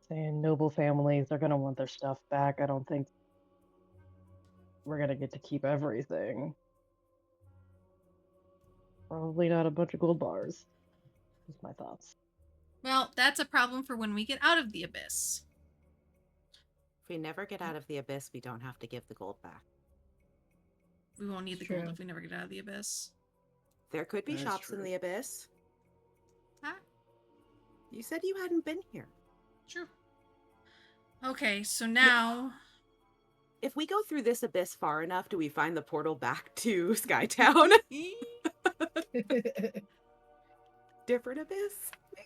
Saying noble families are gonna want their stuff back. I don't think we're gonna get to keep everything. Probably not a bunch of gold bars. That's my thoughts. Well, that's a problem for when we get out of the abyss. If we never get out of the abyss, we don't have to give the gold back. We won't need the True. gold if we never get out of the abyss. There could be That's shops in true. the abyss. Huh? You said you hadn't been here. True. Okay, so now... If we go through this abyss far enough, do we find the portal back to Skytown? Different abyss?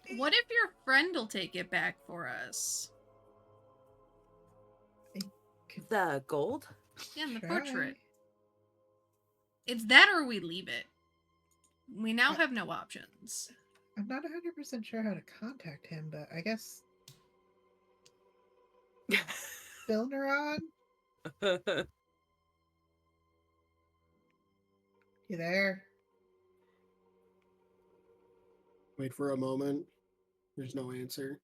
Maybe? What if your friend will take it back for us? The gold? Yeah, and the Try. portrait. It's that or we leave it. We now have no options. I'm not 100% sure how to contact him, but I guess Bill Neuron? You there? Wait for a moment. There's no answer.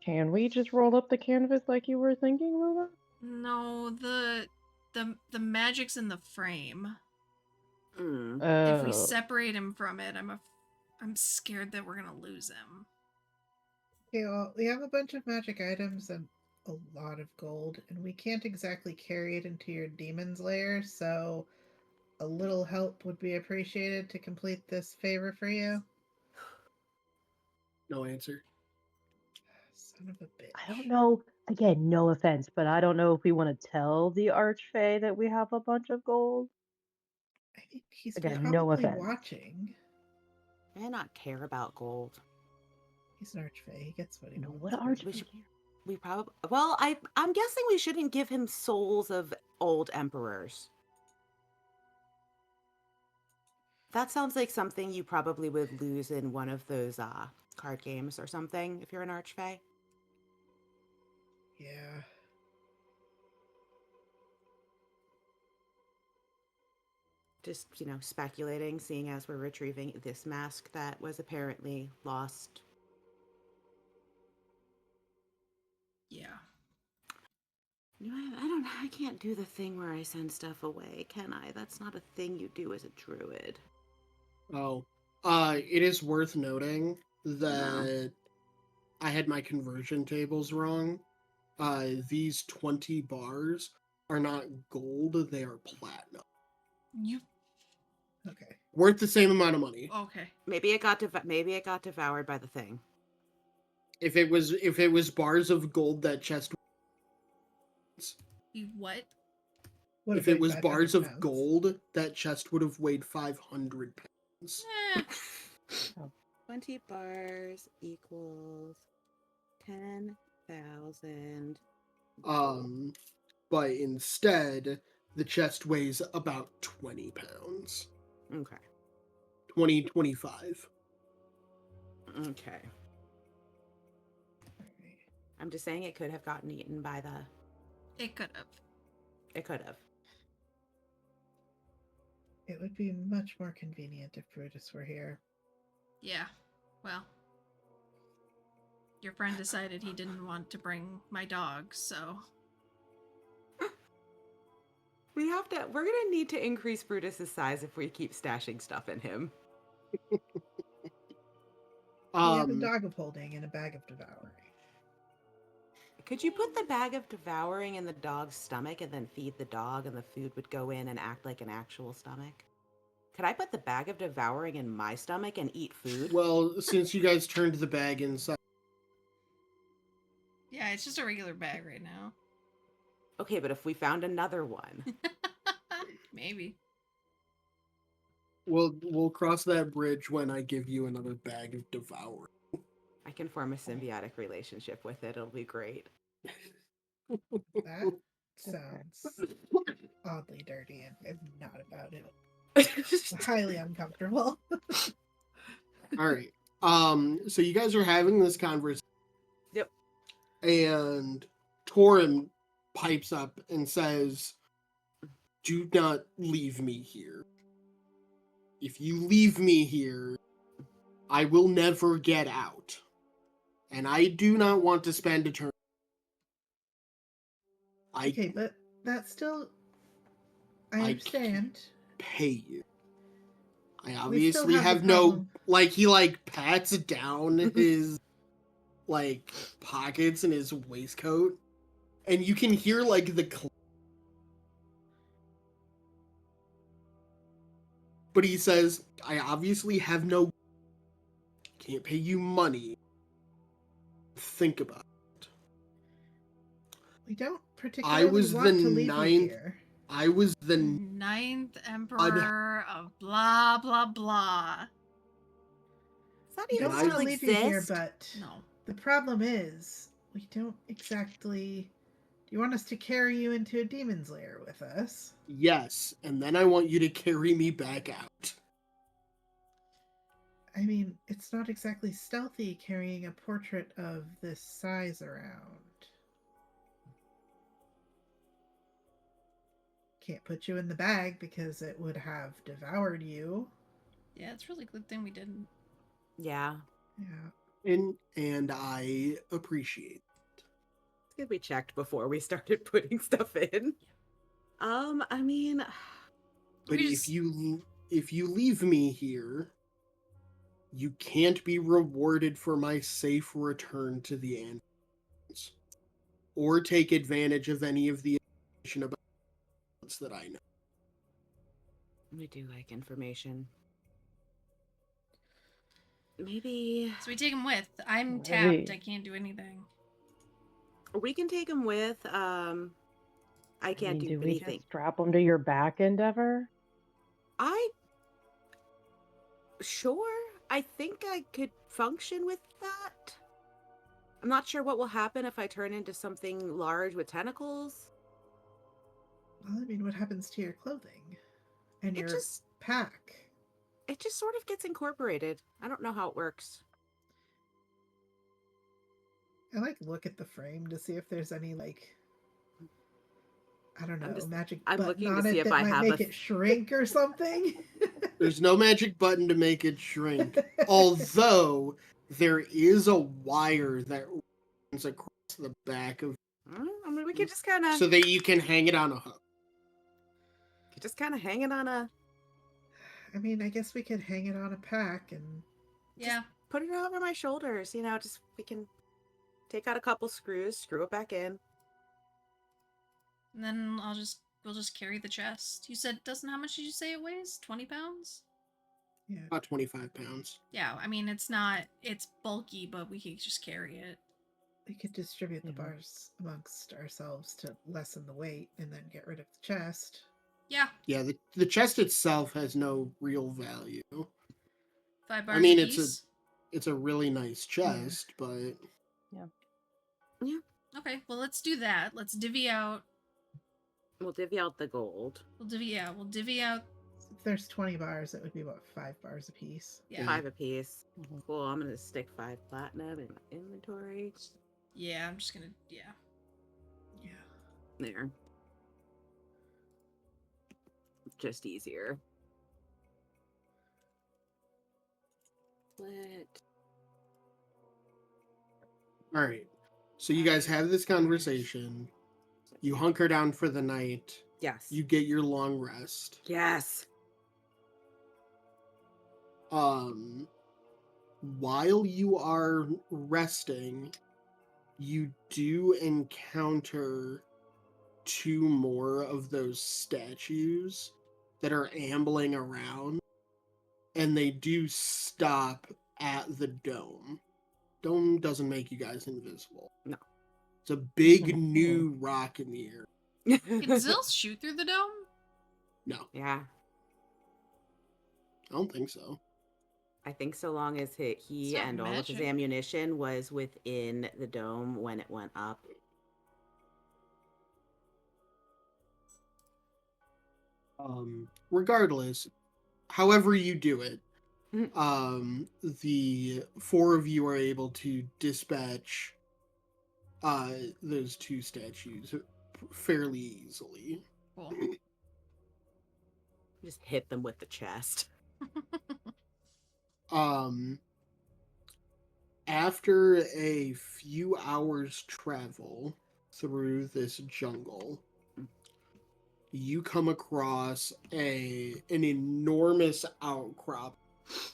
Can we just roll up the canvas like you were thinking, Lula? No, the magic's in the frame. Mm. If Oh. we separate him from it, I'm scared that we're gonna lose him. Okay, well, we have a bunch of magic items and a lot of gold, and we can't exactly carry it into your demon's lair, so a little help would be appreciated to complete this favor for you. No answer. Son of a bitch. I don't know. Again, no offense, but I don't know if we want to tell the Archfey that we have a bunch of gold. I think he's Again, probably no offense. watching. I not care about gold. He's an archfey. He gets what he No, wants. what but- archfey? We should. We probably. Well, I'm guessing we shouldn't give him souls of old emperors. That sounds like something you probably would lose in one of those card games or something if you're an archfey. Yeah. Just, speculating, seeing as we're retrieving this mask that was apparently lost. Yeah. I can't do the thing where I send stuff away, can I? That's not a thing you do as a druid. Oh. It is worth noting that I had my conversion tables wrong. These 20 bars are not gold, they are platinum. You Okay. Worth the same amount of money. okay? Maybe it got devoured by the thing. If it was bars of gold, that chest. You what? What If it was 500 bars of pounds? gold, that chest would have weighed 500 pounds. Eh, 20 bars equals 10,000. But instead, the chest weighs about 20 pounds. Okay. 20, 25. Okay. I'm just saying it could have gotten eaten by the... it could have. It could have. It would be much more convenient if Brutus were here. Yeah. Well, your friend decided he didn't want to bring my dog, so We're gonna need to increase Brutus's size if we keep stashing stuff in him. We have a dog of holding and a bag of devouring. Could you put the bag of devouring in the dog's stomach and then feed the dog and the food would go in and act like an actual stomach? Could I put the bag of devouring in my stomach and eat food? Well, since you guys turned the bag inside, yeah, it's just a regular bag right now. Okay, but if we found another one. Maybe. we'll cross that bridge when I give you another bag of devouring. I can form a symbiotic relationship with it. It'll be great. That sounds oddly dirty, and I'm not about it. Highly uncomfortable. All right. So you guys are having this conversation. Yep. And Torin pipes up and says, "Do not leave me here. If you leave me here, I will never get out. And I do not want to spend eternity." Okay, but that's still. I I understand. pay you. I We still obviously have the have no, problem. like, he, like, pats down his, like, pockets in his waistcoat, and you can hear, like, but he says, "I obviously have no, can't pay you money. Think about it. We don't I particularly was the want to leave you ninth, here. I was the Ninth Emperor of blah blah blah. It's not We even don't I- want to still leave you here, exist. but No. the problem is we don't exactly. Do you want us to carry you into a demon's lair with us? yes, and then I want you to carry me back out." I mean, it's not exactly stealthy carrying a portrait of this size around. Can't put you in the bag because it would have devoured you. Yeah, it's really good thing we didn't. Yeah. Yeah. And I appreciate it. It's good we checked before we started putting stuff in. I mean, But We if just- you leave me here, you can't be rewarded for my safe return to the Andals, or take advantage of any of the information about that I know. we do like information. Maybe So we take him with. I'm Right. tapped. I can't do anything. we can take him with. I can't mean, do do we anything. just strap them to your back, Endeavor? Sure. I think I could function with that. I'm not sure what will happen if I turn into something large with tentacles. Well, I mean, what happens to your clothing and It your just pack? it just sort of gets incorporated. I don't know how it works. I like look at the frame to see if there's any like I don't know magic I'm button looking to on see it if that I might have make it shrink or something. There's no magic button to make it shrink. Although there is a wire that runs across the back of, I mean, we could just kind of so that you can hang it on a hook. hang it on a I mean, I guess we could hang it on a pack and Yeah. put it over my shoulders. You know, just we can take out a couple screws, screw it back in. And then we'll just carry the chest. You said how much did you say it weighs? 20 pounds? yeah. About 25 pounds. Yeah, I mean it's bulky, but we can just carry it. We could distribute the Mhm. bars amongst ourselves to lessen the weight and then get rid of the chest. Yeah. Yeah, the chest itself has no real value. 5 bars I mean, a it's piece. it's a really nice chest, but Okay, well let's do that. Let's divvy out. We'll divvy out the gold. We'll divvy out. If there's 20 bars, it would be about 5 bars a piece. Yeah. 5 apiece. Mhm. Cool. I'm gonna stick 5 platinum in my inventory. Yeah, I'm just gonna Yeah. There. Just easier. Split. all right. So you guys have this conversation. You hunker down for the night. Yes. You get your long rest. Yes. While you are resting, you do encounter 2 more of those statues that are ambling around, and they do stop at the dome. Dome doesn't make you guys invisible. No. It's a big new rock in the air. Can Zills shoot through the dome? No, Yeah. I don't think so. I think so long as he It's not and all of his magic. ammunition was within the dome when it went up. Regardless, however you do it, Mhm. the 4 of you are able to dispatch those two statues fairly easily. Cool. Just hit them with the chest. After a few hours travel through this jungle, you come across an enormous outcrop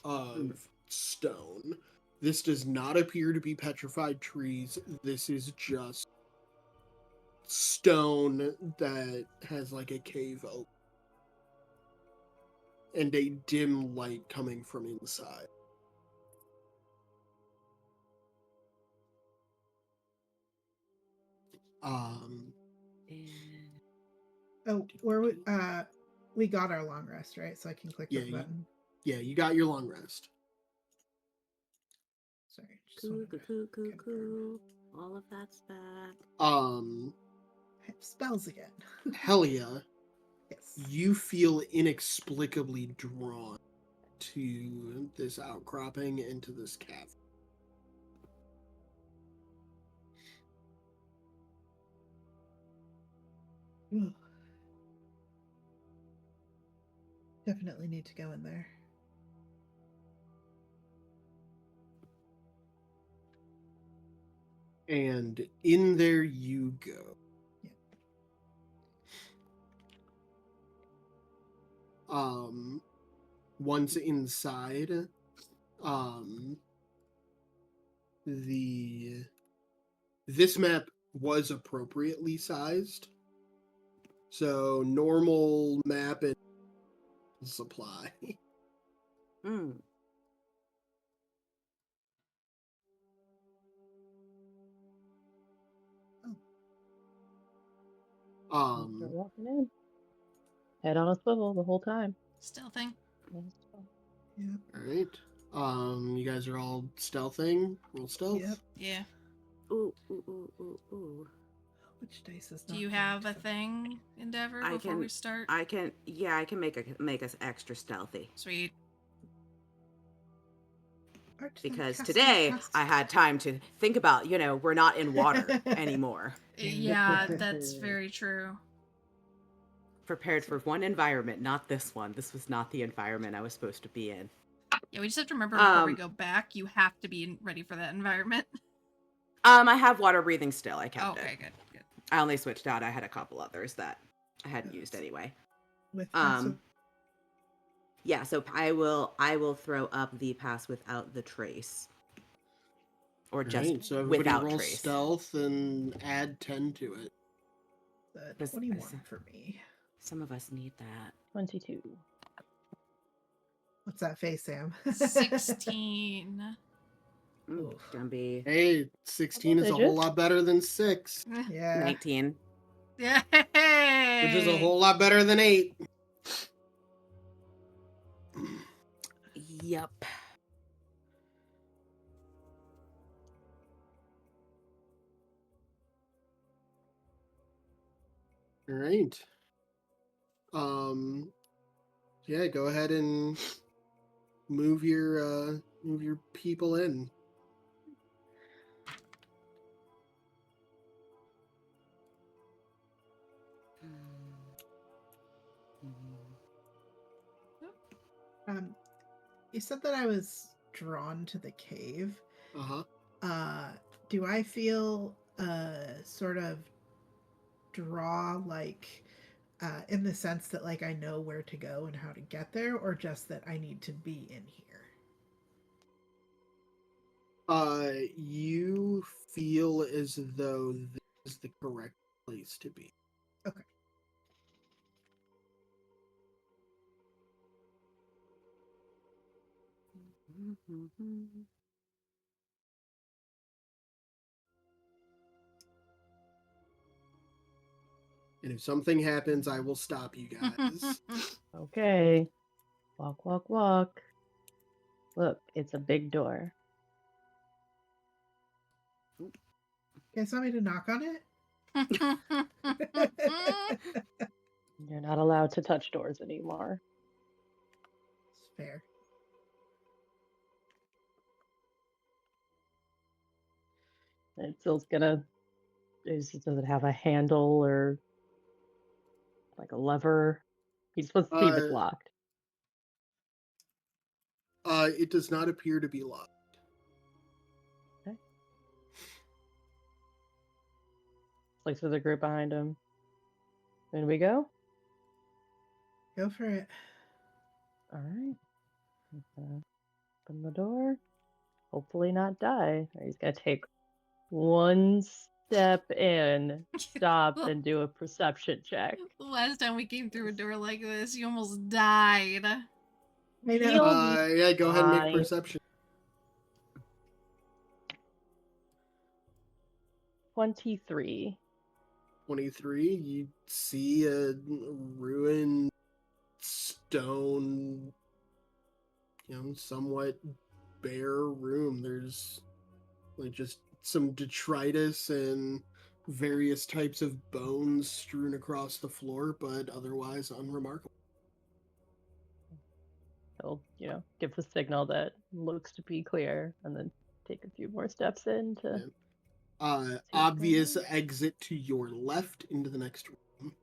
of stone. This does not appear to be petrified trees. This is just stone that has like a cave open and a dim light coming from inside. Oh, we got our long rest, right? So I can click Yeah, the button. you got your long rest. Sorry. Just Coo, wanted coo, to coo, coo, confirm. coo. All of that's back. I have spells again. Helia, Yes. you feel inexplicably drawn to this outcropping into this cavern. Ugh. Definitely need to go in there. And in there you go. Yeah. Once inside, this map was appropriately sized. So normal map and supply. Mm. Start walking in. Head on a swivel the whole time. Stealthing. Yeah. All right. You guys are all stealthing. Roll stealth. Yep. Yeah. Ooh, ooh, ooh, ooh, ooh. Which dice is Do not you going have to a the- thing, Endeavor, I before can- we start? I can make us extra stealthy. Sweet. Art Because casting today cast- I had time to think about, we're not in water anymore. Yeah, that's very true. Prepared for one environment, not this one. This was not the environment I was supposed to be in. Yeah, we just have to remember before we go back, you have to be ready for that environment. I have water breathing still. I kept Okay, it. good. I only switched out. I had a couple others that I hadn't used anyway. With Yeah, so I will throw up the pass without the trace. Or just Right, so everybody without roll trace. stealth and add 10 to it. the 21 for me. Some of us need that. 22. What's that face, Sam? 16. Gonna be Hey, 16 is a whole lot better than 6, Yeah. 19. Yay! which is a whole lot better than 8. Yep. All right. Yeah, go ahead and move your people in. You said that I was drawn to the cave. Uh-huh. Do I feel sort of draw like in the sense that like I know where to go and how to get there, or just that I need to be in here? You feel as though this is the correct place to be. Okay. And if something happens, I will stop you guys. Okay. Walk, walk, walk. Look, it's a big door. You guys want me to knock on it? You're not allowed to touch doors anymore. It's fair. And Phil's gonna does it have a handle or like a lever? He's supposed to see if it's locked. It does not appear to be locked. Okay. Looks to the group behind him. In we go. Go for it. All right. Open the door. Hopefully not die. He's gonna take one step in, stop, and do a perception check. The last time we came through a door like this, you almost died. I know. He'll Yeah, go ahead and make fine. perception. 23. 23, you see a ruined stone, somewhat bare room. There's like just some detritus and various types of bones strewn across the floor, but otherwise unremarkable. He'll, give the signal that looks to be clear and then take a few more steps in to. Obvious exit to your left into the next room.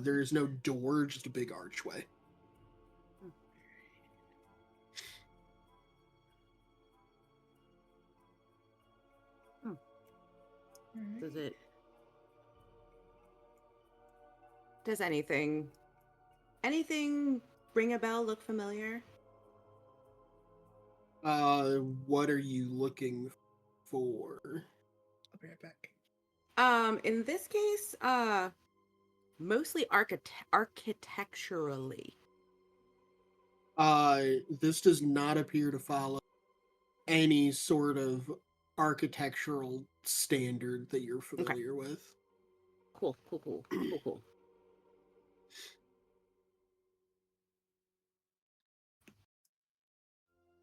There is no door, just a big archway. Does anything ring a bell, look familiar? What are you looking for? I'll be right back. In this case, mostly architecturally. This does not appear to follow any sort of architectural standard that you're familiar with. Cool.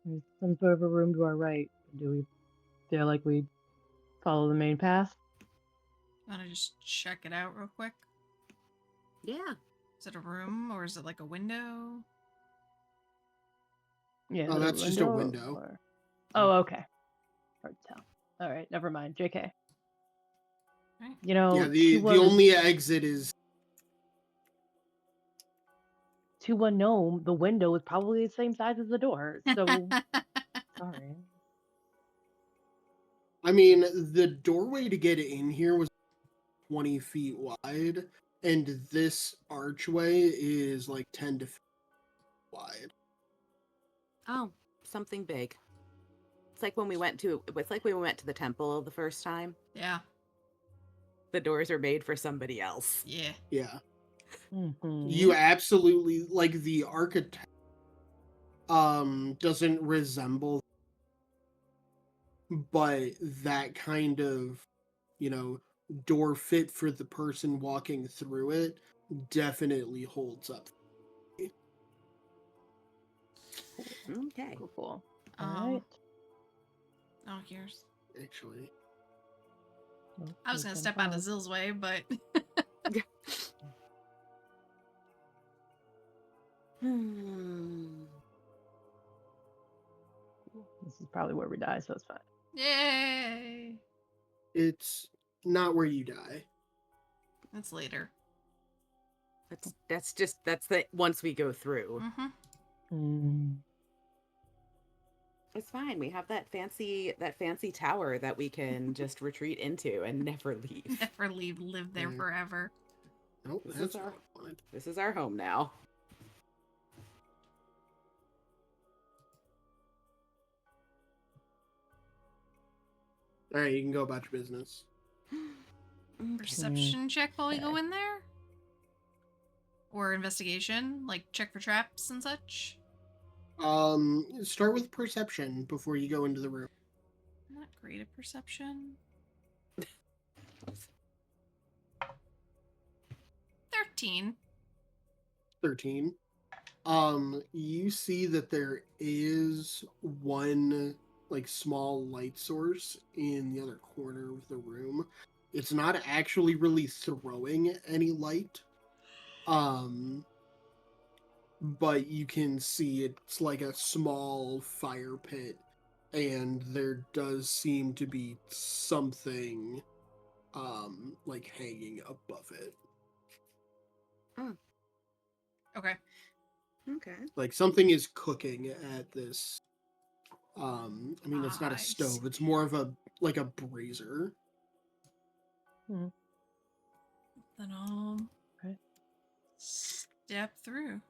There's some sort of a room to our right. Do we feel like we follow the main path? Wanna just check it out real quick? Yeah. Is it a room or is it like a window? Yeah. Oh, that's just a window. Or... Oh, okay. Hard to tell. All right, never mind. JK. Right. Yeah, the only exit is to a gnome. The window is probably the same size as the door. So sorry. I mean, the doorway to get in here was 20 feet wide, and this archway is like 10 to 15 wide. Oh, something big. It's like when we went to the temple the first time. Yeah. The doors are made for somebody else. Yeah. Yeah. Mm-hmm. You absolutely, like, the architect doesn't resemble, but that kind of, door fit for the person walking through it definitely holds up. Okay. Cool. All right. Oh, here's. Actually, I was gonna step out of Zill's way, but. This is probably where we die, so it's fine. Yay! it's not where you die. That's later. That's the once we go through. Mm-hmm. It's fine. We have that fancy tower that we can just retreat into and never leave. Never leave. Live there forever. Nope, that's what I wanted. This is our home now. All right, you can go about your business. Perception check while we go in there? Or investigation? Like check for traps and such? Start with perception before you go into the room. I'm not great at perception. 13. 13. You see that there is one like small light source in the other corner of the room. It's not actually really throwing any light. But you can see it's like a small fire pit, and there does seem to be something like hanging above it. Okay. Okay. Like something is cooking at this. I mean, it's not a I stove. see. It's more of a like a brazier. Hmm. Then I'll Okay. step through.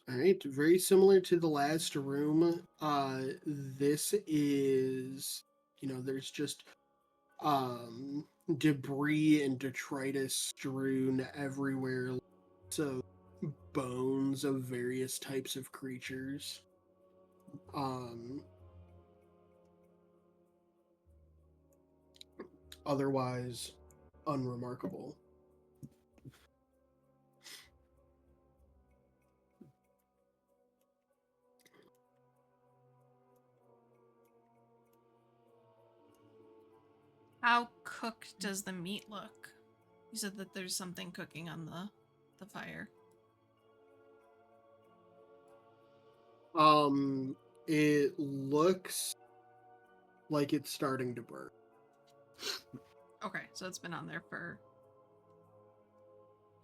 All right, very similar to the last room. This is, there's just debris and detritus strewn everywhere. So bones of various types of creatures. Otherwise unremarkable. How cooked does the meat look? You said that there's something cooking on the fire. It looks like it's starting to burn. Okay, so it's been on there for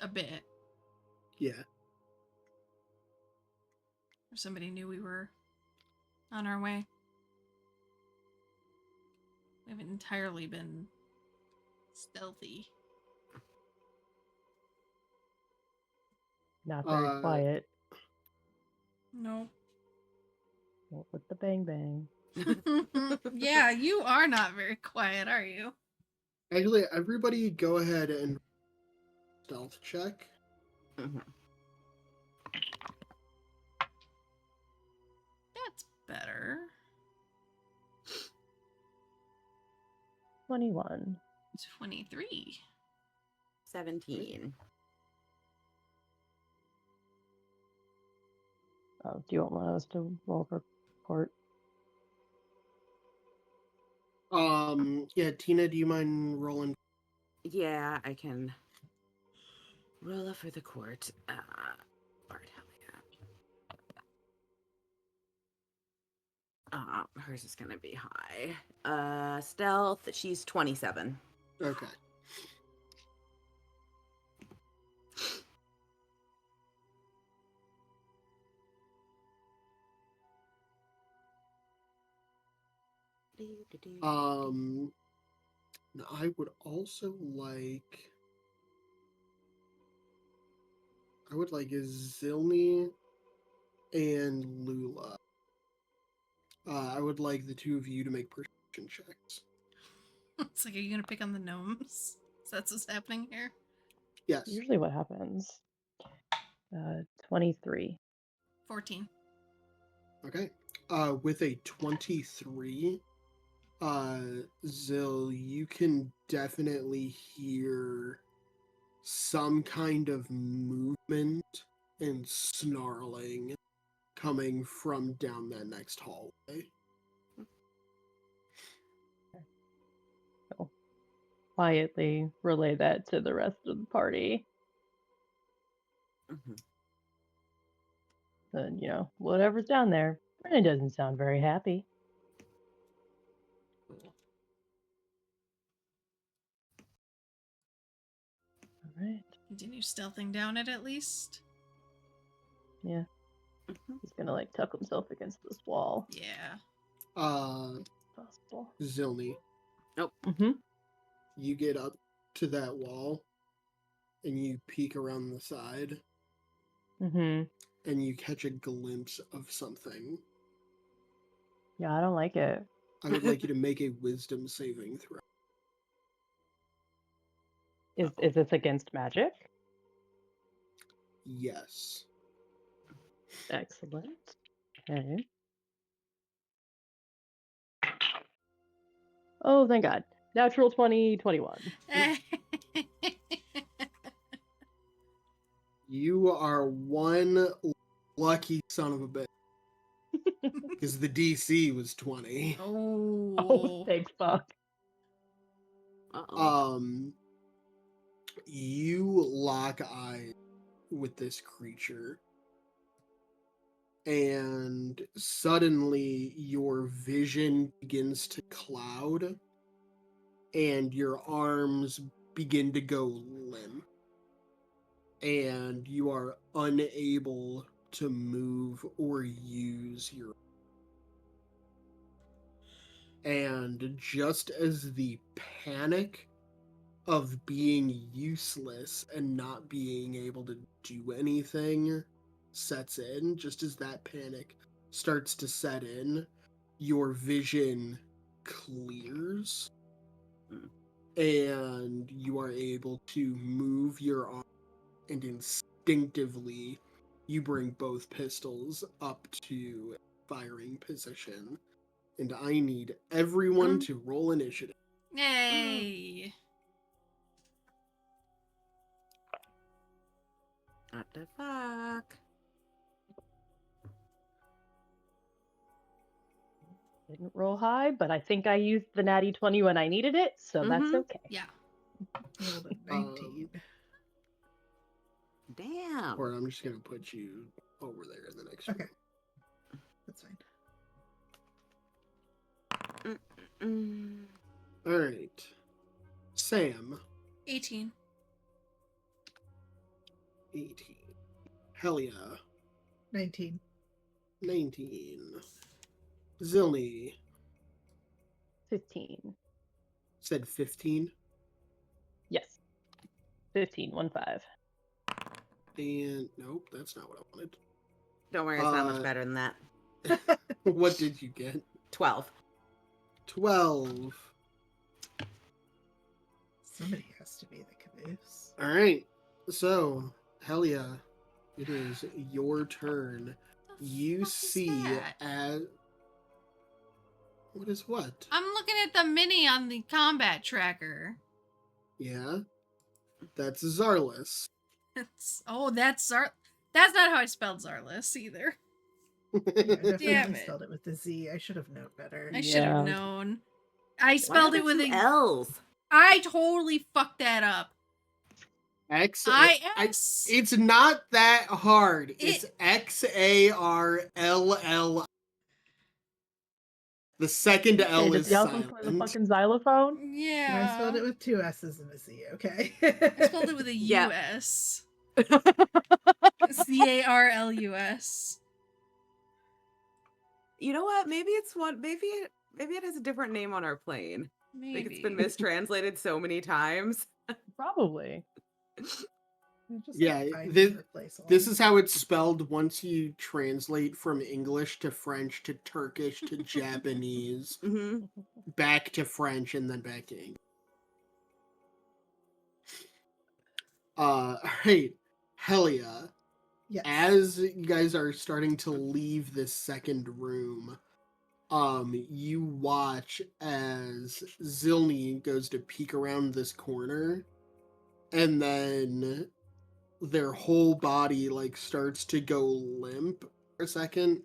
a bit. Yeah. Or somebody knew we were on our way. We haven't entirely been stealthy. Not very quiet. Nope. What with the bang bang? Yeah, you are not very quiet, are you? Actually, everybody go ahead and stealth check. Mhm. That's better. 21. 23. 17. Oh, do you want us to roll for court? Yeah, Tina, do you mind rolling? Yeah, I can roll up for the court. Bard, hell yeah. Hers is gonna be high. Stealth, she's 27. Okay. I would also like. I would like Zilni and Lula. I would like the two of you to make perception checks. It's like, are you gonna pick on the gnomes? So that's what's happening here? Yes. Usually what happens. 23. 14. Okay. With a 23, Zil, you can definitely hear some kind of movement and snarling coming from down that next hallway. So quietly relay that to the rest of the party. Mhm. And, whatever's down there, it doesn't sound very happy. All right. Continue stealthing down it at least. Yeah. Mhm. He's gonna tuck himself against this wall. Yeah. Possible. Zilni, Mm-hmm. you get up to that wall and you peek around the side Mm-hmm. and you catch a glimpse of something. Yeah, I don't like it. I would like you to make a wisdom saving throw. Is this against magic? Yes. Excellent. Okay. Oh, thank God. Natural 20, 21. You are one lucky son of a bitch. Because the DC was 20. Oh, Oh. thanks, fuck. Uh-oh. You lock eyes with this creature. and suddenly your vision begins to cloud and your arms begin to go limp and you are unable to move or use your. And just as the panic of being useless and not being able to do anything sets in, just as that panic starts to set in, your vision clears and you are able to move your arm, and instinctively you bring both pistols up to firing position. And I need everyone to roll initiative. Yay! What the fuck? Didn't roll high, but I think I used the natty 20 when I needed it, so that's okay. Yeah. Rolled a 19. Damn. Or I'm just going to put you over there in the next Okay. room. That's fine. All right. Sam. 18. 18. Helia. 19. 19. Zilny. 15. Said 15. Yes. 15, 1-5. And nope, that's not what I wanted. Don't worry, it's not much better than that. What did you get? 12. 12. Somebody has to be the caboose. All right. So, Helia, it is your turn. You fuck is see that? as what is what? I'm looking at the mini on the combat tracker. Yeah, that's Zarlus. That's That's not how I spelled Zarlus either. Yeah, I definitely Damn it. spelled it with the Z. I should have known better. I should have Yeah. known. I spelled it with two a. L's. I totally fucked that up. X. IS. It's not that hard. It's XARLL. The second L Hey, is does he also play the silent. fucking xylophone? Yeah. I spelled it with 2 S's and a Z, okay? I spelled it with a Yeah. US. CARLUS. You know what? Maybe it's one. Maybe it has a different name on our plane. Maybe. Like it's been mistranslated so many times. Probably. Just, Yeah, find this- and replace all. This is how it's spelled once you translate from English to French to Turkish to Japanese, Mm-hmm. back to French, and then back to English. Alright, Helia, Yes. as you guys are starting to leave this second room, you watch as Zilny goes to peek around this corner, and then their whole body like starts to go limp for a second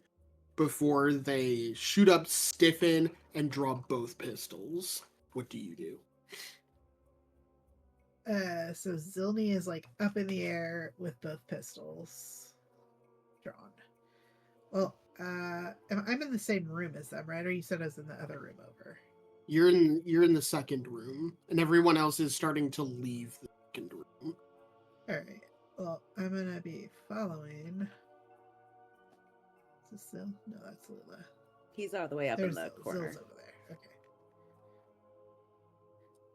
before they shoot up, stiffen, and draw both pistols. What do you do? So Zilny is like up in the air with both pistols drawn. Well, I'm in the same room as them, right? Or you said I was in the other room over? You're in the second room, and everyone else is starting to leave the second room. All right. Well, I'm gonna be following. Is this Zil? No, that's Lula. He's all the way up There's in the Zil. corner. Zil's over there.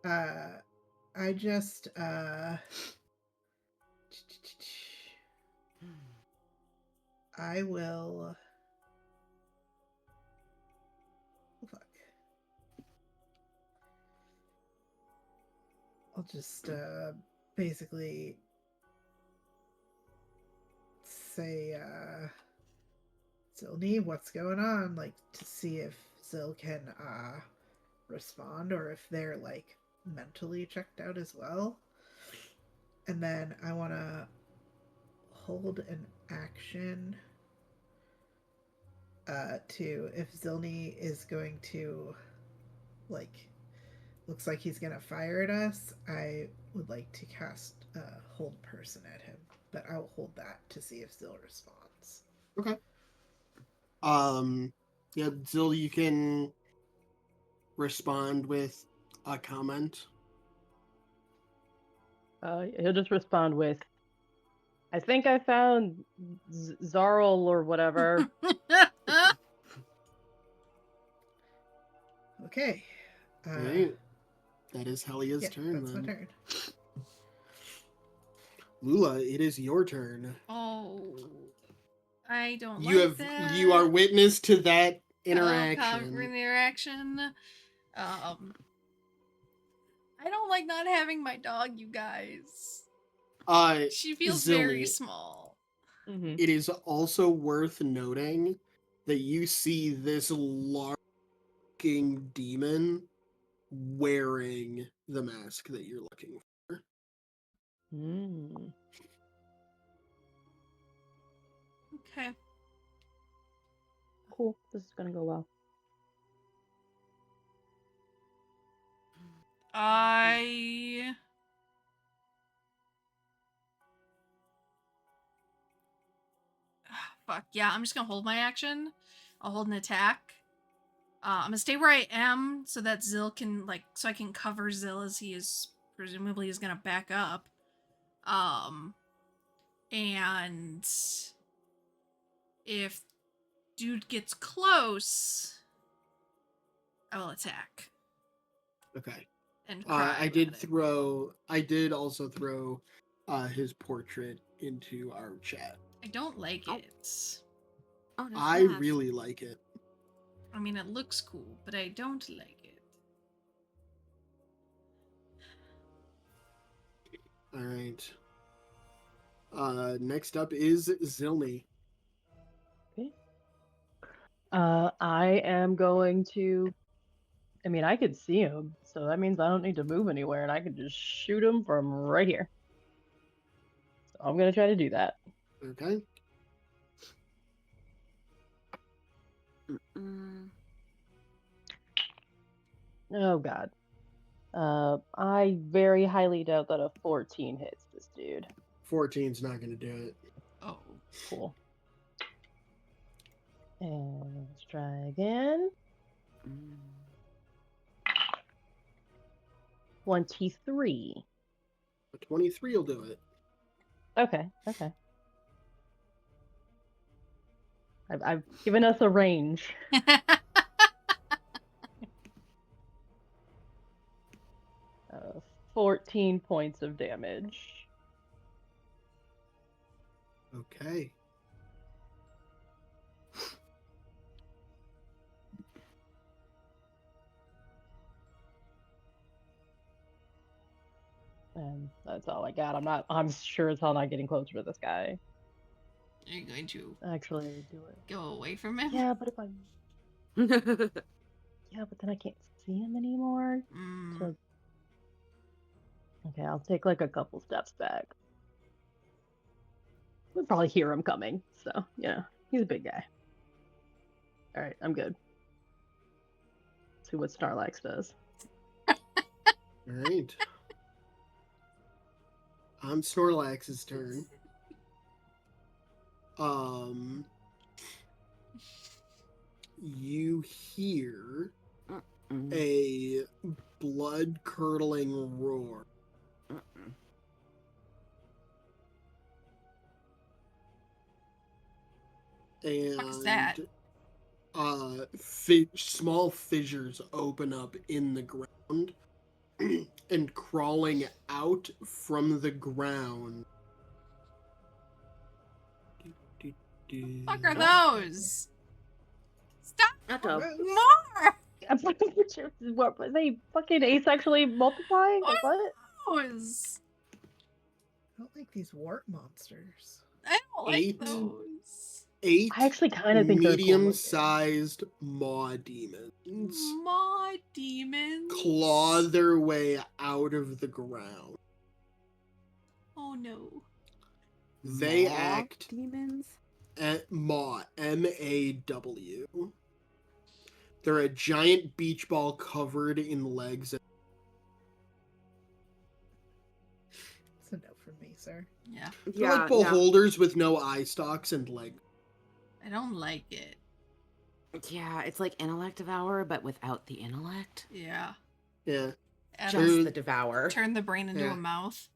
Okay. I just I will. Oh, fuck. I'll just basically say, Zilny, what's going on? Like, to see if Zil can respond or if they're like mentally checked out as well. And then I want to hold an action to if Zilny is going to like looks like he's gonna fire at us, I would like to cast hold person at him, but I will hold that to see if Zil responds. Okay. Yeah, Zill, you can respond with a comment. He'll just respond with, I think I found Zarl or whatever. Okay. Alright. That is Helia's Yeah, turn that's my then. turn. Lula, it is your turn. Oh, I don't You like that. you are witness to that Oh, interaction. interaction. I don't like not having my dog, you guys. She feels very Zilly, small. Mm-hmm. it is also worth noting that you see this larking demon wearing the mask that you're looking for. Mm. Okay. Cool. This is gonna go well. I fuck yeah, I'm just gonna hold my action. I'll hold an attack. I'm gonna stay where I am so that Zill can so I can cover Zill as he is presumably is gonna back up. And if dude gets close, I will attack Okay. and cry. I did also throw his portrait into our chat. I don't like Oh. it. Oh, that's I nice. really like it. I mean, it looks cool, but I don't like it. All right. Next up is Zilny. Okay. I am going to. I mean, I could see him, so that means I don't need to move anywhere, and I can just shoot him from right here. So I'm gonna try to do that. Okay. Mm. Oh God. I very highly doubt that a 14 hits this dude. 14's not gonna do it. Oh. Cool. And let's try again. Mm. 23. A 23 will do it. Okay. I've given us a range. 14 points of damage. Okay. And that's all I got. I'm sure as hell not getting closer to this guy. Are you going to Actually do it. go away from him? Yeah, but if I'm Yeah, but then I can't see him anymore. So okay, I'll take like a couple steps back. We'll probably hear him coming, so yeah, he's a big guy. All right, I'm good. See what Starlax does. All right. On Snorlax's turn. You hear Mm. a blood-curdling roar. Mm-mm. And What is that? small fissures open up in the ground, and crawling out from the ground. Fuck are those? Stop Not dog. more! What were they fucking asexually multiplying? Like what? Those. I don't like these wart monsters. I don't like 8. those. 8 I actually kind of think they're cool looking. medium-sized maw demons Maw demons. claw their way out of the ground. Oh no. They Maw act demons. Maw, M-A-W. They're a giant beach ball covered in legs. It's a no from me, sir. Yeah. They're like beholders with no eye stalks and legs. I don't like it. Yeah, it's like intellect devour, but without the intellect. Yeah. Yeah. And Just the devour. turn the brain into Yeah. a mouth.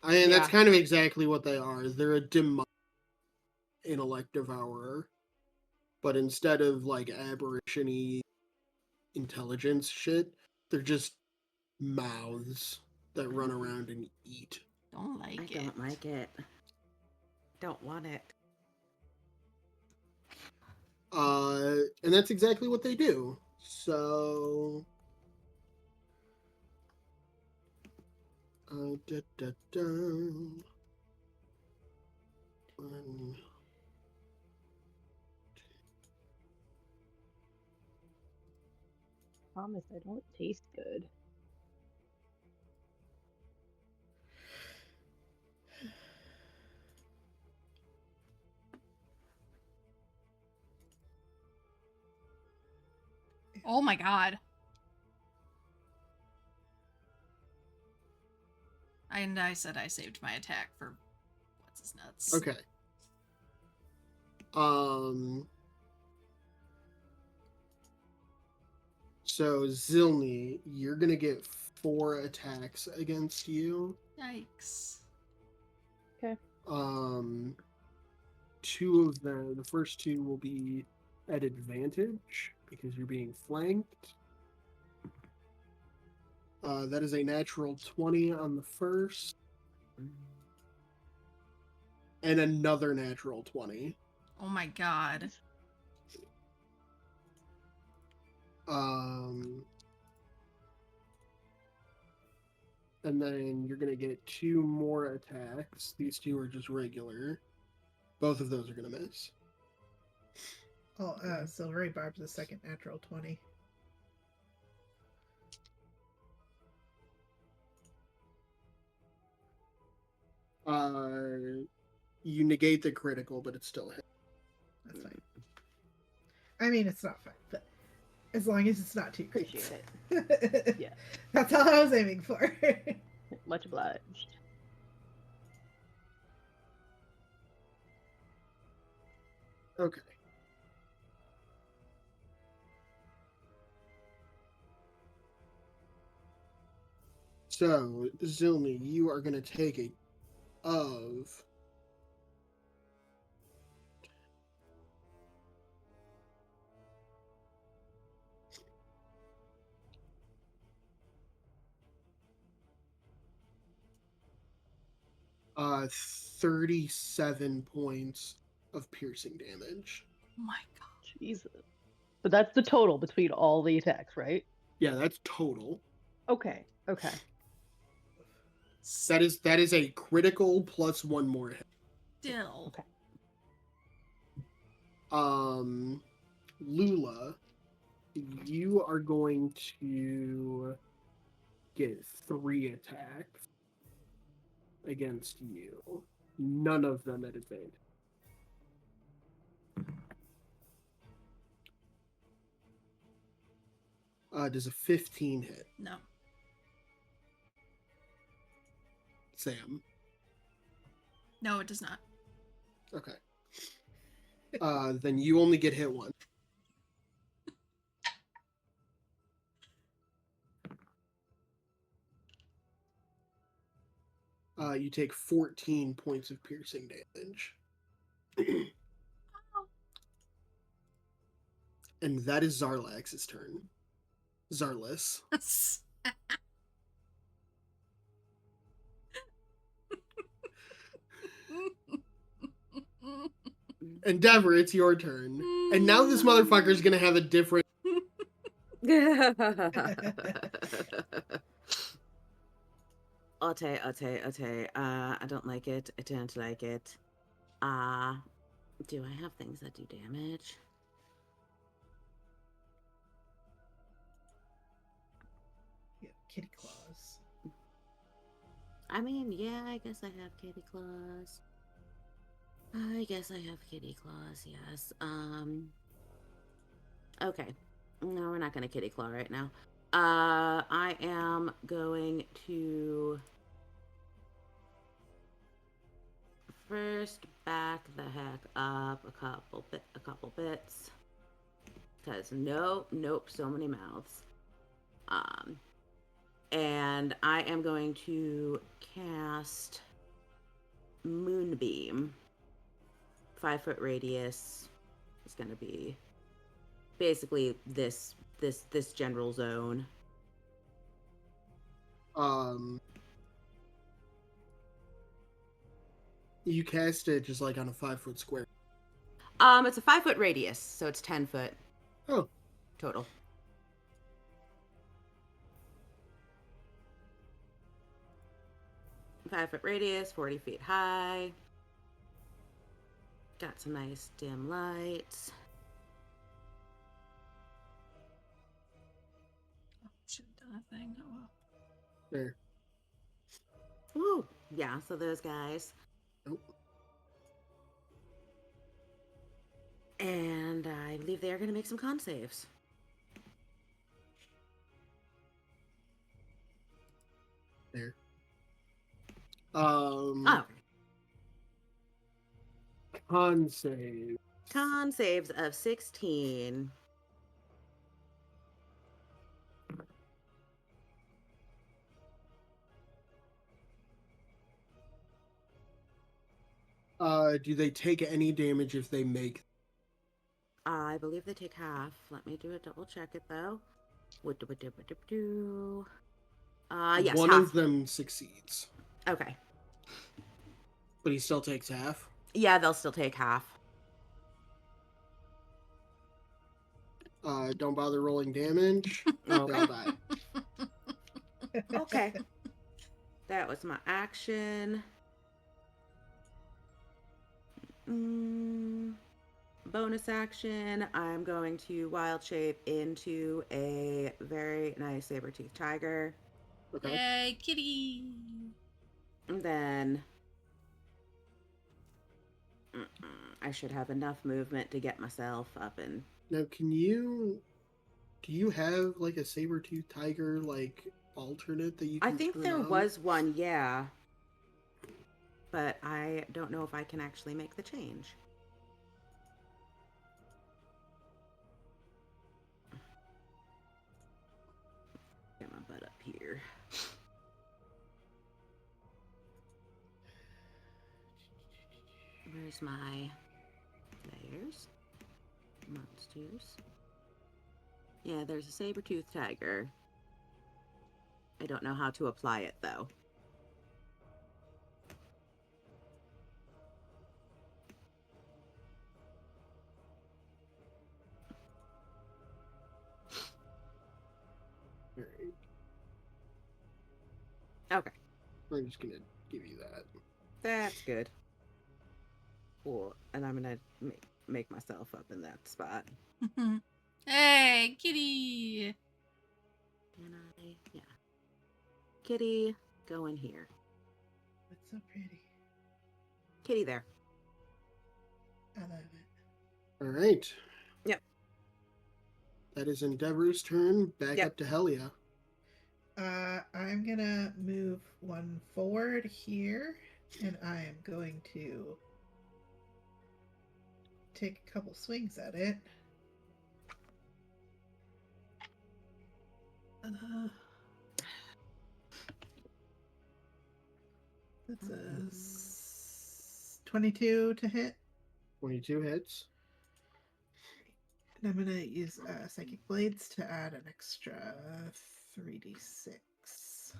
I mean, that's Yeah. kind of exactly what they are. They're a demonic intellect devourer. But instead of like aberration-y intelligence shit, they're just mouths that run around and eat. Don't like I it. don't like it. Don't want it. And that's exactly what they do. So, da, da, da. One. Promise, I don't taste good. Oh my god. And I said I saved my attack for what's his nuts. Okay. So Zilni, you're gonna get 4 attacks against you. Yikes. Okay. 2 of them, the first 2 will be at advantage because you're being flanked. That is a natural 20 on the first, and another natural 20. Oh my god. And then you're gonna get 2 more attacks. These 2 are just regular. Both of those are gonna miss. Oh, Silvery Barb's the second natural 20. You negate the critical, but it's still a hit. That's fine. I mean, it's not fine, but as long as it's not too Appreciate it. Yeah. That's all I was aiming for. Much obliged. Okay. So, Zilmi, you are going to take a of 37 points of piercing damage. Oh my god. Jesus. But that's the total between all the attacks, right? Yeah, that's total. Okay. Okay. That is a critical plus 1 more hit. Still. Okay. Lula, you are going to get 3 attacks against you. None of them at advantage. Does a 15 hit? No. Sam? No, it does not. Okay. Then you only get hit once. You take 14 points of piercing damage. And that is Zarlax's turn. Zarlis. Endeavor, it's your turn. And now this motherfucker's gonna have a different... Ote. I don't like it. I don't like it. Do I have things that do damage? Yeah, kitty claws. I mean, yeah, I guess I have kitty claws. Yes. Okay. No, we're not gonna kitty claw right now. I am going to first back the heck up a couple bits. Because nope, so many mouths. And I am going to cast Moonbeam. 5-foot radius is going to be basically this general zone. You cast it just like on a 5-foot square. It's a 5-foot radius, so it's 10 foot. Oh, total. Five-foot radius, 40 feet high. Got some nice dim lights. Should have done a thing. Oh well. there. Woo! Yeah, so those guys. Nope. And I believe they are going to make some con saves. There. Oh, Con save. con saves of 16. Do they take any damage if they make? I believe they take half. Let me do a double check it though. Yes, One half. of them succeeds, Okay. but he still takes half. Yeah, they'll still take half. Don't bother rolling damage. Okay. They'll die. Okay. That was my action. Bonus action, I'm going to wild shape into a very nice saber-toothed tiger. Okay. Yay, kitty! And then I should have enough movement to get myself up and... Now, do you have like a saber-tooth tiger like alternate that you I can think turn there on? was one, yeah. But I don't know if I can actually make the change. Get my butt up here. Where's my layers? Monsters. Yeah, there's a saber-toothed tiger. I don't know how to apply it though. Alright. Okay, I'm just gonna give you that. that's good. Cool, and I'm gonna make myself up in that spot. Hey, kitty! Can I? Yeah. Kitty, go in here. It's so pretty. Kitty there. I love it. Alright. Yep. That is Endeavor's turn. Back Yep. up to Helia. I'm gonna move one forward here, and I am going to take a couple swings at it. That's a 22 to hit. 22 hits. And I'm gonna use Psychic Blades to add an extra 3d6.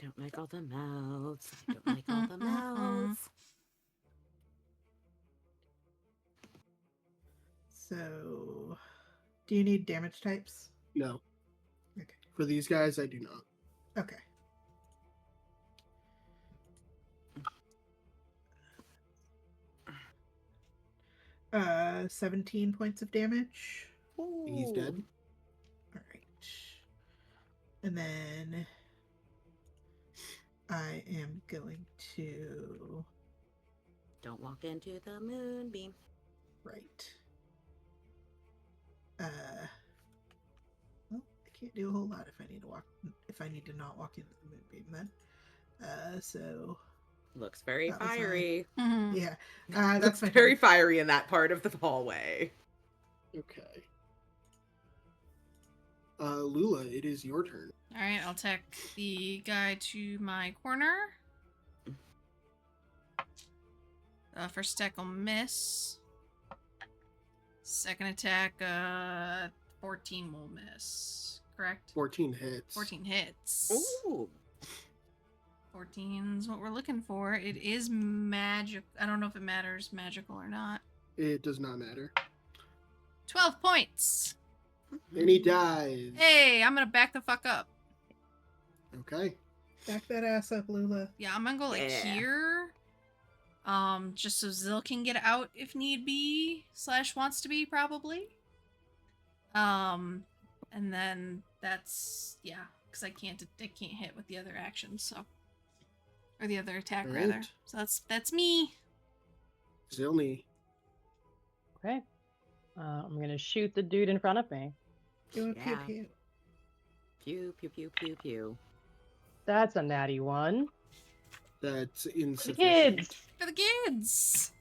Don't like all the mouths. I don't like all the mouths. So, do you need damage types? No. Okay. For these guys, I do not. Okay. Uh, 17 points of damage. He's dead. All right. And then I am going to... Don't walk into the moonbeam. Right. Well, I can't do a whole lot if I need to not walk into the moonbeam then. So Looks very That was fiery. Mhm. Yeah. Looks That's my very turn. fiery in that part of the hallway. Okay. Lula, it is your turn. All right, I'll take the guy to my corner. First attack will miss. Second attack, 14 will miss. Correct? 14 hits. 14 hits. Ooh. 14's what we're looking for. It is magic. I don't know if it matters magical or not. It does not matter. 12 points. And he dies. Hey, I'm gonna back the fuck up. Okay. Back that ass up, Lula. Yeah, I'm gonna go like Yeah. here. Just so Zill can get out if need be, / wants to be probably. And then that's because I can't hit with the other actions, so or the other attack All rather. right. So that's me. Zilny. Okay. I'm gonna shoot the dude in front of me. Do a pew Yeah. pew. Pew, pew, pew, pew, pew. That's a natty one. That's The insufficient. kids. For the kids.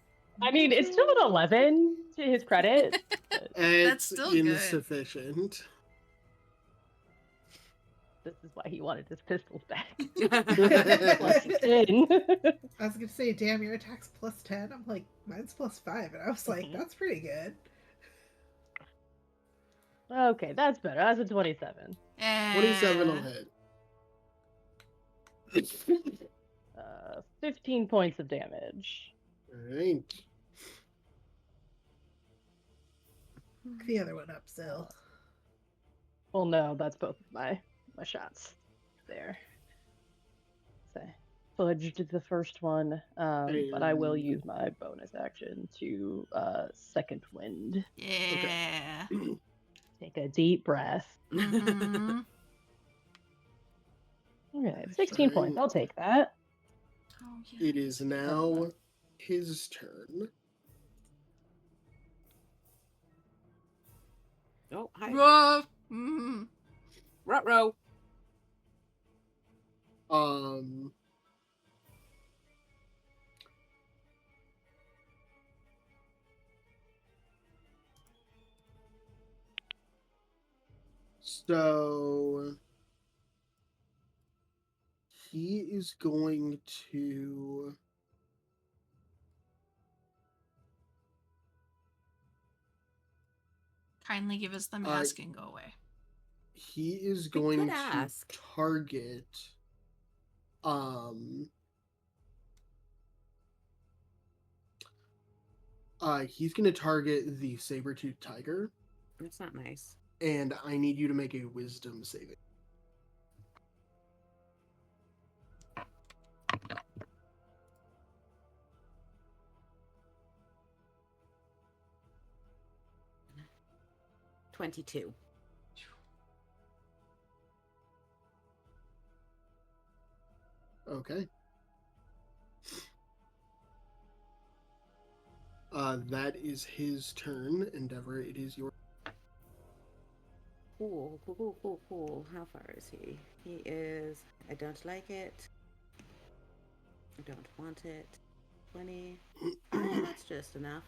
I mean, it's still an 11 to his credit. but It's still good. insufficient. this is why he wanted his pistols back. I Plus 10. was gonna say, damn, your attack's plus 10. I'm like, mine's plus 5, and I was like, Mhm. that's pretty good. Okay, that's better. That's a 27. 27 will hit. 15 points of damage. Alright. Pick the other one up, Zill. Well, no, that's both of my shots there. So I just did the first one, but I will use my bonus action to second wind. Yeah. Take a deep breath. Mhm. Okay, 16 points. I'll take that. Oh, yeah. It is now his turn. Oh, hi. Rough. Mhm. Ruh-roh. So he is going to Kindly give us the mask and go away. he is We going could to ask. target he's going to target the saber-toothed tiger, That's not nice. and I need you to make a wisdom saving. — 22. Okay. That is his turn. Endeavor, it is your Cool, cool, cool, cool, cool. How far is he? He is... I don't like it. I don't want it. 20. That's just enough.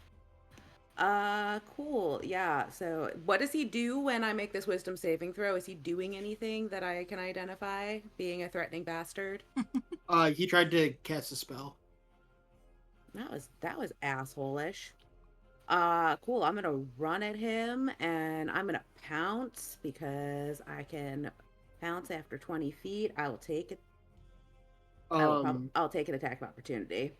Cool. Yeah. So what does he do when I make this wisdom saving throw? Is he doing anything that I can identify? Being a threatening bastard? He tried to cast a spell. That was asshole-ish. Cool. I'm gonna run at him and I'm gonna pounce because I can pounce after 20 feet. I will take it. I'll take an attack of opportunity.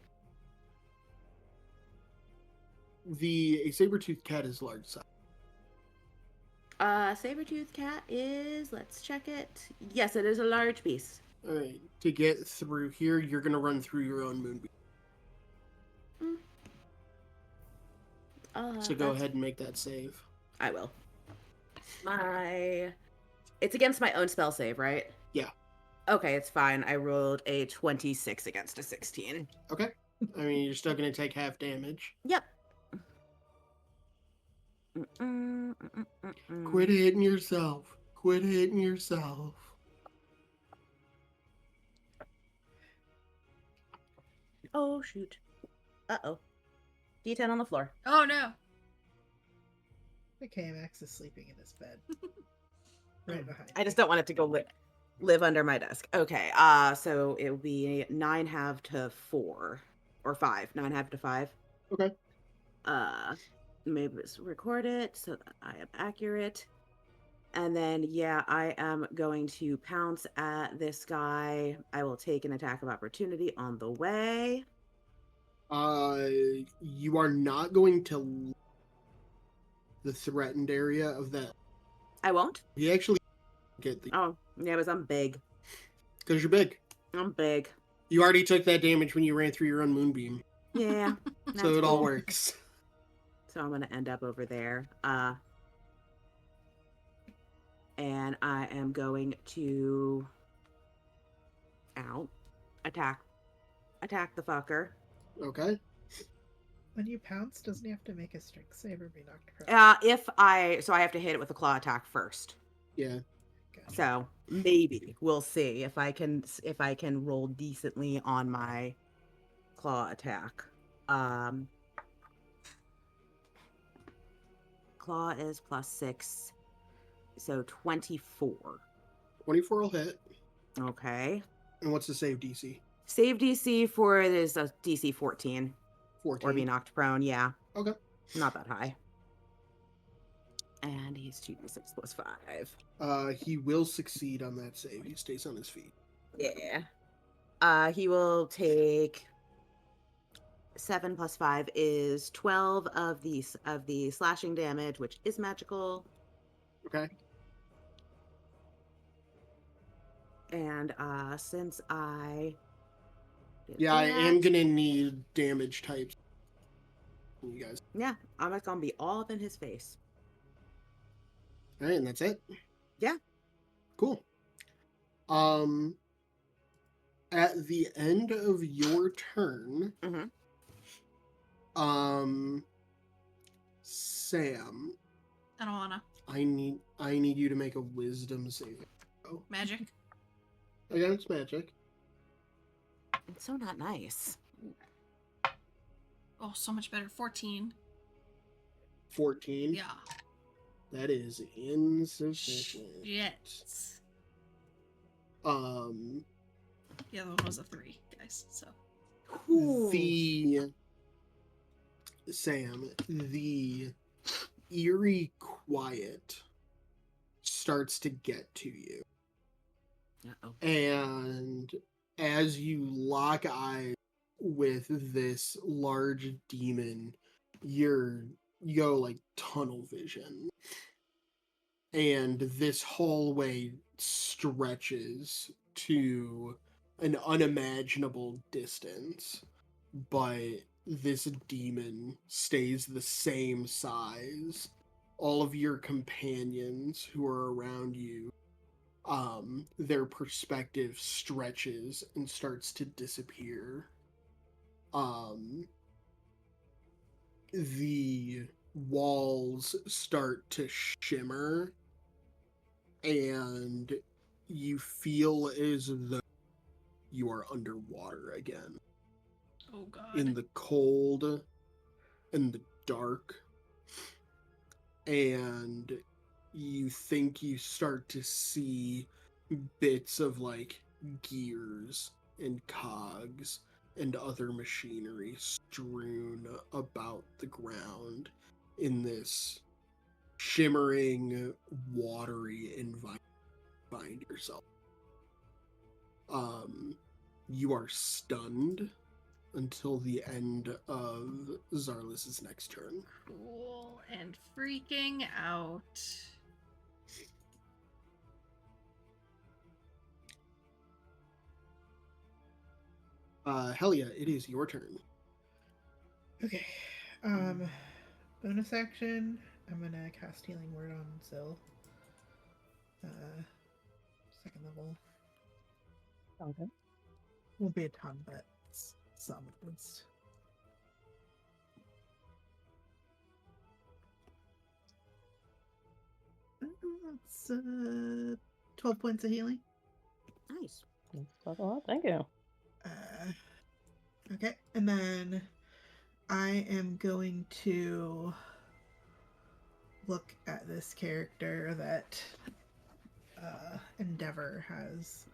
A saber-toothed cat is large size. Saber-toothed cat is, let's check it. Yes, it is a large beast. Alright, to get through here, you're gonna run through your own moonbeam. So go ahead and make that save. I will. It's against my own spell save, right? Yeah. Okay, it's fine. I rolled a 26 against a 16. Okay. I mean, you're still gonna take half damage. Yep. Quit hitting yourself. Quit hitting yourself. Oh, shoot. Uh-oh. D10 on the floor. Oh no. The KMX is sleeping in his bed. Right behind I just me. don't want it to go live under my desk. Okay, so it will be 9 half to 4. Or 5. 9 half to 5. Okay. Maybe let's record it so that I am accurate. And then, yeah, I am going to pounce at this guy. I will take an attack of opportunity on the way. You are not going to leave the threatened area of that. I won't? You actually get the Oh, yeah, because I'm big. because you're big. I'm big. You already took that damage when you ran through your own moonbeam, Yeah. so it all cool. works. So I'm going to end up over there. And I am going to attack the fucker. Okay. When you pounce, doesn't he have to make a strength save or be knocked prone? So I have to hit it with a claw attack first. Yeah. Gotcha. So maybe we'll see if I can roll decently on my claw attack. Claw is +6, so 24. 24 will hit. Okay. And what's the save DC? Save DC for it is a DC 14. 14. Or be knocked prone, yeah. Okay. Not that high. And he's 2d6 plus 5. He will succeed on that save. He stays on his feet. Yeah. He will take 7 plus 5 is 12 of the slashing damage, which is magical. Okay. And since I did Yeah, I am that- gonna need damage types. You guys. Yeah, I'm just gonna be all up in his face. All right, and that's it. Yeah. Cool. At the end of your turn, Mhm. Sam, I don't wanna. I need you to make a wisdom saving throw. Magic. Against magic. It's so not nice. Oh, so much better. 14. 14. Yeah. That is insufficient. Shit. The other one was a 3, guys. So. The eerie quiet starts to get to you. Uh-oh. And as you lock eyes with this large demon, you go like tunnel vision. And this hallway stretches to an unimaginable distance, but this demon stays the same size. All of your companions who are around you, their perspective stretches and starts to disappear. The walls start to shimmer, and you feel as though you are underwater again. Oh god. In the cold and the dark. And you think you start to see bits of like gears and cogs and other machinery strewn about the ground in this shimmering, watery environment. Find yourself. You are stunned until the end of Zarlis's next turn. Cool. And freaking out. Helia, it is your turn. Okay. Bonus action. I'm gonna cast Healing Word on Zill. Second level. Okay. Won't be a ton, but some at least. That's 12 points of healing. Nice. That's a lot. Thank you. Okay, and then I am going to look at this character that Endeavor has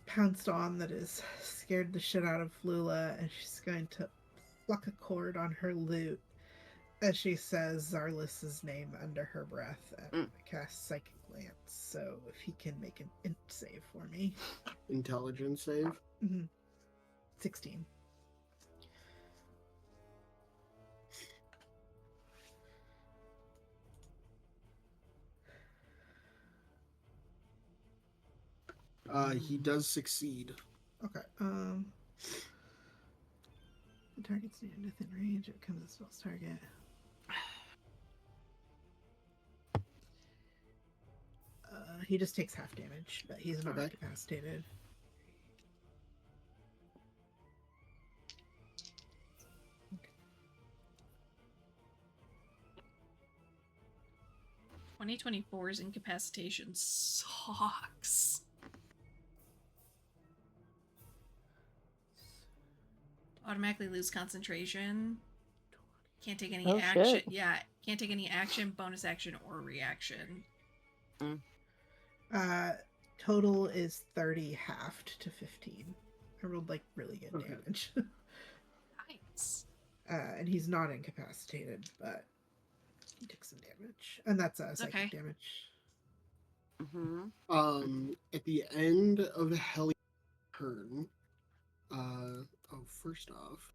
pounced on that has scared the shit out of Lula, and she's going to pluck a chord on her lute as she says Zarlis's name under her breath, and I'm gonna cast Psychic Glance. So if he can make an int save for me. Intelligence save. 16. He does succeed. Okay. The target's near within range. It becomes a spell's target. He just takes half damage, but he's not Okay. incapacitated. Okay. 2024's incapacitation sucks. Automatically lose concentration. Can't take any Oh, action. shit. Yeah, can't take any action, bonus action, or reaction. Total is 30 halved to 15. I rolled like really good Okay. damage. Nice. And he's not incapacitated, but he took some damage. And that's psychic Okay. damage. At the end of Heli's turn, first off,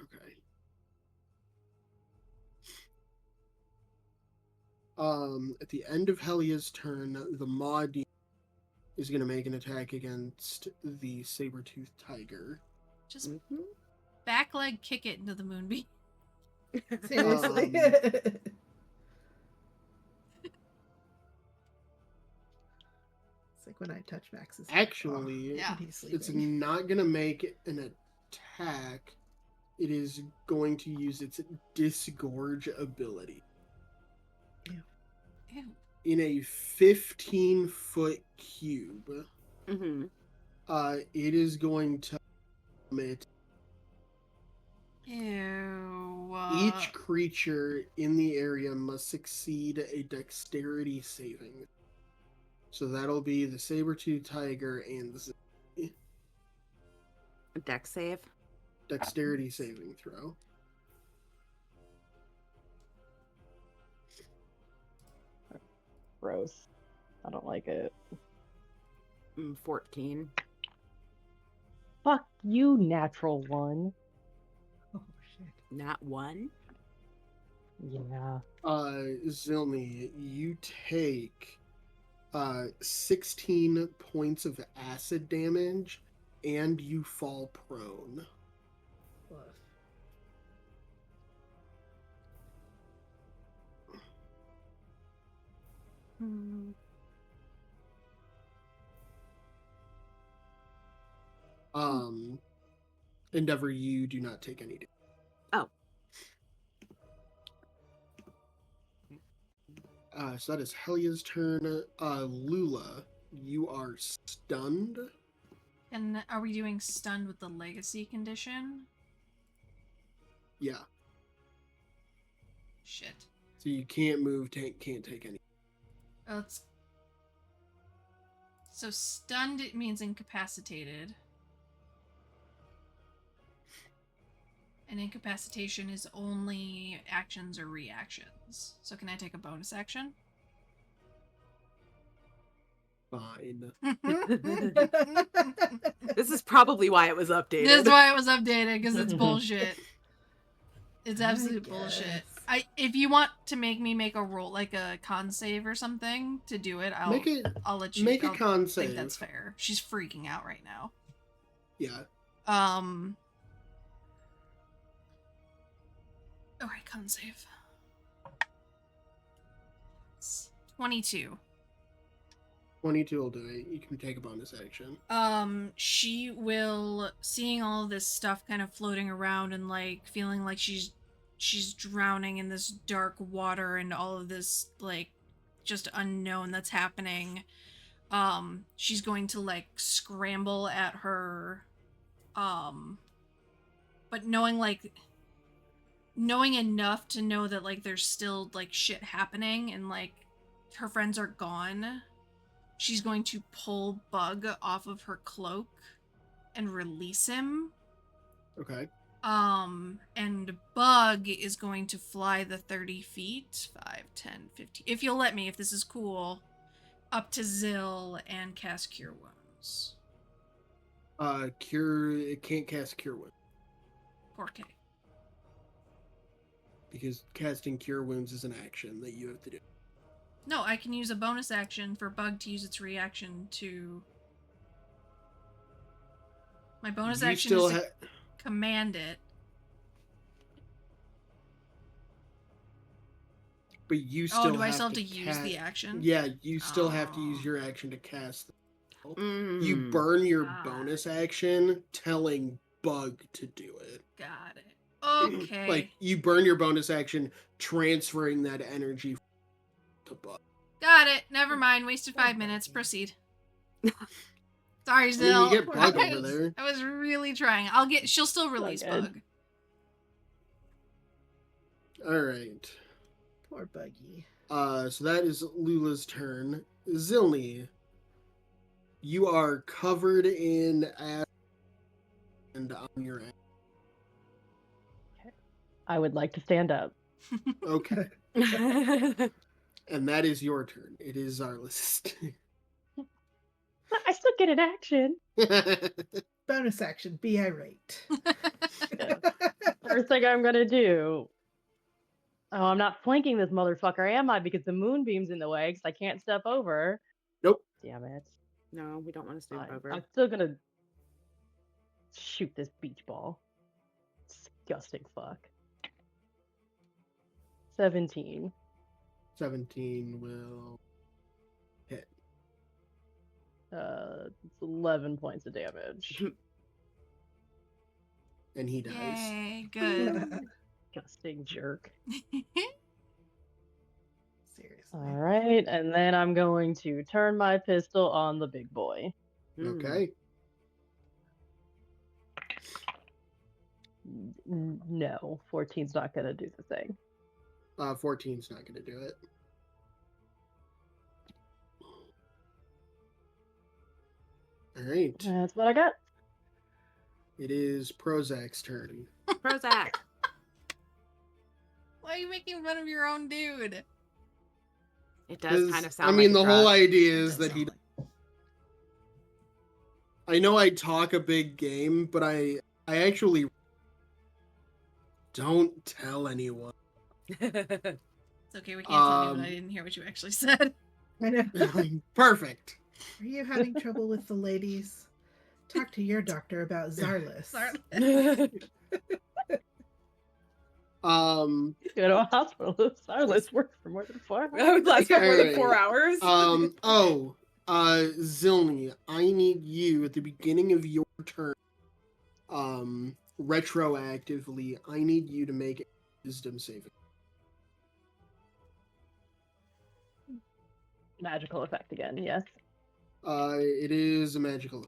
okay. At the end of Helia's turn, the Maud is going to make an attack against the saber-toothed tiger. Just back leg kick it into the moonbeam. Seriously. It's like when I touch Max's head. Actually, Yeah. When he's it's sleeping. not going to make an attack. It is going to use its disgorge ability. Ew. In a 15-foot cube, it is going to vomit Ew. each creature in the area must succeed a dexterity saving. So that'll be the saber-tooth tiger and the Dex save. dexterity saving throw. Gross. I don't like it. 14. Fuck you, natural one. Oh, shit. Not one. Yeah. Zilni, you take 16 points of acid damage and you fall prone. Woof. Endeavor, you do not take any damage. Oh. So that is Helia's turn. Lula, you are stunned. And are we doing stunned with the legacy condition? Yeah. Shit. So you can't move, can't take any. So stunned, it means incapacitated. And incapacitation is only actions or reactions. So can I take a bonus action? Fine. This is probably why it was updated. That's why it was updated, because it's bullshit. It's absolute bullshit. guess. If you want to make me make a roll, like a con save or something, to do it, I'll let you. Make a I'll con think save. that's fair. She's freaking out right now. Yeah. Alright, con save. It's 22. 22 will do it. You can take a bonus action. She will, seeing all this stuff kind of floating around and like feeling like she's drowning in this dark water and all of this like just unknown that's happening. She's going to like scramble at her, but knowing enough to know that like there's still like shit happening and like her friends are gone. She's going to pull Bug off of her cloak and release him. Okay. And Bug is going to fly the 30 feet, 5, 10, 15, if you'll let me, if this is cool, up to Zill and cast Cure Wounds. It can't cast Cure Wounds. 4K. Because casting Cure Wounds is an action that you have to do. No, I can use a bonus action for Bug to use its reaction to... My bonus action is to command it. But you still do I still have to use the action? Yeah, you still have to use your action to cast the spell. You burn your bonus action telling Bug to do it. Got it. Okay. Like, you burn your bonus action transferring that energy to Bug. Got it. Never mind. Wasted 5 minutes. Proceed. Sorry, I Zill. mean, you get Bug over there. I was really trying. She'll still release Bug. Alright. Poor Buggy. So that is Lula's turn. Zilny, you are covered in ash and on your ass. I would like to stand up. Okay. And that is your turn. It is Zarlis. I still get an action. Bonus action, be irate. First thing I'm gonna do. Oh, I'm not flanking this motherfucker, am I? Because the moonbeam's in the way, because I can't step over. Nope. Damn it. No, we don't want to step over. I'm still gonna shoot this beach ball. Disgusting fuck. 17. 17 will hit. It's 11 points of damage. And he dies. Yay, good. Disgusting jerk. Seriously. All right, and then I'm going to turn my pistol on the big boy. Okay. No, 14's not gonna do the thing. 14's not going to do it. All right. That's what I got. It is Prozac's turn. Prozac. Why are you making fun of your own dude? It does kind of sound I mean, like the a whole drug. idea It is does that sound he... like- I know I talk a big game, but I actually don't tell anyone. It's okay, we can't tell anyone I didn't hear what you actually said. I know. Perfect. Are you having trouble with the ladies? Talk to your doctor about Zarlis. Sorry. Go to a hospital. Silas works for more than 4 hours. I would like for more than 4 Alright. hours. Zilny, I need you at the beginning of your turn, retroactively, I need you to make a wisdom saving. Magical effect again, yes. It is a magical.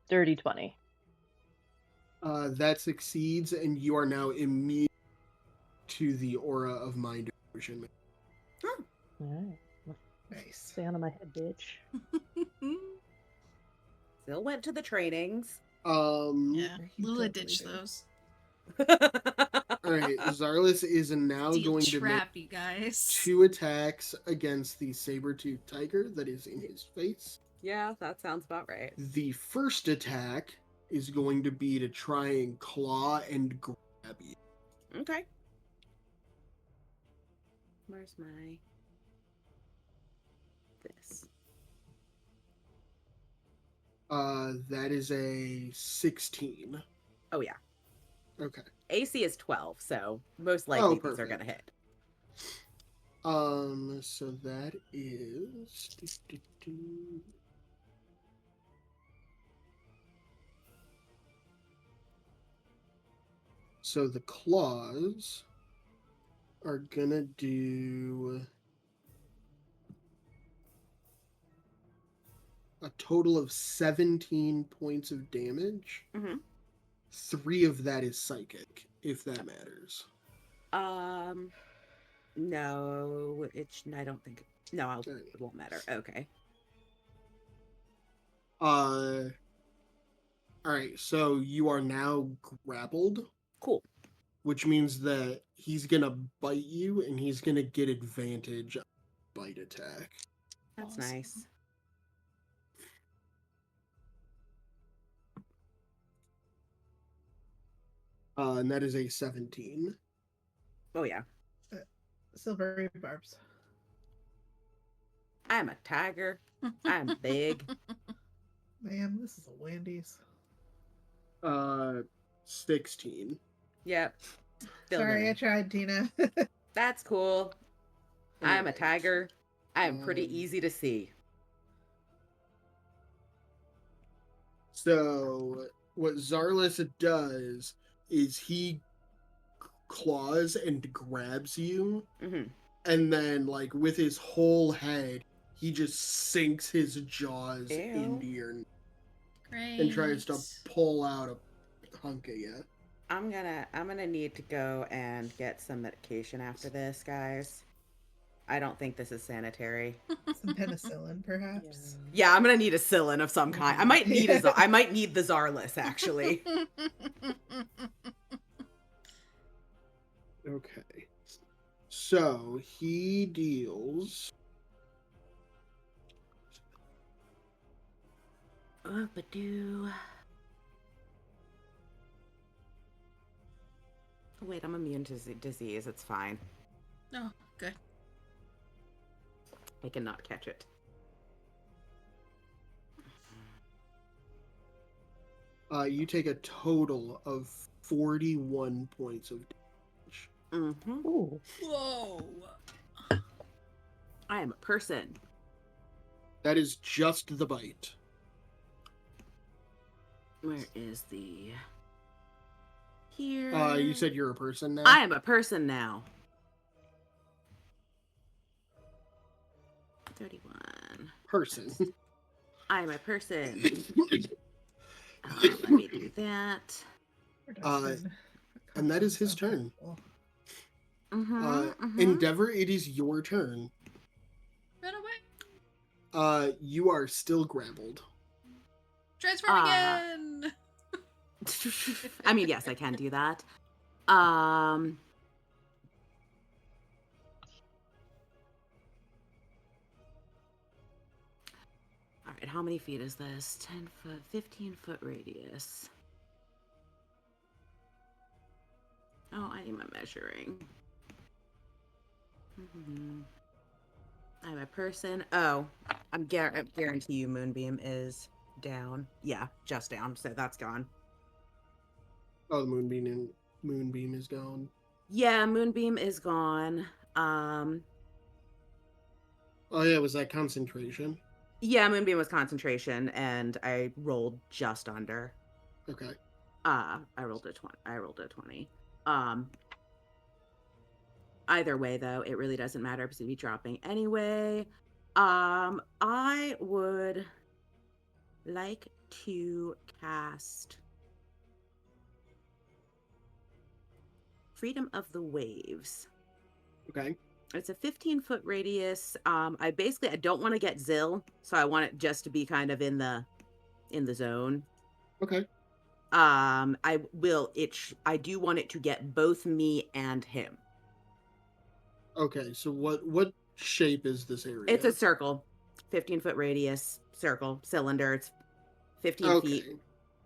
Dirty 20. That succeeds, and you are now immune to the aura of mind erosion. Alright. Nice. Stay on my head, bitch. Still went to the trainings. Yeah, He Lula totally ditched did. those. Alright, Zarlis is now Steel going to make trap, you guys. 2 attacks against the saber-toothed tiger that is in his face. Yeah, that sounds about right. The first attack is going to be to try and claw and grab you. Okay. Where's my... this? That is a 16. Oh, yeah. Okay. AC is 12, so most likely these are perfect. going to hit. So that is... So the claws are gonna do a total of 17 points of damage. Mm-hmm. 3 of that is psychic, if that matters. No, I don't think. No, Okay. it won't matter. Okay. All right, so you are now grappled, Cool. which means that he's gonna bite you, and he's gonna get advantage on bite attack. That's Awesome. nice. And that is a 17. Oh yeah. Silvery barbs. I'm a tiger. I'm big. Man, this is a Wendy's. 16. Yep. Still Sorry, gonna- I tried, Tina. That's cool. I'm a Alright. tiger. I'm pretty easy to see. So what Zarlis does is he claws and grabs you, Mm-hmm. and then like with his whole head, he just sinks his jaws Ew. into your Great. and tries to pull out a hunk of you. I'm gonna need to go and get some medication after this, guys. I don't think this is sanitary. Some penicillin, perhaps. Yeah, I'm gonna need a Cillin of some kind. I might need I might need the Zarlis actually. Okay. So he deals Oop-a-doo. Wait, I'm immune to disease. It's fine. Oh, good. I cannot catch it. you take a total of 41 points of damage. Mm-hmm. Ooh. Whoa. I am a person. That is just the bite. Where is the... Here. You said you're a person now? I am a person now. 31. Person. I am a person. Let me do that. And that is his turn. Mm-hmm, Endeavor, it is your turn. Run away. You are still grappled. Transform again. I mean, yes, I can do that. All right, how many feet is this? 10 foot, 15 foot radius. Oh, I need my measuring. I'm a person. Oh, I guarantee you Moonbeam is down. Yeah, just down, so that's gone. Oh, the moonbeam is gone. Yeah, Moonbeam is gone. Oh yeah, was that concentration? Yeah, Moonbeam was concentration, and I rolled just under. Okay. I rolled a 20. Either way, though, it really doesn't matter because it'd be dropping anyway. I would like to cast Freedom of the Waves. Okay. It's a 15-foot radius. I don't want to get Zill, so I want it just to be kind of in the zone. Okay. I do want it to get both me and him. Okay, so what shape is this area? It's a circle, 15-foot radius, circle, cylinder. It's 15 feet.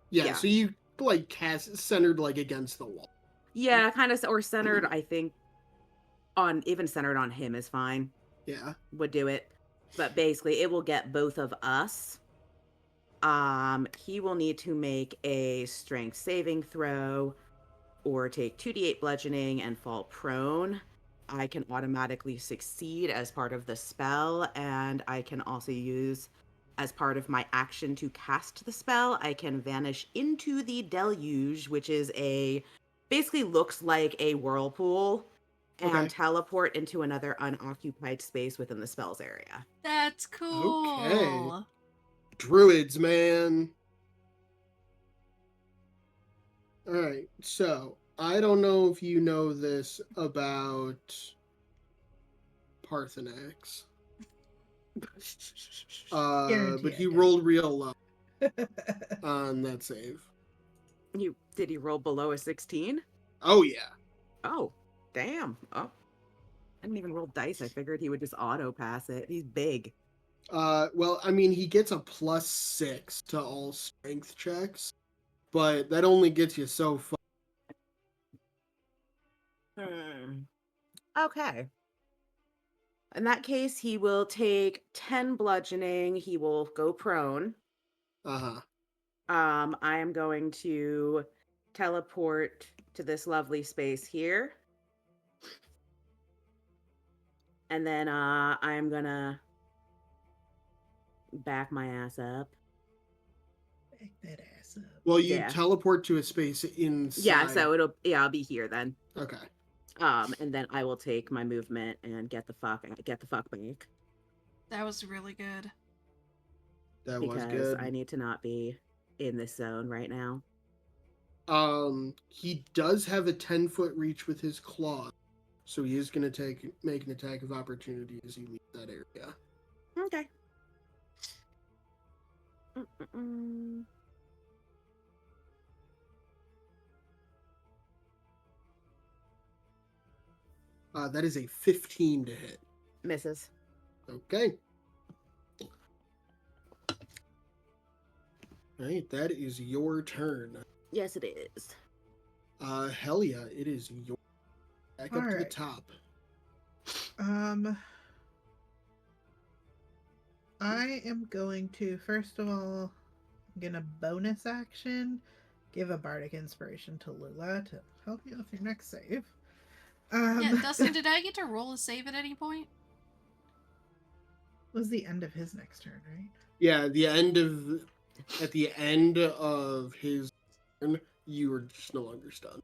Yeah, so you like cast centered like against the wall. Yeah, kind of, or centered. I think even centered on him is fine. Yeah. Would do it, but basically, it will get both of us. He will need to make a strength saving throw, or take 2d8 bludgeoning and fall prone. I can automatically succeed as part of the spell, and I can also use, as part of my action to cast the spell, I can vanish into the deluge, which is basically looks like a whirlpool, and Okay. teleport into another unoccupied space within the spell's area. That's cool. Druids, man. All right. So I don't know if you know this about Parthenax, Guarantee but I he don't. rolled real low on that save. Did he roll below a 16? Oh yeah. Oh, damn. Oh. I didn't even roll dice. I figured he would just auto pass it. He's big. Well, I mean, he gets a +6 to all strength checks, but that only gets you so far. Okay. In that case, he will take 10 bludgeoning. He will go prone. Uh-huh. I am going to teleport to this lovely space here. And then I am gonna back my ass up. Back that ass up. Well, you Yeah. teleport to a space inside. Yeah, so I'll be here then. Okay. And then I will take my movement and get the fuck back. That was really good. That Because was good. I need to not be in this zone right now. He does have a 10-foot reach with his claw, so he is going to make an attack of opportunity as he leaves that area. Okay. Mm-mm-mm. That is a 15 to hit. Misses. Okay. All right, that is your turn. Yes, it is. Helia, it is your back up to the Alright. top. I am going to, first of all, I'm gonna bonus action, give a bardic inspiration to Lula to help you with your next save. Yeah, Dustin, did I get to roll a save at any point? Was the end of his next turn, right? Yeah, at the end of his turn, you are just no longer stunned.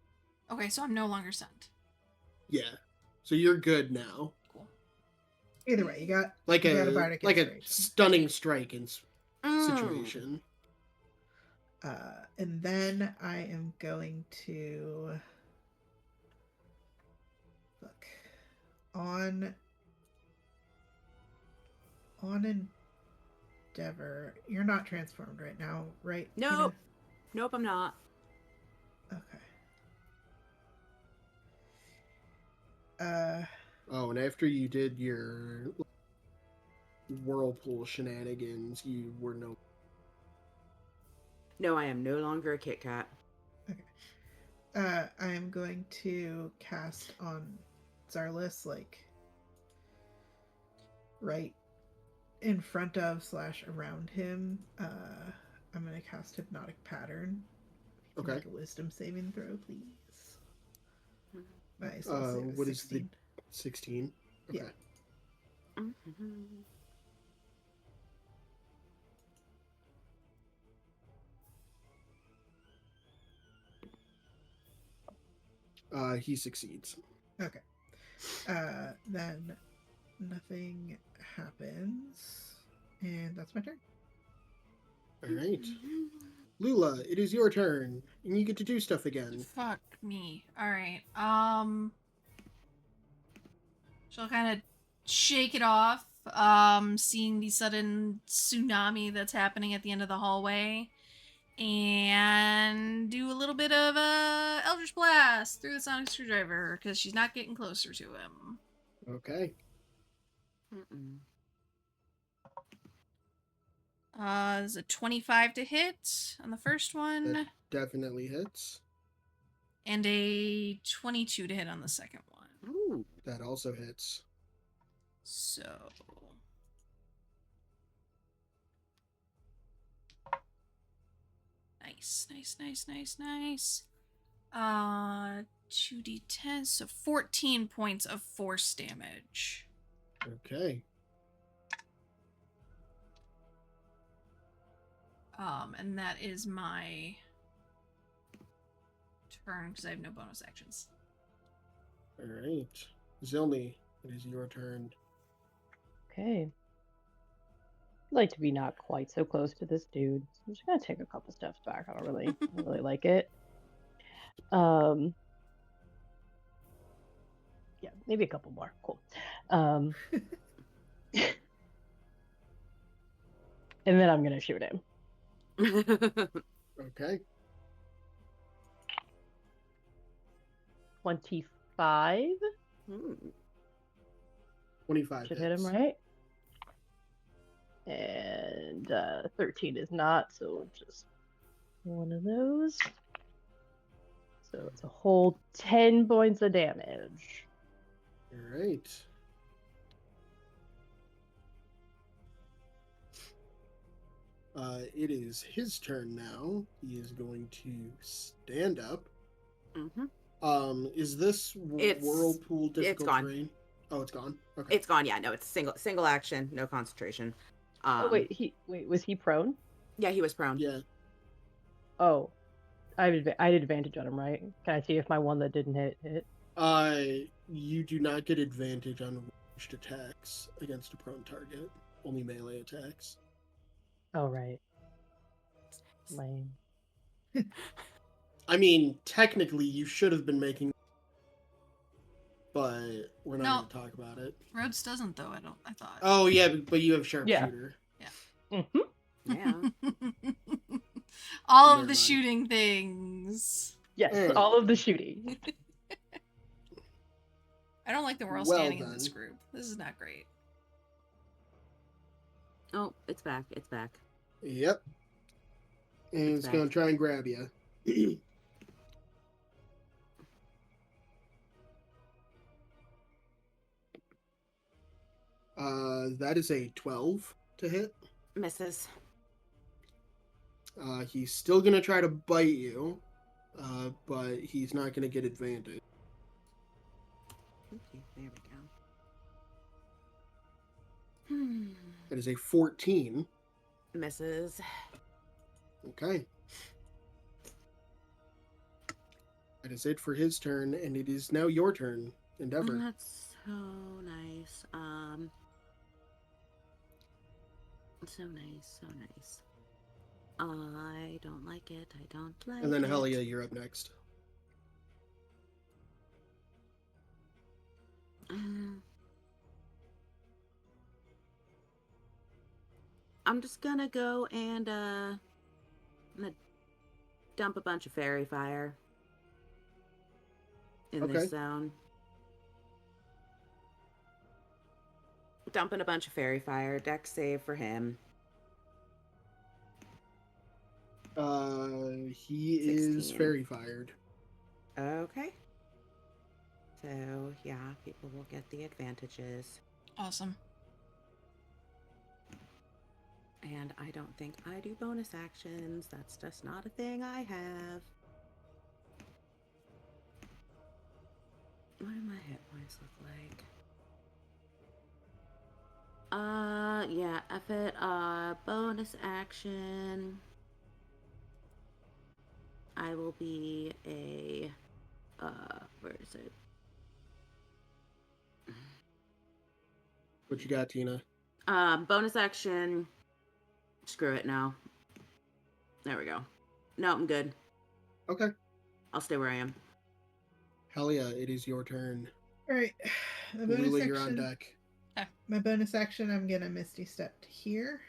Okay, so I'm no longer stunned. Yeah. So you're good now. Cool. Either way, you got Like you got a a bardic like a inspiration. stunning strike situation. And then I am going to look on Endeavor. You're not transformed right now, right? Nope. Nope, I'm not. Tina? Okay. Oh, and after you did your whirlpool shenanigans, you were no. No, I am no longer a Kit Kat. I am going to cast on Zarlis, like right in front of / around him. I'm going to cast Hypnotic Pattern. If you can Okay. make a Wisdom saving throw, please. Nice. What is the 16? Okay. Yeah. He succeeds. Okay. Then nothing happens, and that's my turn. All right. Lula, it is your turn, and you get to do stuff again. Fuck me. Alright. She'll kind of shake it off, seeing the sudden tsunami that's happening at the end of the hallway, and do a little bit of a Eldritch Blast through the sonic screwdriver, because she's not getting closer to him. Okay. There's a 25 to hit on the first one, That definitely hits. and a 22 to hit on the second one. Ooh. That also hits. So... Nice. 2d10, so 14 points of force damage. Okay. And that is my turn, because I have no bonus actions. All right. Zilmi, it is your turn. Okay. I'd like to be not quite so close to this dude. So I'm just gonna take a couple steps back. I don't really like it. Yeah, maybe a couple more. Cool. Um, and then I'm gonna shoot him. Okay. 25 Hmm. 25 should hit him, hits. right? And 13 is not, so just one of those. So it's a whole 10 points of damage. All right. It is his turn now. He is going to stand up. Is this It's- whirlpool difficult gone. terrain? Oh, it's gone. Okay. It's gone. Yeah, no, it's single action, no concentration. Oh wait, was he prone? Yeah, he was prone. Yeah. Oh, I had advantage on him, right? Can I see if my one that didn't hit? You do not get advantage on ranged attacks against a prone target. Only melee attacks. Oh right. Lame. I mean, technically, you should have been making, but we're not No. going to talk about it. Rhodes doesn't though. I thought. Oh yeah, but you have sharpshooter. Mm-hmm. Yeah. All Never of the mind. shooting things. Yes, all of the shooting. I don't like that we're all Well, standing in this then. group. This is not great. Oh, it's back. It's back. Yep. And it's back. going to try and grab you. That is a 12 to hit. Misses. He's still going to try to bite you, but he's not going to get advantage. Okay, there we go. That is a 14. Misses. Okay. That is it for his turn, and it is now your turn, Endeavor. That's so nice. So nice, so nice. I don't like it. I don't like it. And then Helia, you're up next. I'm just gonna go and I'm gonna dump a bunch of fairy fire in Okay. this zone. Dumping a bunch of fairy fire. Dex save for him. He is 16. fairy fired. Okay. So yeah, people will get the advantages. Awesome. And I don't think I do bonus actions. That's just not a thing I have. What do my hit points look like? Yeah, F it. Bonus action. I will be a, where is it? What you got, Tina? Bonus action. Screw it now. There we go. No, I'm good. Okay. I'll stay where I am. Helia, it is your turn. All right. The bonus Lula, you're on action. deck. My bonus action. I'm gonna Misty Step to here,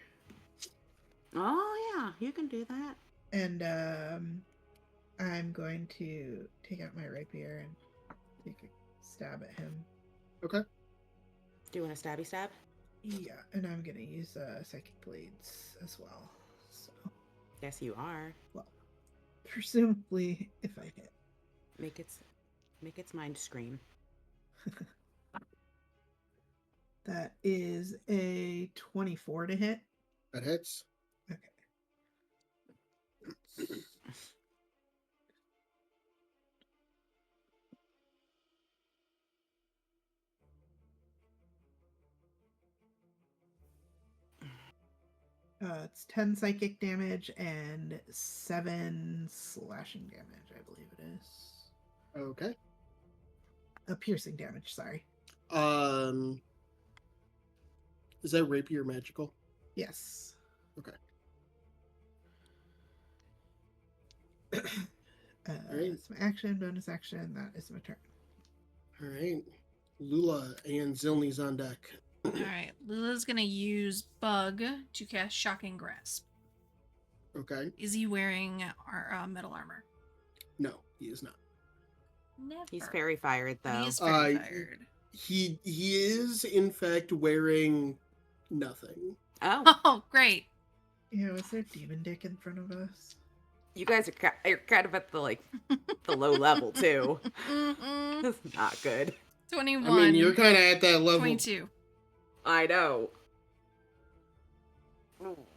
Oh yeah, you can do that. and I'm going to take out my rapier and take a stab at him. Okay. Do you want a stabby stab? Yeah, and I'm gonna use psychic blades as well. So, Yes, you are. well, presumably, if I hit. Make its mind scream. That is a 24 to hit. That hits. Okay. It's 10 psychic damage and 7 slashing damage, I believe it is. Okay. Piercing damage, sorry. Is that rapier magical? Yes. Okay. Right. That's my action, bonus action. That is my turn. All right. Lula and Zilni's on deck. All right, Lula's gonna use Bug to cast Shocking Grasp. Okay. Is he wearing our metal armor? No, he is not. Never. He's fairy fired though. He is fairy fired. He is in fact wearing nothing. Oh, Oh, great. Yeah, was there demon dick in front of us? you guys are kind of at the the low level too. Mm-mm. That's not good. 21. I mean, you're kind of at that level. 22. I know.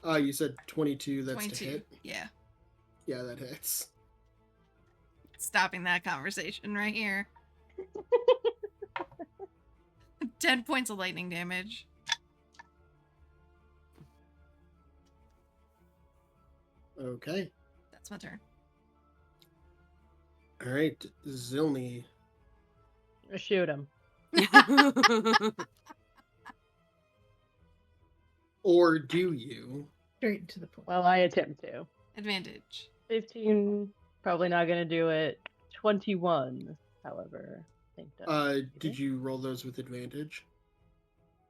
You said 22. That's 22. to hit. Yeah. Yeah, that hits. Stopping that conversation right here. 10 points of lightning damage. Okay. That's my turn. All right, Zilni. Shoot him. Or do you? Straight to the point. Well, I attempt to. Advantage. 15, probably not gonna do it. 21, however. I think that's Did you roll those with advantage?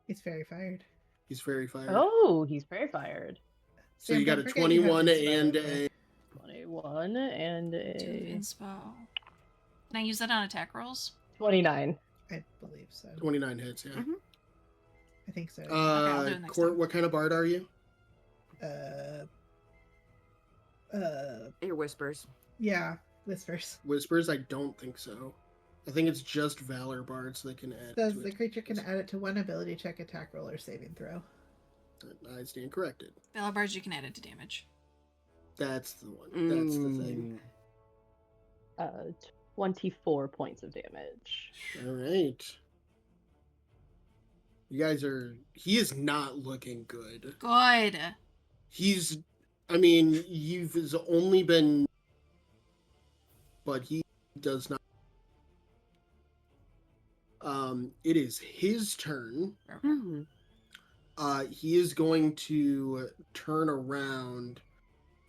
He's very fired. He's very fired. Oh, he's very fired. So Sam, you got don't a forget you have 21 inspo, and okay? a 21 and Do a inspo. Can I use that on attack rolls? 29. I believe so. 29 hits, yeah. Mhm. I think so. I'll do it next Court, time. what kind of bard are you? Your whispers. Yeah, whispers. Whispers? I don't think so. I think it's just Valor bards that can add Says to the it. creature can add it to one ability check, attack roll, or saving throw. I stand corrected. Valor bards, you can add it to damage. That's the one. That's the thing. 24 points of damage. All right. You guys are... He is not looking good. Good. He's... I mean, you've only been... But he does not... It is his turn. Mhm. He is going to turn around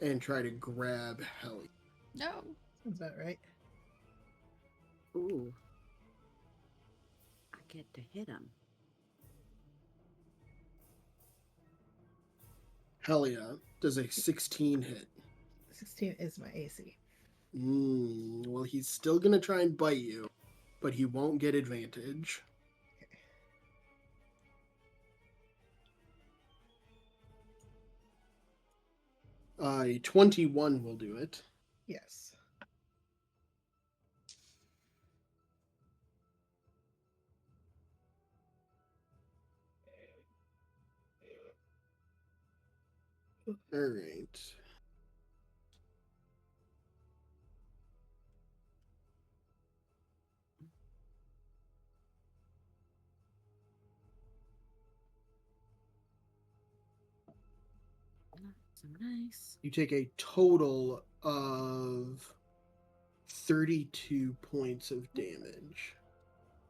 and try to grab Helly. No. Sounds about right. Ooh. I get to hit him. Helia does a 16 hit. 16 is my AC. Well, he's still going to try and bite you, but he won't get advantage. A 21 will do it. Yes. All right. So nice. You take a total of 32 points of damage.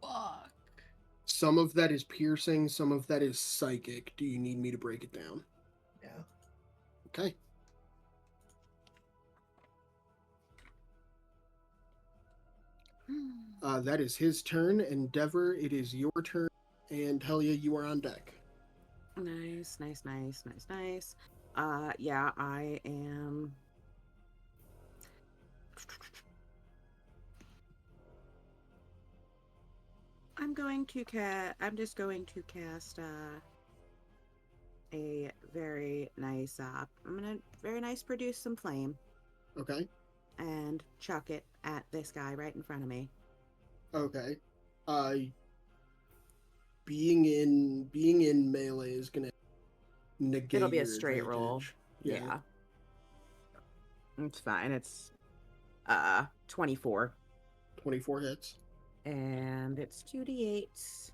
Fuck. Some of that is piercing, some of that is psychic. Do you need me to break it down? No. Okay. That is his turn. Endeavor, it is your turn. And Helia, you are on deck. Nice, nice, nice, nice, nice. Yeah, I am. I'm just going to cast a very nice very nice produce some flame Okay. and chuck it at this guy right in front of me. Okay. Being in melee is gonna negate. It'll be a your straight roll. advantage. Yeah. It's fine. It's 24. 24 hits. And it's 2d8.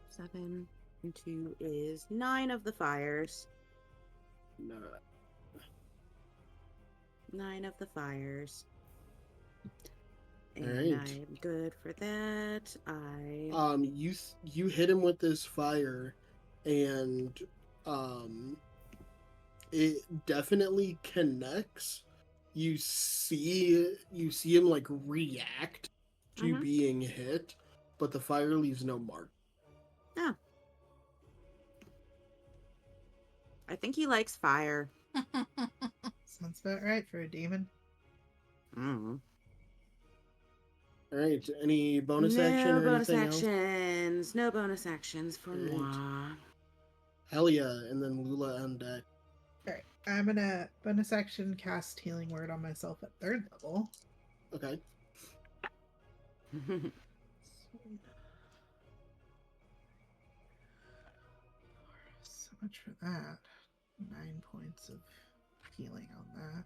7 and 2 is 9 of the fires. No. 9 of the fires. And Alright. I am good for that. You hit him with this fire, and it definitely connects. You see him like react to Mhm. being hit, but the fire leaves no mark. Oh. I think he likes fire. Sounds about right for a demon. Mm. All right. Any bonus action No or bonus anything else? actions. No bonus actions for Alright. moi. Hell yeah! And then Lula on deck. Alright. I'm gonna bonus action cast healing word on myself at 3rd level. Okay. So much for that. 9 points of healing on that.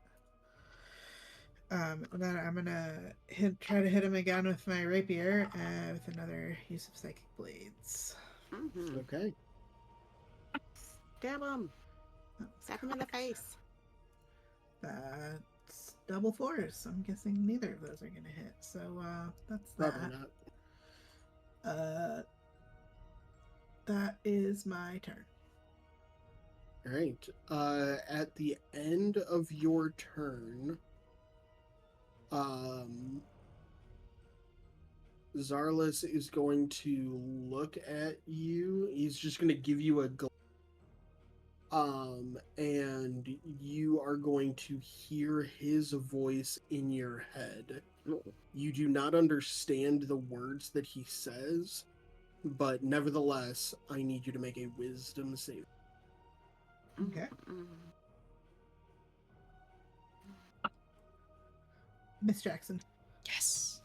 And then I'm gonna try to hit him again with my rapier with another use of psychic blades. Mhm. Okay. Stab him. Stab him in the face. That's double 4s. So I'm guessing neither of those are gonna hit. So that's Probably that. not. That is my turn. All right. At the end of your turn, Zarlis is going to look at you. He's just going to give you a glance. And you are going to hear his voice in your head. You do not understand the words that he says, but nevertheless, I need you to make a wisdom save. Okay. Mm. Miss Jackson. Yes.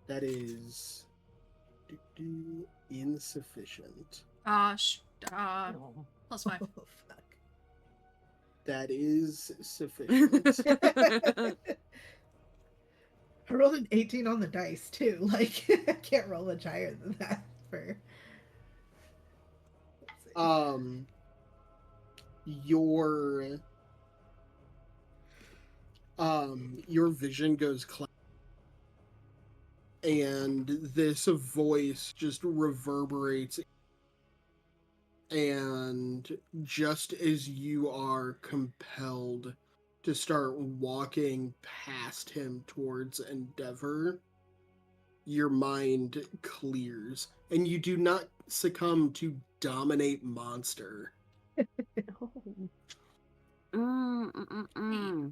That is insufficient. No. Plus 5. Oh, fuck. That is sufficient. I rolled an 18 on the dice too. Like I can't roll much higher than that for. Let's see. Your vision goes cloud, and this voice just reverberates, and just as you are compelled to start walking past him towards Endeavor, your mind clears, and you do not succumb to dominate monster. Mm.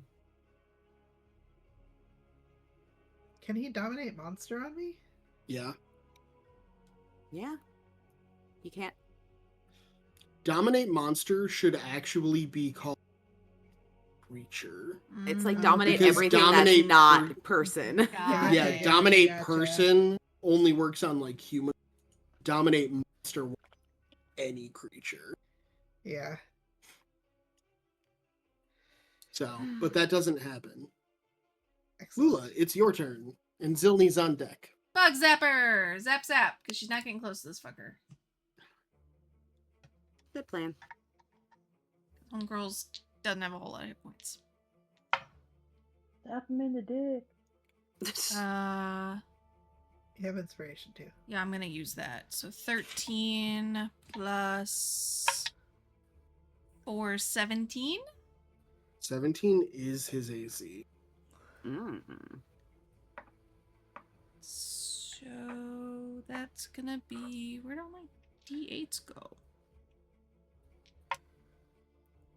Can he dominate monster on me? Yeah. Yeah. You can't. Dominate monster should actually be called creature. It's like Mm. dominate Because everything dominate that's not person. Gotcha. Yeah, dominate gotcha. person only works on like human. Dominate monster works on any creature. Yeah. So, but that doesn't happen. Excellent. Lula, it's your turn, and Zilni's on deck. Bug zapper! Zap zap! Because she's not getting close to this fucker. Good plan. Homegirls doesn't have a whole lot of hit points. Stab him in the dick. You have inspiration too. Yeah, I'm gonna use that. So 13 plus 4, 17? 17 is his AC. Mm. So that's gonna be, where'd all my d8s go?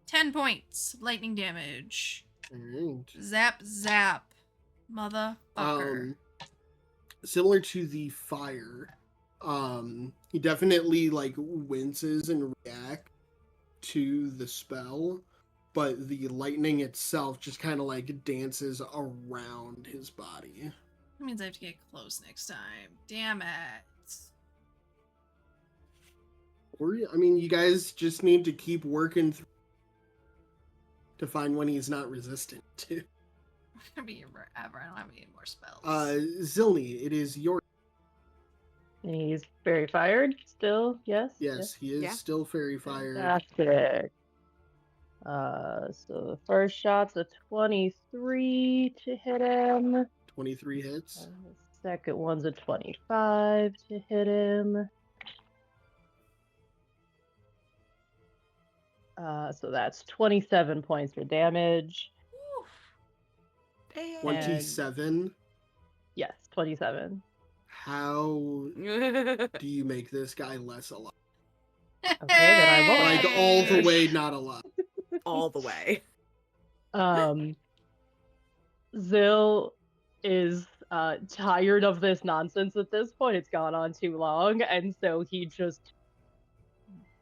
10 points lightning damage. Alright. Zap zap, motherfucker. Similar to the fire, he definitely like winces and reacts to the spell, but the lightning itself just kind of like dances around his body. That means I have to get close next time. Damn it. Or I mean, you guys just need to keep working to find when he's not resistant to. Gonna be here forever. I don't have any more spells. Zilni, it is your. And he's very fired still, yes? Yes, he is Yeah. still fairy fired. Fantastic. So the first shot's a 23 to hit him. 23 hits. Second one's a 25 to hit him. So that's 27 points of damage. Damn. 27. Yes, 27. How do you make this guy less alive? Okay, then I won't. Like all the way not alive. All the way. Zill is tired of this nonsense at this point. It's gone on too long, and so he just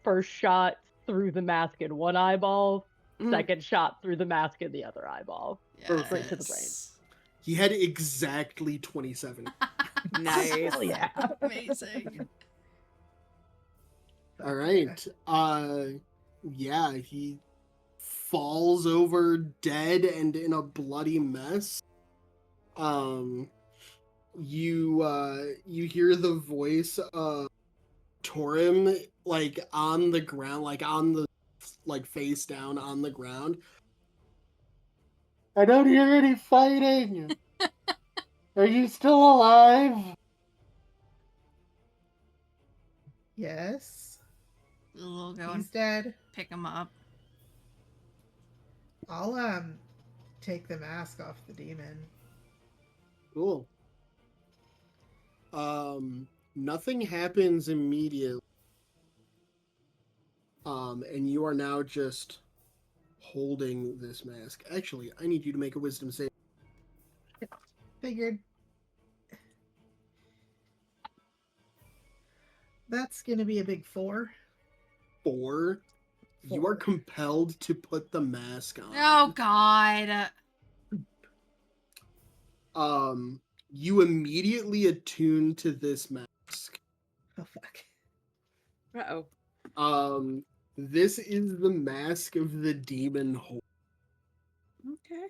first shot through the mask in one eyeball, second shot through the mask in the other eyeball. Straight to the brain. He had exactly 27. Nice. Hell yeah. Amazing. All right. Yeah, he falls over dead and in a bloody mess. You hear the voice of Torim like on the ground, like on the face down on the ground. I don't hear any fighting. Are you still alive? Yes. We'll go He's and dead. pick him up. I'll take the mask off the demon. Cool. Nothing happens immediately. And you are now just holding this mask. Actually, I need you to make a wisdom save. Figured. That's gonna be a big 4. 4. You are 4. compelled to put the mask on. Oh God. You immediately attune to this mask. Oh fuck. Uh-oh. This is the mask of the demon horde. Okay.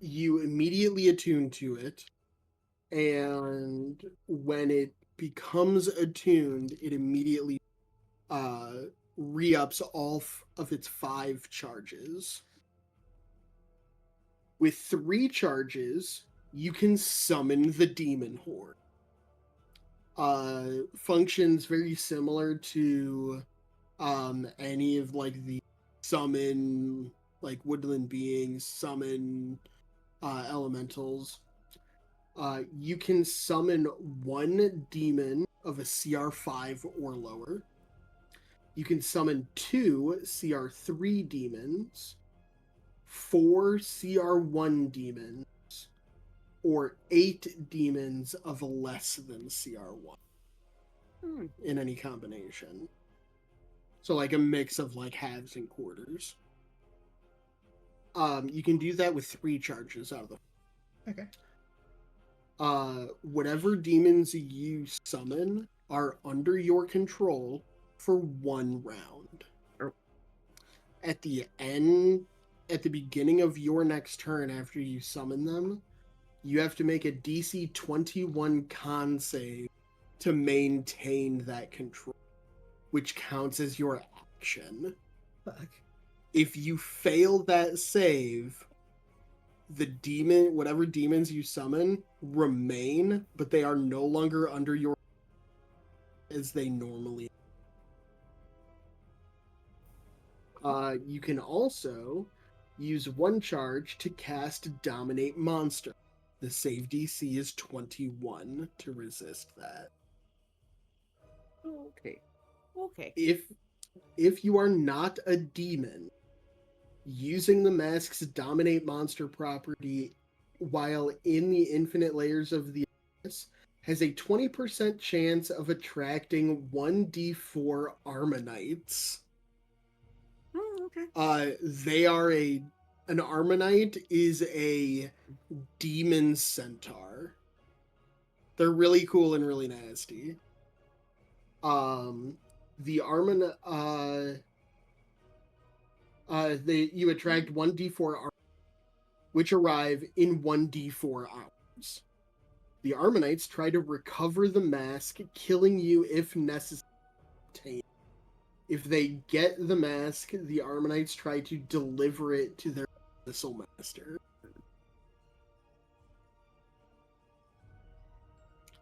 You immediately attune to it, and when it becomes attuned, it immediately re-ups all of its 5 charges. With 3 charges, you can summon the demon horde. Functions very similar to any of like the summon like woodland beings, summon elementals. You can summon 1 demon of a CR 5 or lower. You can summon 2 CR 3 demons, 4 CR 1 demons, or 8 demons of less than CR 1 in any combination. So like a mix of like halves and quarters. You can do that with 3 charges out of the... Okay. Whatever demons you summon are under your control for 1 round. At the beginning of your next turn after you summon them, you have to make a DC 21 con save to maintain that control, which counts as your action. Fuck. If you fail that save, the demon, whatever demons you summon, remain, but they are no longer under your as they normally. You can also use 1 charge to cast Dominate Monster. The save DC is 21 to resist that. Okay. If you are not a demon, using the mask's Dominate Monster property while in the infinite layers of the abyss has a 20% chance of attracting 1d4 Armanites. Okay. They are an Armanite is a demon centaur. They're really cool and really nasty. The you attract 1d4 Armanites, which arrive in 1d4 hours. The Armanites try to recover the mask, killing you if necessary. If they get the mask, the Armonites try to deliver it to their missile master.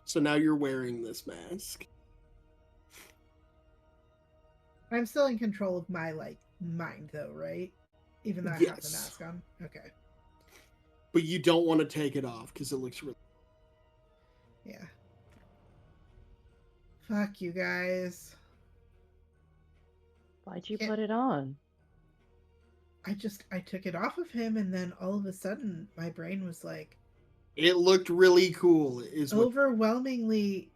So now you're wearing this mask. I'm still in control of my mind though, right? Even though I have the Yes. mask on. Okay. But you don't want to take it off because it looks really... Yeah. Fuck you guys. Why'd you Can't- put it on? I took it off of him, and then all of a sudden my brain was like, It looked really cool. Is what... overwhelmingly,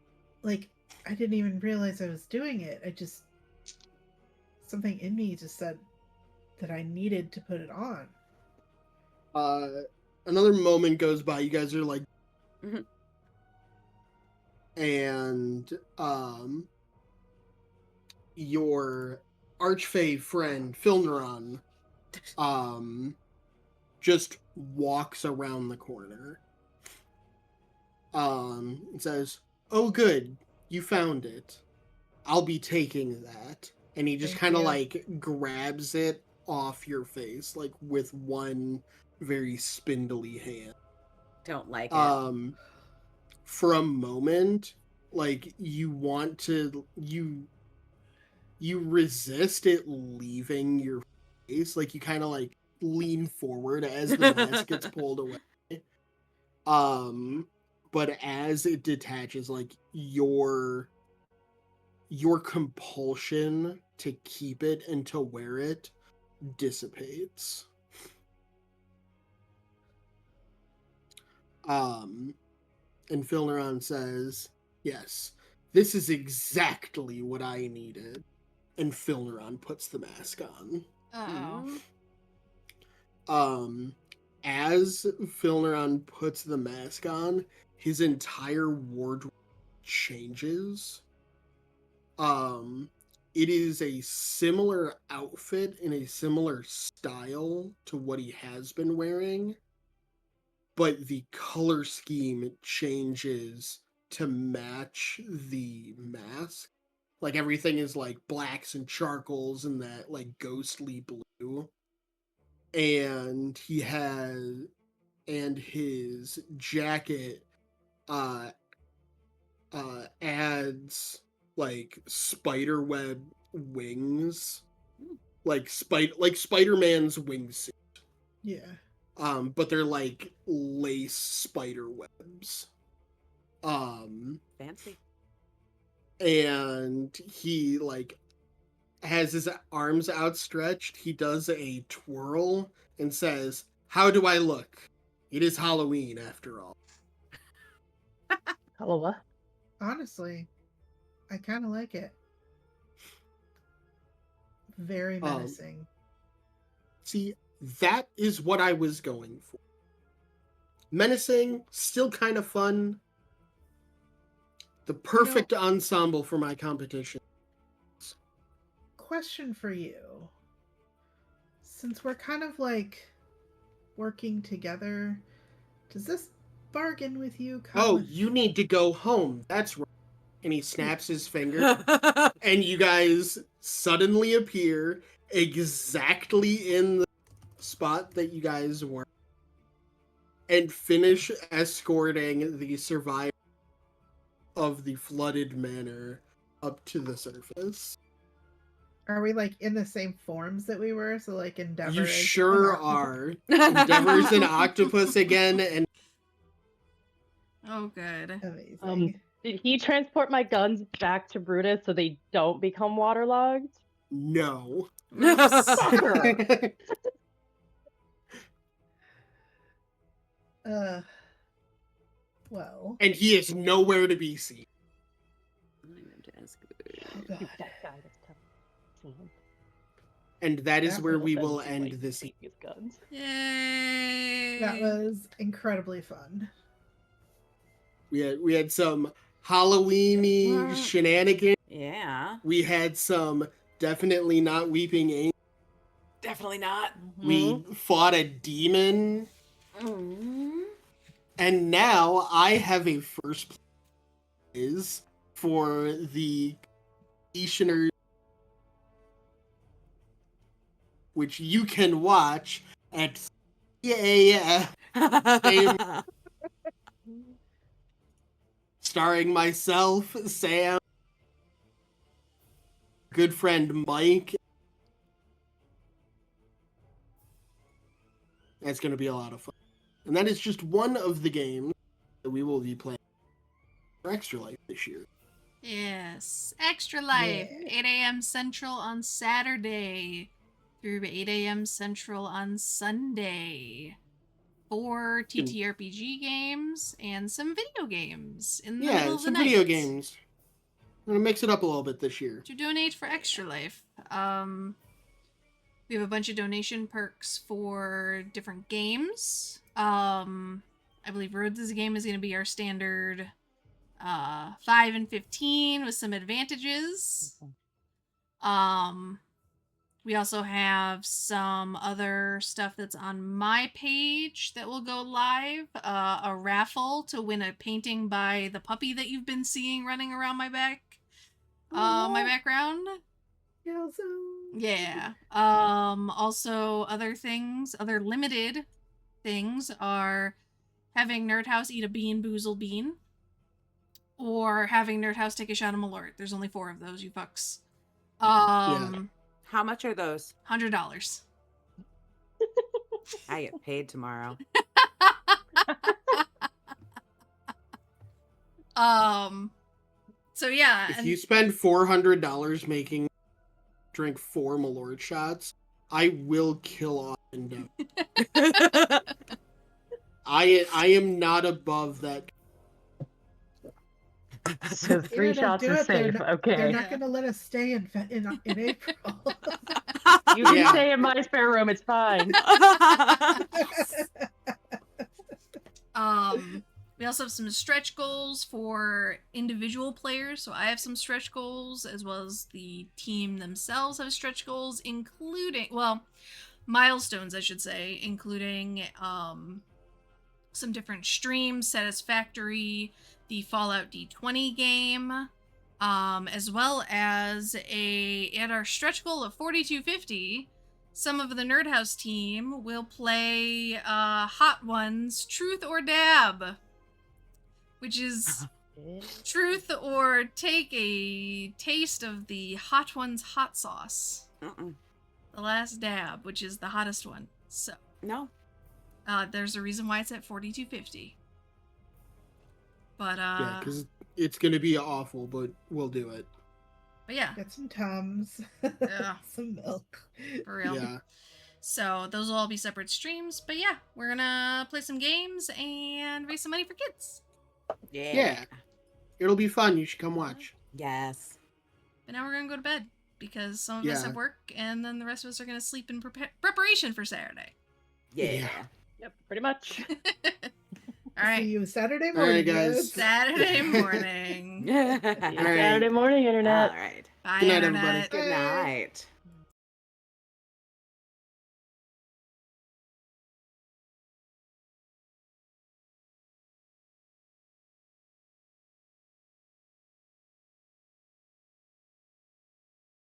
like, I didn't even realize I was doing it. Something in me just said that I needed to put it on. Another moment goes by. You guys are like... Mhm. And your archfey friend Filneron just walks around the corner. And says, "Oh, good, you found it. I'll be taking that." And he just Thank kind of you. like grabs it off your face, like with one very spindly hand. Don't like it. For a moment, like you want to, you resist it leaving your face. Like you kind of like lean forward as the mask gets pulled away. But as it detaches, like your compulsion to keep it and to wear it dissipates. And Filneron says, "Yes, this is exactly what I needed." And Filneron puts the mask on. Oh. As Filneron puts the mask on, his entire wardrobe changes. It is a similar outfit in a similar style to what he has been wearing, but the color scheme changes to match the mask. Like everything is like blacks and charcoals and that like ghostly blue. And his jacket adds like spider web wings, like Spider-Man's wingsuit. Yeah. But they're like lace spider webs. Fancy. And he like has his arms outstretched. He does a twirl and says, "How do I look? It is Halloween after all." Hello, what? Honestly, I kind of like it. Very menacing. See, that is what I was going for. Menacing, still kind of fun. The perfect ensemble for my competition. Question for you. Since we're kind of like working together, does this bargain with you come Oh, with... you need to go home. That's right. And he snaps his finger, and you guys suddenly appear exactly in the spot that you guys were, and finish escorting the survivor of the flooded manor up to the surface. Are we like in the same forms that we were? So like Endeavor You is an sure octopus? are. Endeavor's an octopus again, and Oh, good. Amazing. Did he transport my guns back to Brutus so they don't become waterlogged? no. Fucker! Well. And he is nowhere to be seen. Oh, Dude, God. that guy was tough. And that is That where will we Send will you, end like, this. his guns. Yay! That was incredibly fun. We had some Halloweeny What? shenanigans. Yeah. We had some definitely not weeping angels. Definitely not. We fought a demon. Mm. And now I have a first place for the completioners which you can watch at 3 a.m. starring myself, Sam, good friend Mike. It's going to be a lot of fun. And that is just one of the games that we will be playing for Extra Life this year. Yes. Extra Life, Yeah. 8 a.m. Central on Saturday through 8 a.m. Central on Sunday. 4 TTRPG games and some video games in the middle of the some night. video games. I'm going to mix it up a little bit this year. To donate for Extra Life. We have a bunch of donation perks for different games. I believe Roads as a Game is going to be our standard 5 and 15 with some advantages. We also have some other stuff that's on my page that will go live. A raffle to win a painting by the puppy that you've been seeing running around my my background. Yeah. Also other limited things are having Nerdhouse eat a Bean Boozle bean, or having Nerdhouse take a shot of Malort. There's only 4 of those, you fucks. How much are those? $100. I get paid tomorrow. So yeah. If you spend $400 making drink 4 Malort shots, I will kill off Endeavor. I am not above that. So 3 shots do is it, safe. They're Okay. not going to let us stay in April. You can Yeah. stay in my spare room. It's fine. We also have some stretch goals for individual players. So I have some stretch goals, as well as the team themselves have stretch goals, including, well, milestones, I should say, including some different streams, Satisfactory, the Fallout D20 game, as well as at our stretch goal of 4250, some of the Nerdhouse team will play Hot Ones Truth or Dab, which is truth or take a taste of the Hot Ones hot sauce. The last dab, which is the hottest one. So No. there's a reason why it's at 4250. But Yeah, because it's going to be awful, but we'll do it. But yeah, Get some Tums. Yeah. Some milk. for real. Yeah. So those will all be separate streams. But yeah, we're gonna play some games and raise some money for kids. Yeah. It'll be fun. You should come watch. Yes. But now we're gonna go to bed because some of us Yeah. have work, and then the rest of us are gonna sleep in preparation for Saturday. Yeah. Yep, pretty much. All right. See you Saturday All right, morning, guys. Saturday morning. All Saturday morning, internet. right. Bye, Good night, Internet. everybody. Good night.